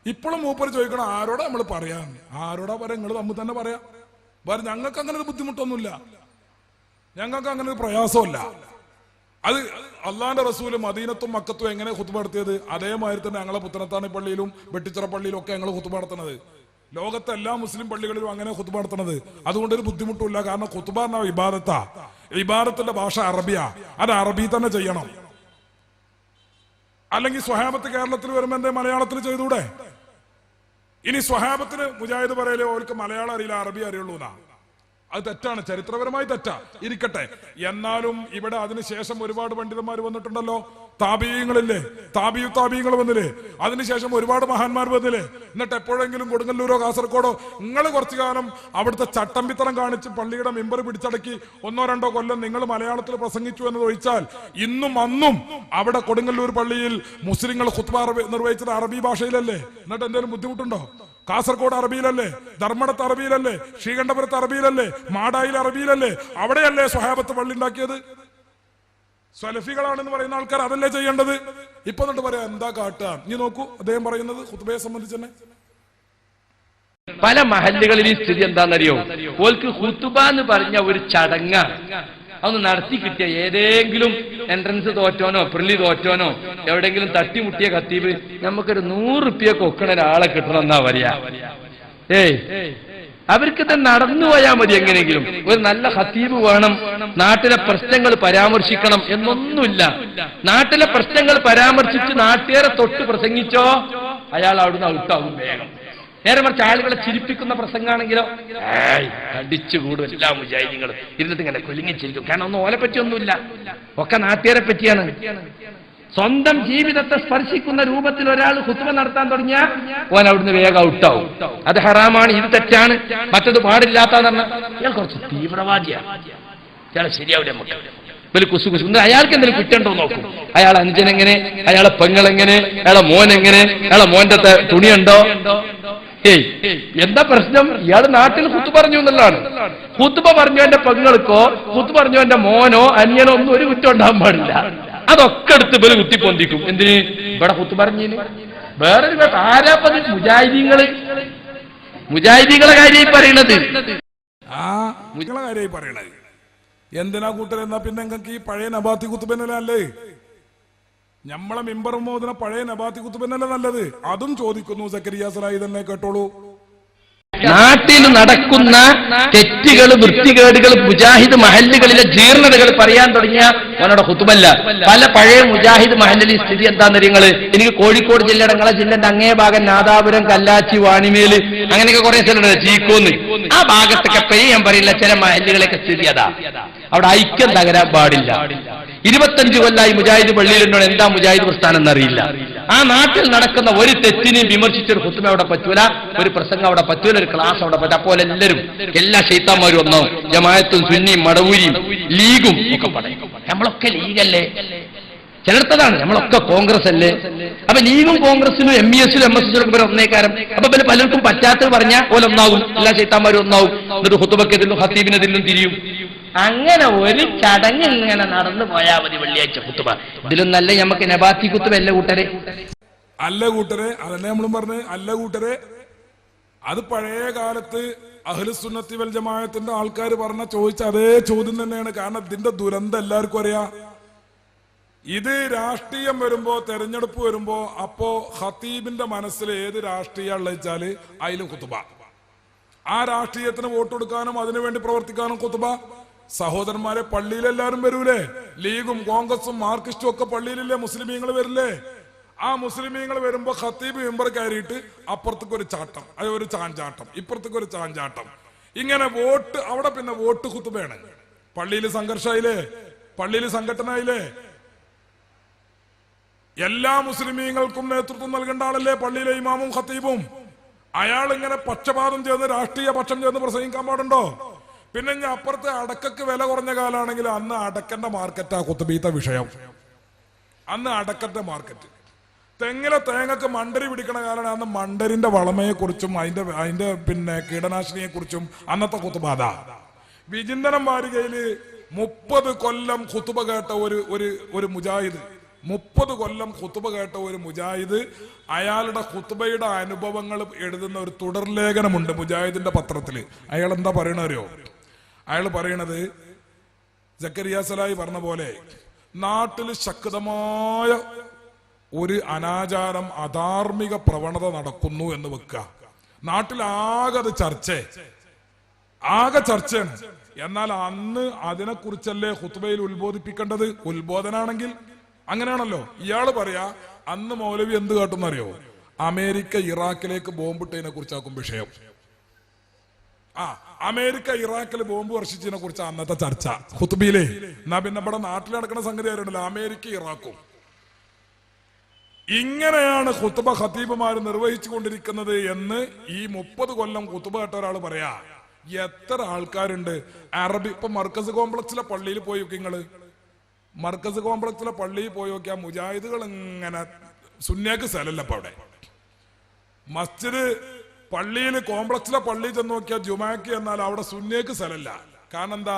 ഇപ്പോഴും മൂപ്പര് ചോദിക്കണം ആരോടാ നമ്മൾ പറയാ? ആരോടാ പറയാ? നിങ്ങൾ തമ്മിൽ തന്നെ പറയാ. വേറെ ഞങ്ങൾക്ക് അങ്ങനെ ഒരു ബുദ്ധിമുട്ടൊന്നുമില്ല, ഞങ്ങൾക്ക് അങ്ങനെ ഒരു പ്രയാസമല്ല. അത് അള്ളാന്റെ റസൂല് മദീനത്തും മക്കത്തും എങ്ങനെ ഖുത്ബ നടത്തിയത് അതേമാതിരി തന്നെ ഞങ്ങളെ പുത്തനത്താണി പള്ളിയിലും വെട്ടിച്ചിറ പള്ളിയിലും ഒക്കെ ഞങ്ങൾ ഖുത്ബ നടത്തുന്നത്. ലോകത്തെ എല്ലാ മുസ്ലിം പള്ളികളിലും അങ്ങനെ ഖുത്ബ നടത്തുന്നത്. അതുകൊണ്ടൊരു ബുദ്ധിമുട്ടില്ല. കാരണം ഖുത്ബ എന്ന ഇബാദത്താ. ഇബാദത്തിന്റെ ഭാഷ അറബിയാ. അത് അറബി തന്നെ ചെയ്യണം. അല്ലെങ്കിൽ സ്വഹാബത്ത് കേരളത്തിൽ വരുമ്പോ എന്തേ മലയാളത്തിൽ ചെയ്തൂടെ? ഇനി സ്വഹാബത്തിന് മുജാഹിദ് പറയലേ അവർക്ക് മലയാളം അറിയില്ല, അറബി അറിയുള്ളൂ എന്നാ. അത് തെറ്റാണ്, ചരിത്രപരമായി തെറ്റാ. ഇരിക്കട്ടെ. എന്നാലും ഇവിടെ അതിനുശേഷം ഒരുപാട് പണ്ഡിതന്മാർ വന്നിട്ടുണ്ടല്ലോ. താബീയങ്ങളില്ലേ? താബീയങ്ങൾ വന്നില്ലേ? അതിനുശേഷം ഒരുപാട് മഹാന്മാർ വന്നില്ലേ? എന്നിട്ട് എപ്പോഴെങ്കിലും കൊടുങ്ങല്ലൂരോ കാസർഗോഡോ നിങ്ങൾ കുറച്ചു കാലം അവിടുത്തെ ചട്ടമ്പിത്തരം കാണിച്ച് പള്ളിയുടെ മെമ്പർ പിടിച്ചടക്കി 1-2 കൊല്ലം നിങ്ങൾ മലയാളത്തിൽ പ്രസംഗിച്ചു എന്ന് ഒഴിച്ചാൽ ഇന്നും അന്നും അവിടെ കൊടുങ്ങല്ലൂർ പള്ളിയിൽ മുസ്ലിങ്ങൾ ഖുത്ബ നിർവഹിച്ചത് അറബി ഭാഷയിലല്ലേ? എന്നിട്ട് എന്തെങ്കിലും ബുദ്ധിമുട്ടുണ്ടോ? കാസർഗോഡ് അറബിയിലല്ലേ? ധർമ്മടത്ത് അറബിയിലല്ലേ? ശ്രീകണ്ഠപുരത്ത് അറബിയിലല്ലേ? മാടായിൽ അറബിയിലല്ലേ? അവിടെയല്ലേ സ്വഹാബത്ത് പള്ളി ഉണ്ടാക്കിയത്? സ്വലഫികളാണെന്ന് പറയുന്ന ആൾക്കാർ അതല്ലേ ചെയ്യേണ്ടത്? ഇപ്പൊ എന്നിട്ട് പറയാ എന്താ കാട്ടുക? ഇനി നോക്കൂ അദ്ദേഹം പറയുന്നത് ഖുത്ബയെ സംബന്ധിച്ച് തന്നെ. പല മഹല്ലുകളിൽ ഈ സ്ഥിതി എന്താണെന്നറിയോ? ഓൽക്ക് ഖുത്ബ എന്ന് പറഞ്ഞ ഒരു ചടങ്ങാണ്. അതൊന്ന് നടത്തി കിട്ടിയ ഏതെങ്കിലും എൻട്രൻസ് തോറ്റോനോ പ്രിലി തോറ്റോനോ എവിടെയെങ്കിലും തട്ടിമുട്ടിയ ഖത്തീബ് നമുക്കൊരു 100 റുപ്യക്ക് ഒക്കണ ഒരാളെ കിട്ടണം എന്നാ പറയാ. അവർക്കിത് നടന്നു പോയാൽ മതി. എങ്ങനെയെങ്കിലും ഒരു നല്ല ഖത്തീബ് വേണം, നാട്ടിലെ പ്രശ്നങ്ങൾ പരാമർശിക്കണം എന്നൊന്നുമില്ല. നാട്ടിലെ പ്രശ്നങ്ങൾ പരാമർശിച്ച് നാട്ടുകാരെ തൊട്ട് പ്രസംഗിച്ചോ അയാൾ അവിടുന്ന് ഔട്ടാവും വേഗം. നേരെ മറിച്ച് ആളുകളെ ചിരിപ്പിക്കുന്ന പ്രസംഗമാണെങ്കിലോ അടിച്ചുകൂടും എല്ലാ മുജാഹിദീങ്ങളും ഇരുന്നിട്ട് ഇങ്ങനെ കുലുങ്ങിച്ചിരിക്കും. കാരണം ഒന്നും ഓലെ പറ്റിയൊന്നുമില്ല, ഒക്കെ നാട്ടുകാരെ പറ്റിയാണ്. സ്വന്തം ജീവിതത്തെ സ്പർശിക്കുന്ന രൂപത്തിൽ ഒരാൾ ഖുത്ബ നടത്താൻ തുടങ്ങിയാൽ ഓൻ അവിടുന്ന് വേഗം ഔട്ടാവും. അത് ഹറാമാണ്, ഇത് തെറ്റാണ്, മറ്റത് പാടില്ലാത്തതെന്ന് ഇയാൾ കുറച്ച് തീവ്രവാദിയാണ്, ഇയാൾ ശരിയാവില്ല. നമുക്ക് കുസു കുസു അയാൾക്ക് എന്തെങ്കിലും കുറ്റണ്ടോ നോക്കും. അയാൾ അഞ്ചനെങ്ങനെ, അയാളെ പെങ്ങളെങ്ങനെ, അയാളെ മോനെങ്ങനെ, അയാളെ മോന്റെ തുണിയുണ്ടോ? എന്താ പ്രശ്നം? ഇയാള് നാട്ടിൽ കുത്തു പറഞ്ഞു എന്നുള്ളതാണ്. കുത്തുബ പറഞ്ഞു എന്റെ പെങ്ങൾക്കോ കുത്തു പറഞ്ഞു എന്റെ മോനോ അന്യനോ ഒന്നും ഒരു കുറ്റം ഉണ്ടാകാൻ പാടില്ല. അതൊക്കെ എടുത്ത് ഇവര് കുത്തിപ്പൊന്തിക്കും. എന്തിന്? ഇവിടെ കുത്തു പറഞ്ഞിന് വേറൊരു ആരാപ്പത് മുജാഹിദീങ്ങളെ കാര്യമായി പറയണത്. കാര്യമായി പറയണത് എന്തിനാ കൂട്ടരെന്നാ? പിന്നെ നിങ്ങൾക്ക് ഈ പഴയ നബാത്തി കുത്തുബനല്ലേ, നമ്മളെ മിമ്പർ മോദന പഴയ നബാത്തി കുത്തുബനല്ലേ നല്ലത്? അതും ചോദിക്കുന്നു സക്കരിയ സലാഹി തന്നെ. കേട്ടോളൂ. നാട്ടിൽ നടക്കുന്ന തെറ്റുകൾ, വൃത്തികേടുകൾ, മുജാഹിദ് മഹല്ലുകളിലെ ജീർണതകൾ പറയാൻ തുടങ്ങിയ അവനോട് ഖുത്ബല്ല. പല പഴയ മുജാഹിദ് മഹല്ലിലെ സ്ഥിതി എന്താന്ന് നിങ്ങള്? എനിക്ക് കോഴിക്കോട് ജില്ലയുടെ നിങ്ങളെ ജില്ലന്റെ അങ്ങേ ഭാഗം നാദാപുരം, കല്ലാച്ചി, വാണിമേല് അങ്ങനെയൊക്കെ കുറെ സ്ഥലമുണ്ട്, ചീക്കോന്ന്, ആ ഭാഗത്തൊക്കെ പേര് ഞാൻ പറയില്ല. ചില മഹല്ലുകളൊക്കെ സ്ഥിതി അതാ. അവിടെ ഐക്യം തകരാൻ പാടില്ല. 25 കൊല്ലായി മുജാഹിദ് പള്ളിയിലുണ്ടോ എന്താ മുജാഹിദ് പ്രസ്ഥാനം എന്നറിയില്ല. ആ നാട്ടിൽ നടക്കുന്ന ഒരു തെറ്റിനെയും വിമർശിച്ചൊരു ഖുത്ബ അവിടെ പറ്റൂല, ഒരു പ്രസംഗം അവിടെ പറ്റൂല, ഒരു ക്ലാസ് അവിടെ പറ്റും. അപ്പോൾ എല്ലാവരും എല്ലാ ശൈത്താന്മാരും ഒന്നാവും. ജമാഅത്തും സുന്നിയും മടവൂരിയും ലീഗും ഒക്കെ പറയും നമ്മളൊക്കെ ലീഗല്ലേ, ചിലർത്തതാണ് നമ്മളൊക്കെ കോൺഗ്രസ് അല്ലേ. അപ്പൊ ലീഗും കോൺഗ്രസിനും MESലും MSലും ഇവരെ ഒന്നേക്കാരം. അപ്പൊ പിന്നെ പലർക്കും പറ്റാത്തത് പറഞ്ഞാൽ ഓലൊന്നാവും, എല്ലാ ശൈത്താന്മാരും ഒന്നാവും. എന്നിട്ട് ഖുത്ബക്കെതിലും ഖത്തീബിനെതിലും തിരിയും. അങ്ങനെ ഒരു ചടങ്ങ് ഇങ്ങനെ നടന്നു പോയാൽ മതി വെള്ളിയാഴ്ച ഖുത്ബ. ഇതിലും നല്ല നമുക്ക് നബാത്തി ഖുത്ബ അല്ല കൂട്ടരെ, അല്ല കൂട്ടരെ. അതന്നെ നമ്മളും പറഞ്ഞ് അല്ല കൂട്ടരെ. അത് പഴയ കാലത്ത് അഹ്ലുസുന്നത്തി വൽ ജമാഅത്തിന്റെ ആൾക്കാർ ചോദിച്ച അതേ ചോദ്യം തന്നെയാണ്. കാരണം ഇതിന്റെ ദുരന്തം എല്ലാവർക്കും അറിയാം. ഇത് രാഷ്ട്രീയം വരുമ്പോ, തെരഞ്ഞെടുപ്പ് വരുമ്പോ, അപ്പോ ഖത്തീബിന്റെ മനസ്സിൽ ഏത് രാഷ്ട്രീയമുള്ള വെച്ചാല് അതിലും ഖുത്ബ. ആ രാഷ്ട്രീയത്തിന് വോട്ട് കൊടുക്കാനും അതിനുവേണ്ടി പ്രവർത്തിക്കാനും ഖുത്ബ. സഹോദരന്മാരെ, പള്ളിയിലെല്ലാരും വരൂലേ? ലീഗും കോൺഗ്രസും മാർക്സിസ്റ്റും ഒക്കെ പള്ളിയിലില്ലേ? മുസ്ലിമീങ്ങൾ വരില്ലേ? ആ മുസ്ലിമീങ്ങൾ വരുമ്പോ ഖത്തീബ് മെമ്പർ കയറിയിട്ട് അപ്പുറത്തേക്ക് ഒരു ചാട്ടം, അത് ഒരു ചാഞ്ചാട്ടം, ഇപ്പുറത്തേക്ക് ഒരു ചാഞ്ചാട്ടം, ഇങ്ങനെ വോട്ട്. അവിടെ പിന്നെ വോട്ട് ഖുത്ബയാണ്. പള്ളിയിൽ സംഘർഷമായില്ലേ? പള്ളിയിൽ സംഘടനയില്ലേ? എല്ലാ മുസ്ലിമീങ്ങൾക്കും നേതൃത്വം നൽകേണ്ട ആളല്ലേ പള്ളിയിലെ ഇമാമും ഖത്തീബും? അയാൾ ഇങ്ങനെ പക്ഷപാതം ചേർന്ന് രാഷ്ട്രീയ പക്ഷം ചേർന്ന് പ്രസംഗിക്കാൻ പാടുണ്ടോ? പിന്നെ ഞാൻ അപ്പുറത്തെ അടക്കക്ക് വില കുറഞ്ഞ കാലാണെങ്കിൽ അന്ന് അടക്കന്റെ മാർക്കറ്റാ ഖുത്ബീത്തെ വിഷയം. അന്ന് അടക്കന്റെ മാർക്കറ്റ്. തെങ്ങിലെ തേങ്ങക്ക് മണ്ടരി പിടിക്കണ കാലാണ് അന്ന് മണ്ടരിന്റെ വളമയെ കുറിച്ചും അതിന്റെ പിന്നെ കീടനാശിനിയെ കുറിച്ചും അന്നത്തെ ഖുത്ബാദ. വിചിന്തനം വാരികയില് 30 കൊല്ലം ഖുത്ബ കേട്ട ഒരു മുജാഹിദ്, 30 കൊല്ലം ഖുത്ബ കേട്ട ഒരു മുജാഹിദ് അയാളുടെ ഖുത്ബയുടെ അനുഭവങ്ങൾ എഴുതുന്ന ഒരു തുടർലേഖനമുണ്ട് മുജാഹിദിന്റെ പത്രത്തില്. അയാൾ എന്താ പറയണറിയോ? അയാൾ പറയണത് സക്കരിയ സലാഹി പറഞ്ഞ പോലെ നാട്ടിൽ ശക്തമായ ഒരു അനാചാരം, അധാർമിക പ്രവണത നടക്കുന്നു എന്ന് വെക്കുക. നാട്ടിലാകെ അത് ആകെ ചർച്ചയാണ്. എന്നാൽ അന്ന് അതിനെക്കുറിച്ചല്ലേ ഖുത്ബയിൽ ഉത്ബോധിപ്പിക്കേണ്ടത്? ഉത്ബോധനാണെങ്കിൽ അങ്ങനെയാണല്ലോ. ഇയാള് പറയാ അന്ന് മൗലവി എന്ത് കാട്ടുന്നറിയോ? അമേരിക്ക ഇറാഖിലേക്ക് ബോംബിട്ടതിനെ കുറിച്ചാക്കും വിഷയം. അമേരിക്ക ഇറാഖിൽ ബോംബ് വർഷിച്ചതിനെ കുറിച്ച് അന്നത്തെ ചർച്ച ഖുത്ബയിലെ. എന്നാ പിന്നെ ഇവിടെ നാട്ടിൽ നടക്കുന്ന സംഗതി ആരുണ്ടല്ലോ, അമേരിക്ക ഇറാഖും. ഇങ്ങനെയാണ് ഖുത്ബ ഖത്തീബുമാർ നിർവഹിച്ചു കൊണ്ടിരിക്കുന്നത് എന്ന് ഈ 30 കൊല്ലം ഖുത്ബ കേട്ട ഒരാൾ പറയാ. എത്ര ആൾക്കാരുണ്ട് അറബി. ഇപ്പൊ മർക്കസ് കോംപ്ലക്സിലെ പള്ളിയിൽ പോയി നോക്കി നിങ്ങള്, മർക്കസ് കോംപ്ലക്സിലെ പള്ളിയിൽ പോയി നോക്കിയാ മുജാഹിദുകൾ ഇങ്ങനെ സുന്നിയാക്ക് സ്ഥലമല്ല ഇപ്പൊ അവിടെ. മസ്ജിദ് പള്ളിയിൽ കോംപ്ലക്സിലെ പള്ളിയിൽ ചെന്ന് നോക്കിയാൽ ജുമാക്ക് എന്നാൽ അവിടെ സുന്നിയക്ക് സ്ഥലമല്ല. കാരണം എന്താ?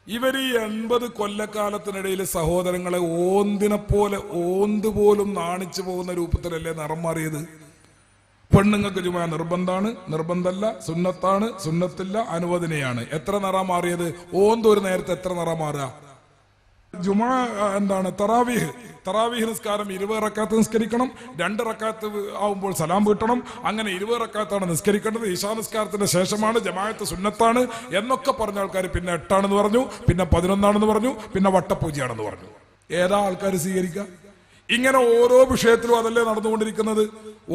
ഇവർ ഈ 80 കൊല്ലക്കാലത്തിനിടയിൽ സഹോദരങ്ങളെ ഓന്ത് പോലും നാണിച്ചു പോകുന്ന രൂപത്തിലല്ലേ നിറം മാറിയത്? പെണ്ണുങ്ങൾക്ക് ജുമാ നിർബന്ധമല്ല, സുന്നത്താണ്, സുന്നത്തില്ല, അനുവദനീയാണ്. എത്ര നിറം മാറിയത്? ഒരു നേരത്തെ എത്ര നിറം മാറുക? ജുമാ തറാവീഹ് നിസ്കാരം 20 റക്അത്ത് നിസ്കരിക്കണം. 2 റക്അത്ത് ആവുമ്പോൾ സലാം വീട്ടണം. അങ്ങനെ 20 റക്അത്താണ് നിസ്കരിക്കേണ്ടത്. ഇശാ നിസ്കാരത്തിന്റെ ശേഷമാണ്. ജമാഅത്ത് സുന്നത്താണ് എന്നൊക്കെ പറഞ്ഞ ആൾക്കാർ പിന്നെ 8 ആണെന്ന് പറഞ്ഞു, പിന്നെ 11 ആണെന്ന് പറഞ്ഞു, പിന്നെ വട്ടപൂജയാണെന്ന് പറഞ്ഞു. ഏതാ ആൾക്കാർ സ്വീകരിക്കുക? ഇങ്ങനെ ഓരോ വിഷയത്തിലും അതല്ലേ നടന്നുകൊണ്ടിരിക്കുന്നത്.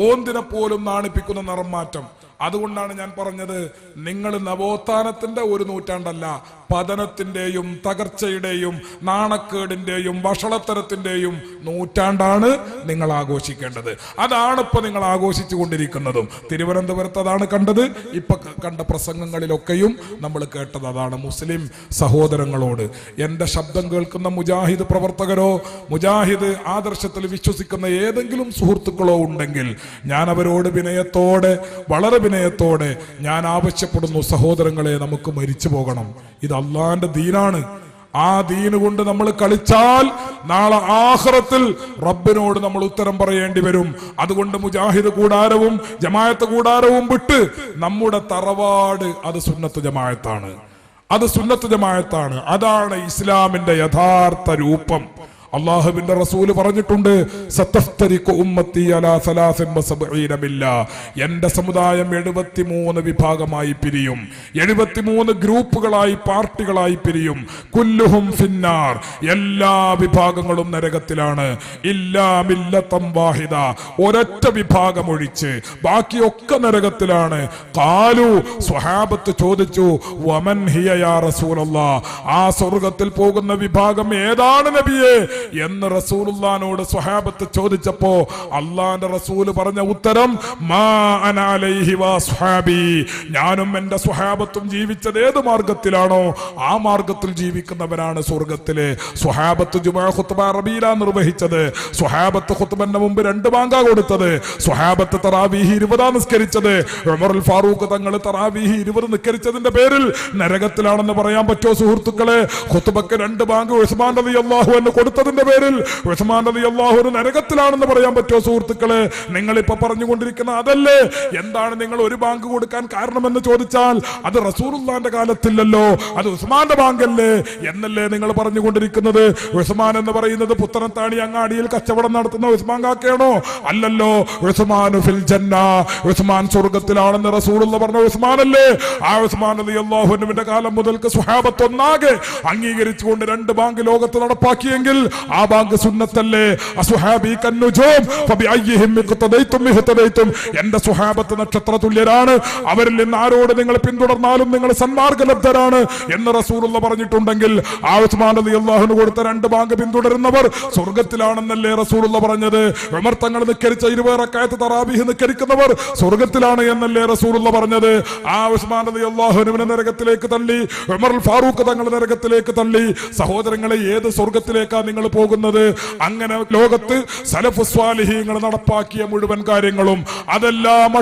ഓന്തിനെ പോലും നാണിപ്പിക്കുന്ന നിറം മാറ്റം. അതുകൊണ്ടാണ് ഞാൻ പറഞ്ഞത്, നിങ്ങൾ നവോത്ഥാനത്തിന്റെ ഒരു നൂറ്റാണ്ടല്ല, പതനത്തിന്റെയും തകർച്ചയുടെയും നാണക്കേടിന്റെയും വഷളത്തരത്തിന്റെയും നൂറ്റാണ്ടാണ് നിങ്ങൾ ആഘോഷിക്കേണ്ടത്. അതാണ് ഇപ്പൊ നിങ്ങൾ ആഘോഷിച്ചു കൊണ്ടിരിക്കുന്നതും. തിരുവനന്തപുരത്ത് അതാണ് കണ്ടത്. ഇപ്പൊ കണ്ട പ്രസംഗങ്ങളിലൊക്കെയും നമ്മൾ കേട്ടത് അതാണ്. മുസ്ലിം സഹോദരങ്ങളോട്, എന്റെ ശബ്ദം കേൾക്കുന്ന മുജാഹിദ് പ്രവർത്തകരോ മുജാഹിദ് ആദർശത്തിൽ വിശ്വസിക്കുന്ന ഏതെങ്കിലും സുഹൃത്തുക്കളോ ഉണ്ടെങ്കിൽ ഞാൻ അവരോട് വളരെ വിനയത്തോടെ ഞാൻ ആവശ്യപ്പെടുന്നു, സഹോദരങ്ങളെ, നമുക്ക് മരിച്ചു പോകണം. ഇത് അള്ളാന്റെ ദീനാണ്. ആ ദീന് കൊണ്ട് നമ്മൾ കളിച്ചാൽ നാളെ ആഖിറത്തിൽ റബ്ബിനോട് നമ്മൾ ഉത്തരം പറയേണ്ടി വരും. അതുകൊണ്ട് മുജാഹിദ് കൂടാരവും ജമാഅത്ത് കൂടാരവും വിട്ട് നമ്മുടെ തറവാട് അത് സുന്നത്ത് ജമാഅത്താണ്. അതാണ് ഇസ്ലാമിന്റെ യഥാർത്ഥ രൂപം. അള്ളാഹുവിന്റെ റസൂല് പറഞ്ഞിട്ടുണ്ട്, സതഫ്തരിഖു ഉമ്മത്തി അലാ 73 മില്ല. എന്റെ സമുദായം 73 വിഭാഗമായി പിരിയും, 73 ഗ്രൂപ്പുകളായി, പാർട്ടികളായി പിരിയും. കുല്ലുഹും ഫിന്നാർ, എല്ലാ വിഭാഗങ്ങളും നരകത്തിലാണ്. ഇല്ലാ മില്ലത്തൻ വാഹിദ, ഒരൊറ്റ വിഭാഗം ഒഴിച്ച് ബാക്കിയൊക്കെ നരകത്തിലാണ്. ഖാലു, സ്വഹാബത്ത് ചോദിച്ചു, വമൻ ഹിയ യാ റസൂലല്ലാഹ്, ആ സ്വർഗ്ഗത്തിൽ പോകുന്ന വിഭാഗം ഏതാണ് നബിയേ എന്ന് റസൂലുള്ളാഹിനോട് സ്വഹാബത്ത് ചോദിച്ചപ്പോ അള്ളാന്റെ റസൂല് പറഞ്ഞ ഉത്തരം, മാ അന അലൈഹി വസ്ഹാബി, ഞാനും എന്റെ സ്വഹാബത്തും ജീവിച്ചത് ഏത് മാർഗത്തിലാണോ ആ മാർഗത്തിൽ ജീവിക്കുന്നവരാണ് സ്വർഗത്തിലെ. സ്വഹാബത്ത് ജുമുഅ ഖുത്ബ റബീല നിർവഹിച്ചത്, സ്വഹാബത്ത് ഖുത്ബന്റെ മുമ്പ് 2 ബാങ്ക കൊടുത്തത്, സ്വഹാബത്ത് തറാവീഹ് 20 നിസ്കരിച്ചത്, ഉമറുൽ ഫാറൂഖ് തങ്ങൾ തറാവീഹ് 20 നിസ്കരിച്ചതിന്റെ പേരിൽ നരകത്തിലാണെന്ന് പറയാൻ പറ്റുമോ സുഹൃത്തുക്കളെ? ഖുത്ബക്ക് 2 ബാങ്ക് ഉസ്മാൻ റളിയല്ലാഹു അൻഹു കൊടുത്തതിന്റെ പേരിൽ ഉസ്മാൻ റളിയല്ലാഹു അൻഹു നരകത്തിലാണെന്ന് പറയാൻ പറ്റുമോ സുഹൃത്തുക്കളെ? നിങ്ങൾ ഇപ്പൊ പറഞ്ഞുകൊണ്ടിരിക്കുന്ന അതല്ലേ. എന്താണ് നിങ്ങൾ 1 ബാങ്ക് കൊടുക്കാൻ കാരണമെന്ന് ചോദിച്ചാൽ അത് റസൂലുള്ളാഹിന്റെ കാലത്തില്ലല്ലോ, അത് ഉസ്മാന്റെ ബാങ്കല്ലേ എന്നല്ലേ നിങ്ങൾ പറഞ്ഞുകൊണ്ടിരിക്കുന്നത്. ഉസ്മാൻ എന്ന് പറയുന്നത് പുത്തനത്താണി അങ്ങാടിയിൽ കച്ചവടം നടത്തുന്ന ഉസ്മാൻ കാക്കയാണോ? അല്ലല്ലോ. ഉസ്മാനു ഫിൽ ജന്ന, ഉസ്മാൻ സ്വർഗ്ഗത്തിലാണെന്ന് റസൂലുള്ളാഹി പറഞ്ഞ ഉസ്മാനല്ലേ. ആ ഉസ്മാൻ റളിയല്ലാഹു അൻഹുവിന്റെ കാലം മുതൽക്ക് സ്വഹാബത്ത് ഒന്നാകെ അംഗീകരിച്ചുകൊണ്ട് 2 ബാങ്ക് ലോകത്ത് നടപ്പാക്കിയെങ്കിൽ ആ ബാങ്ക് സുന്നത്തല്ലേ? അസ്ഹാബി കന്നുജൂം ഫബിഅയ്യിഹിം ഇഖ്തദൈതും ഇഹ്തദൈതും, എന്റെ സ്വഹാബത്ത് നക്ഷത്ര തുല്യരാണ്, അവരിൽ നിന്ന് ആരോട് നിങ്ങൾ പിന്തുടർന്നാലും നിങ്ങൾ സന്മാർഗ്ഗലബ്ധരാണ് എന്ന് റസൂലുള്ളാഹി പറഞ്ഞിട്ടുണ്ടെങ്കിൽ ആ ഉസ്മാൻ റളിയല്ലാഹു അൻഹു കൊടുത്ത 2 ബാങ്ക് പിന്തുടരുന്നവർ സ്വർഗ്ഗത്തിലാണെന്നല്ലേ റസൂലുള്ളാഹി പറഞ്ഞത്? ഉമർ തങ്ങൾ നിസ്കരിച്ച 20 റക്അത്ത് തറാവീഹ് നിസ്കരിക്കുന്നവർ സ്വർഗ്ഗത്തിലാണ് എന്നല്ലേ റസൂലുള്ളാഹി പറഞ്ഞത്? ആ ഉസ്മാൻ റളിയല്ലാഹു അൻഹുവിനെ നരകത്തിലേക്ക് തള്ളി, ഉമറുൽ ഫാറൂഖ് തങ്ങൾ നരകത്തിലേക്ക് തള്ളി. സഹോദരങ്ങളെ, ഏത് സ്വർഗ്ഗത്തിലേക്കാ നിങ്ങൾ പോകുന്നത്? അങ്ങനെ ലോകത്ത് സലഫു സ്വാലിഹീങ്ങൾ നടപ്പാക്കിയ മുഴുവൻ കാര്യങ്ങളും അതെല്ലാം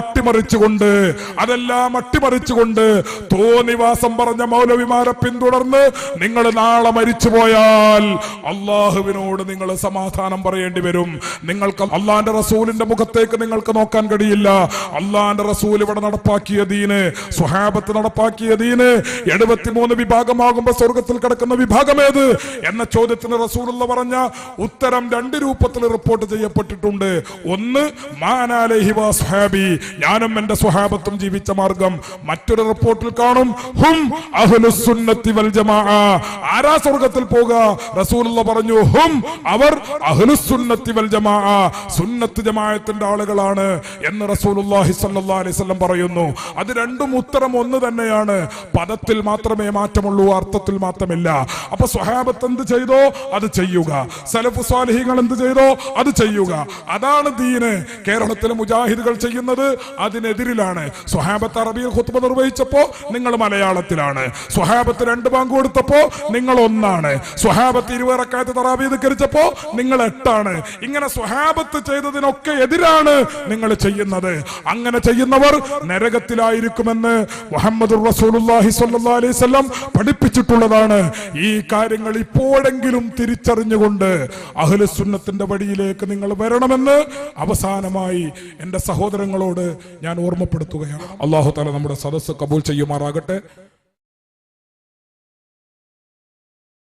അട്ടിമറിച്ചുകൊണ്ട് തോന്നിവാസം പറഞ്ഞ മൗലവിമാരെ പിന്തുടർന്ന് നിങ്ങൾ നാളെ മരിച്ചുപോയാൽ അള്ളാഹുവിനോട് നിങ്ങൾ സമാധാനം പറയേണ്ടി വരും. നിങ്ങൾക്ക് അള്ളാന്റെ റസൂലിന്റെ മുഖത്തേക്ക് നിങ്ങൾക്ക് നോക്കാൻ കഴിയില്ല. അള്ളാന്റെ റസൂൽ ഇവിടെ നടപ്പാക്കിയ ദീന്, സ്വഹാബത്ത് നടപ്പാക്കിയ ദീന് 73 വിഭാഗമാകുമ്പോ സ്വർഗത്തിൽ കിടക്കുന്ന വിഭാഗം ഏത് എന്ന ചോദ്യത്തിന് റസൂലുള്ളാഹി പറഞ്ഞ ഉത്തരം 2 രൂപത്തിൽ റിപ്പോർട്ട് ചെയ്യപ്പെട്ടിട്ടുണ്ട്. ഒന്ന്, മാനാലൈഹി വസ്ഹാബി, ഞാനും എന്റെ സ്വഹാബത്തും ജീവിച്ച മാർഗം. മറ്റൊരു റിപ്പോർട്ടിൽ കാണും, ഹും അഹ്ലുസ് സുന്നത്തി വൽ ജമാഅ. ആരാ സ്വർഗ്ഗത്തിൽ പോകുക? റസൂലുള്ളാഹി പറഞ്ഞു, ഹും, അവർ അഹ്ലുസ് സുന്നത്തി വൽ ജമാഅ, സുന്നത്ത് ജമാഅത്തിന്റെ ആളുകളാണ് എന്ന് റസൂലുള്ളാഹി സ്വല്ലല്ലാഹു അലൈഹി വസല്ലം പറയുന്നു. അത് രണ്ടും ഉത്തരം ഒന്ന് തന്നെയാണ്. പദത്തിൽ മാത്രമേ മാറ്റമുള്ളൂ, അർത്ഥത്തിൽ മാറ്റമില്ല. അപ്പൊ സ്വഹാബത്ത് എന്ത് ചെയ്തോ അത് ചെയ്യൂ. ചെയ്യുക. സലഫു സ്വാലിഹീങ്ങൾ എന്ത് ചെയ്തോ അത് ചെയ്യുക. അതാണ് ദീന്. കേരളത്തിലെ മുജാഹിദുകൾ ചെയ്യുന്നത് അതിനെതിരിലാണ്. സ്വഹാബത്ത് അറബിയിൽ ഖുത്ബ നിർവഹിച്ചപ്പോ നിങ്ങൾ മലയാളത്തിലാണ്. സ്വഹാബത്ത് 2 ബാങ്ക് കൊടുത്തപ്പോ നിങ്ങൾ 1 സ്വഹാബത്ത് 20 റക്അത്ത് തറാവീഹ് നിസ്കരിച്ചപ്പോ നിങ്ങൾ 8 ഇങ്ങനെ സ്വഹാബത്ത് ചെയ്തതിനൊക്കെ എതിരാണ് നിങ്ങൾ ചെയ്യുന്നത്. അങ്ങനെ ചെയ്യുന്നവർ നരകത്തിലായിരിക്കുമെന്ന് മുഹമ്മദുർ റസൂലുള്ളാഹി സ്വല്ലല്ലാഹു അലൈഹി വസല്ലം പഠിപ്പിച്ചിട്ടുള്ളതാണ്. ഈ കാര്യങ്ങൾ ഇപ്പോഴെങ്കിലും തിരിച്ചറിഞ്ഞുകൊണ്ട് അഹ്ലുസുന്നത്തിന്റെ വഴിയിലേക്ക് നിങ്ങൾ വരണമെന്ന് അവസാനമായി എന്റെ സഹോദരങ്ങളോട് ഞാൻ ഓർമ്മപ്പെടുത്തുകയാണ്. അല്ലാഹു തആല നമ്മുടെ സദസ്സ് കബൂൽ ചെയ്യുമാറാകട്ടെ.